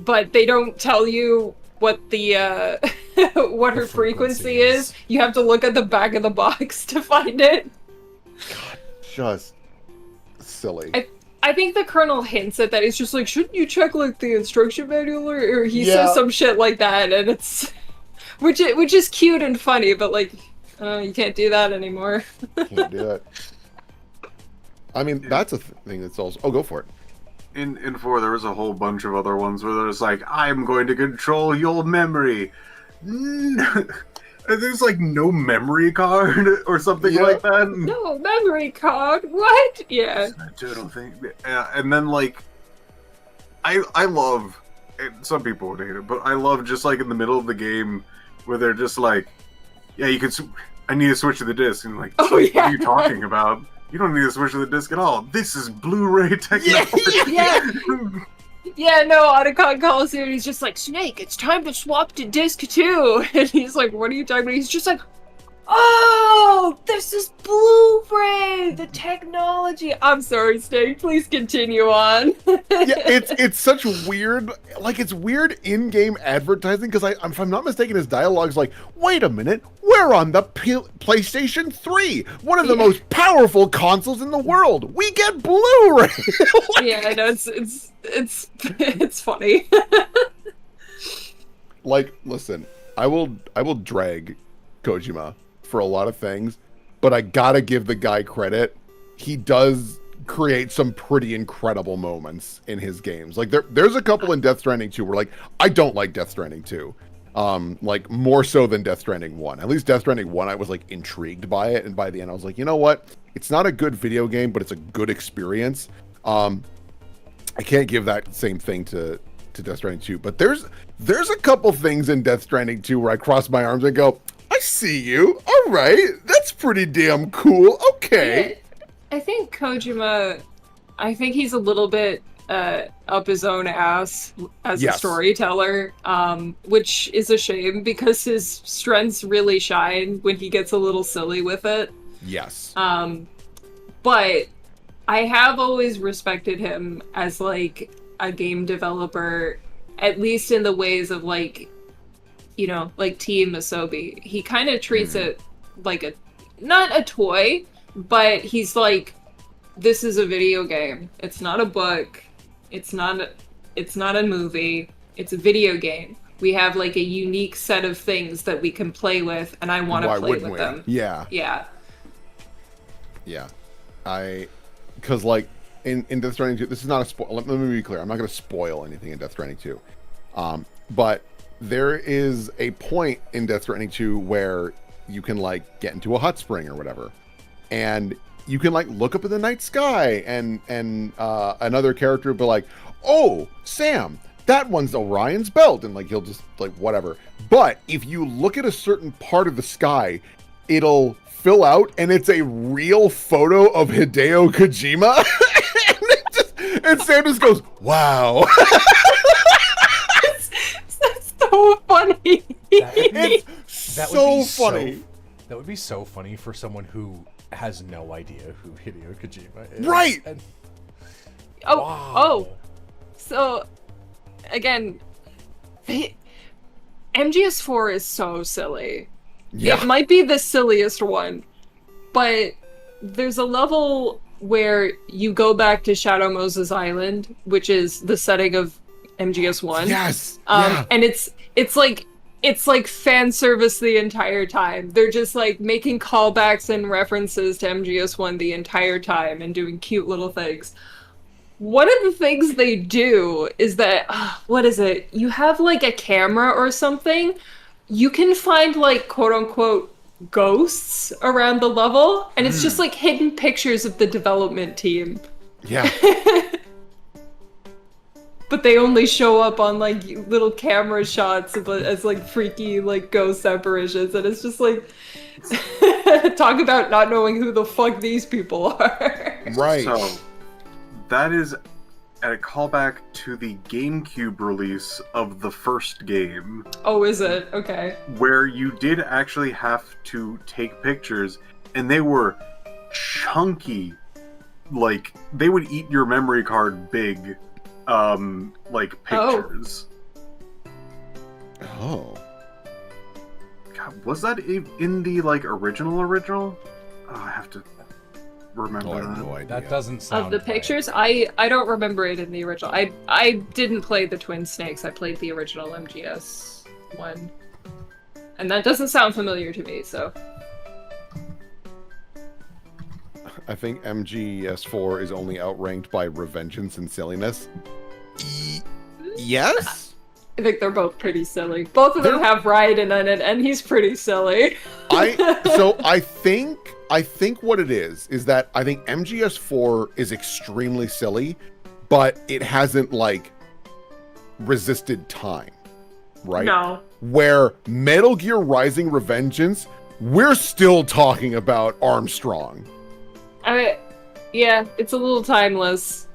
but they don't tell you what the what her frequency is. You have to look at the back of the box to find it. God, just silly. I think the colonel hints at that. He's just like, shouldn't you check like the instruction manual, or he says some shit like that, and it's which is cute and funny, but like you can't do that anymore. Can't do it. I mean, that's a thing that's also. Oh, go for it. In 4, there was a whole bunch of other ones where there's like, I'm going to control your memory. There's like no memory card or something like that. No memory card? What? Yeah. I don't think. And then like, I love. Some people would hate it, but I love just like in the middle of the game where they're just like, yeah, you can. I need to switch to the disc, and like, oh yeah. What are you talking about? You don't need to switch to the disc at all. This is Blu-ray technology. Yeah, no, Otacon calls him and he's just like, Snake, it's time to swap to disc 2. And he's like, what are you talking about? He's just like, oh, this is Blu-ray, the technology. I'm sorry, Snake, please continue on. It's such weird, like it's weird in-game advertising because if I'm not mistaken, his dialogue's like, wait a minute, we're on the PlayStation 3, one of the most powerful consoles in the world. We get Blu-ray. Yeah, I know, it's funny. Like, listen, I will drag Kojima for a lot of things, but I gotta give the guy credit. He does create some pretty incredible moments in his games. Like there's a couple in Death Stranding 2 where like I don't like Death Stranding 2. Like more so than Death Stranding 1. At least Death Stranding 1 I was like intrigued by it, and by the end I was like, you know what? It's not a good video game, but it's a good experience. I can't give that same thing to Death Stranding 2, but there's a couple things in Death Stranding 2 where I cross my arms and go, I see you. All right. That's pretty damn cool. Okay. I think Kojima, he's a little bit up his own ass as a storyteller, which is a shame because his strengths really shine when he gets a little silly with it. Yes. But I have always respected him as like a game developer, at least in the ways of like, you know, like Team Asobi. He kind of treats it like not a toy, but he's like, this is a video game. It's not a book. It's not a movie. It's a video game. We have like a unique set of things that we can play with, and I want to play with them. Yeah. Yeah. Yeah. Because like in Death Stranding 2, this is not a spoil. Let me be clear. I'm not going to spoil anything in Death Stranding 2. But there is a point in Death Stranding 2 where you can like get into a hot spring or whatever, and you can like look up in the night sky, and another character will be like, "Oh, Sam, that one's Orion's belt," and like he'll just like whatever. But if you look at a certain part of the sky, it'll fill out, and it's a real photo of Hideo Kojima. And Sam just goes, "Wow." That's so funny. It's so funny. That would be so funny for someone who has no idea who Hideo Kojima is. Right. And, Oh, so again, MGS4 is so silly. Yeah. It might be the silliest one, but there's a level where you go back to Shadow Moses Island, which is the setting of MGS1. Yes. And it's like fan service the entire time. They're just like making callbacks and references to MGS1 the entire time and doing cute little things. One of the things they do is that, what is it? You have like a camera or something. You can find like quote unquote ghosts around the level, and it's just like hidden pictures of the development team. Yeah. But they only show up on like little camera shots as like freaky like ghost apparitions, and it's just like talk about not knowing who the fuck these people are. Right. So that is a callback to the GameCube release of the first game, Oh, is it? Okay. where you did actually have to take pictures, and they were chunky. Like, they would eat your memory card big, like, pictures. Oh. God, was that in the, like, original? Oh, I have to remember Oh, I that. have no idea. that doesn't sound Of the right. pictures, I don't remember it in the original. I didn't play the Twin Snakes. I played the original MGS one, and that doesn't sound familiar to me. So I think MGS4 is only outranked by Revengeance and Silliness. Yes? I think they're both pretty silly. Both of them They're- have Raiden in it, and he's pretty silly. I think what it is that I think MGS4 is extremely silly, but it hasn't like resisted time. Right? No. Where Metal Gear Rising Revengeance, we're still talking about Armstrong. Yeah, it's a little timeless.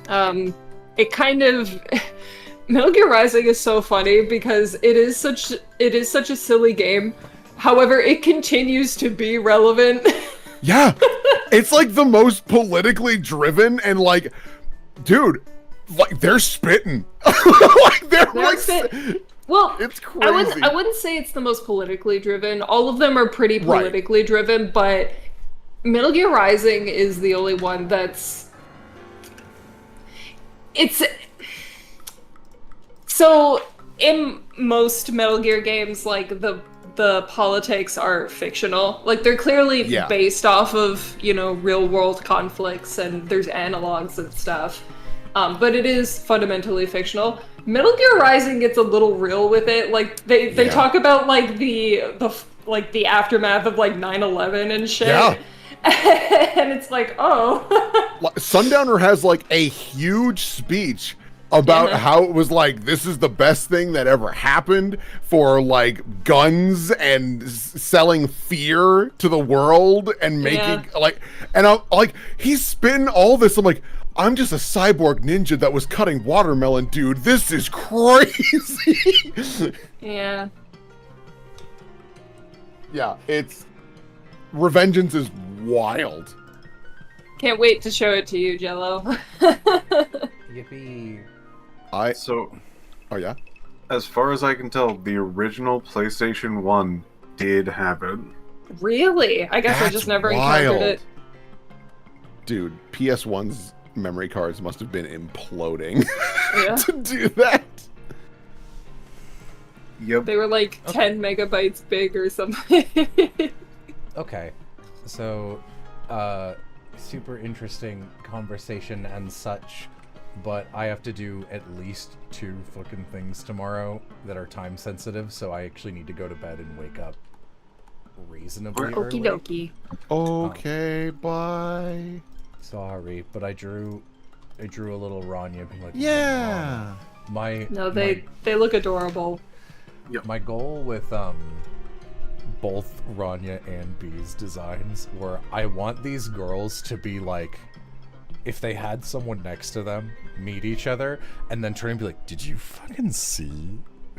It kind of Metal Gear Rising is so funny because it is such a silly game. However, it continues to be relevant. Yeah. It's like the most politically driven, and like, dude, like they're spitting. Like they're like Well, it's I crazy. wouldn't say it's the most politically driven. All of them are pretty politically driven, but Metal Gear Rising is the only one that's so in most Metal Gear games, like the politics are fictional. Like they're clearly based off of, real world conflicts, and there's analogs and stuff. But it is fundamentally fictional. Metal Gear Rising gets a little real with it. Like they talk about like the aftermath of like 9/11 and shit. Yeah. And it's like, oh. Sundowner has like a huge speech about how it was like, this is the best thing that ever happened for like guns and selling fear to the world and making and I'm like, he's spitting all this. I'm like, I'm just a cyborg ninja that was cutting watermelon, dude. This is crazy. Yeah. Yeah, Revengeance is wild. Can't wait to show it to you, Jello. Yippee. Oh yeah? As far as I can tell, the original PlayStation 1 did have it. Really? I guess I just never encountered it. Dude, PS1's memory cards must have been imploding Yeah. to do that. Yep. They were like 10 megabytes big or something. Okay, so super interesting conversation and such, but I have to do at least 2 fucking things tomorrow that are time sensitive, so I actually need to go to bed and wake up reasonably early. Okie dokie. Okay, bye. Sorry, but I drew a little Rania being like, Yeah. My They look adorable. my goal with both Rania and Bee's designs were I want these girls to be like, if they had someone next to them, meet each other, and then turn and be like, did you fucking see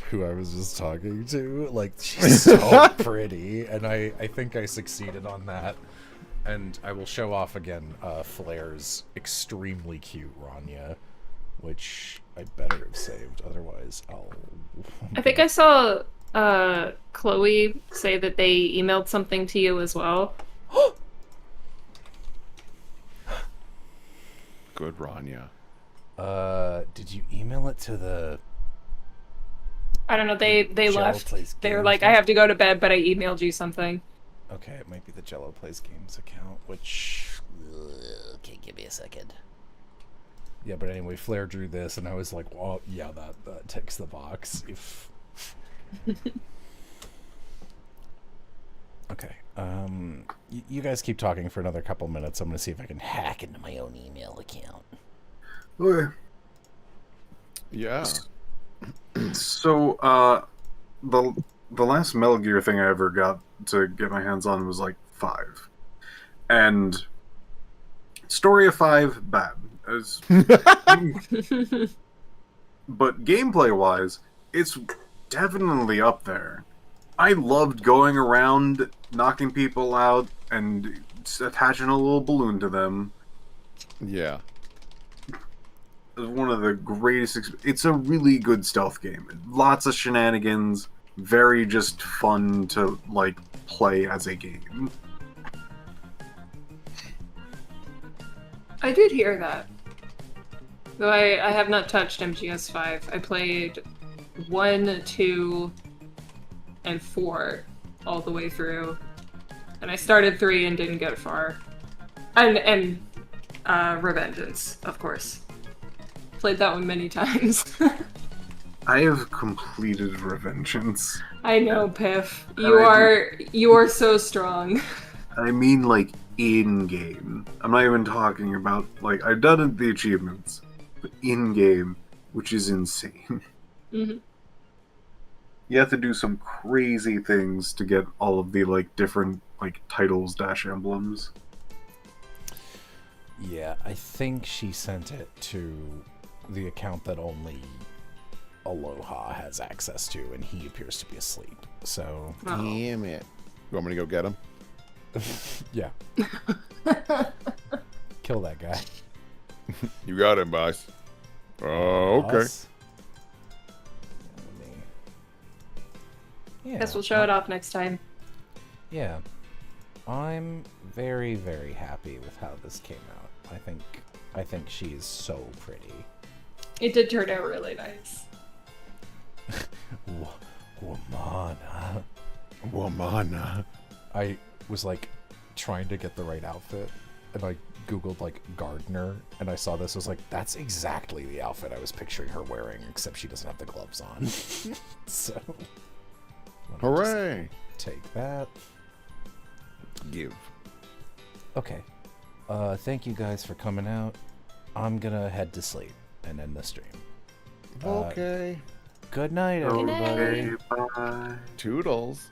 who I was just talking to? Like, she's so pretty. And I think I succeeded on that. And I will show off again Flair's extremely cute Rania, which I better have saved, otherwise I'll... I think I saw Chloe say that they emailed something to you as well. Good, Rania. Did you email it to the... I don't know, they Jello left. Plays They were Games like, I have to go to bed, but I emailed you something. Okay, it might be the Jello Plays Games account, which... Okay, give me a second. Yeah, but anyway, Flair drew this, and I was like, well, yeah, that ticks the box. If... Okay, you guys keep talking for another couple minutes. I'm gonna see if I can hack into my own email account. Okay. Yeah. So, the last Metal Gear thing I ever got to get my hands on was like 5, and story of 5 bad. But gameplay wise, it's definitely up there. I loved going around knocking people out and attaching a little balloon to them. Yeah. It was one of the greatest. It's a really good stealth game. Lots of shenanigans. Very just fun to like play as a game. I did hear that. Though I have not touched MGS5. I played 1, 2, and 4 all the way through. And I started 3 and didn't get far. And Revengeance, of course. Played that one many times. I have completed Revengeance. I know, Piff. You are so strong. I mean, like, in-game. I'm not even talking about, like, I've done the achievements, but in-game, which is insane. Mm-hmm. You have to do some crazy things to get all of the, like, different, like, titles dash emblems. Yeah, I think she sent it to the account that only Aloha has access to, and he appears to be asleep. So, Damn it. You want me to go get him? yeah. Kill that guy. You got him, boss. Oh, okay. Us. Yeah. Guess we'll show it off next time. Yeah. I'm very, very happy with how this came out. I think she's so pretty. It did turn out really nice. Womana. Womana. I was like trying to get the right outfit, and I googled like gardener, and I saw this. I was like, that's exactly the outfit I was picturing her wearing, except she doesn't have the gloves on. So Hooray. take that. Give. Okay. Thank you guys for coming out. I'm gonna head to sleep and end the stream. Okay. Good night, everybody. Okay, bye. Toodles.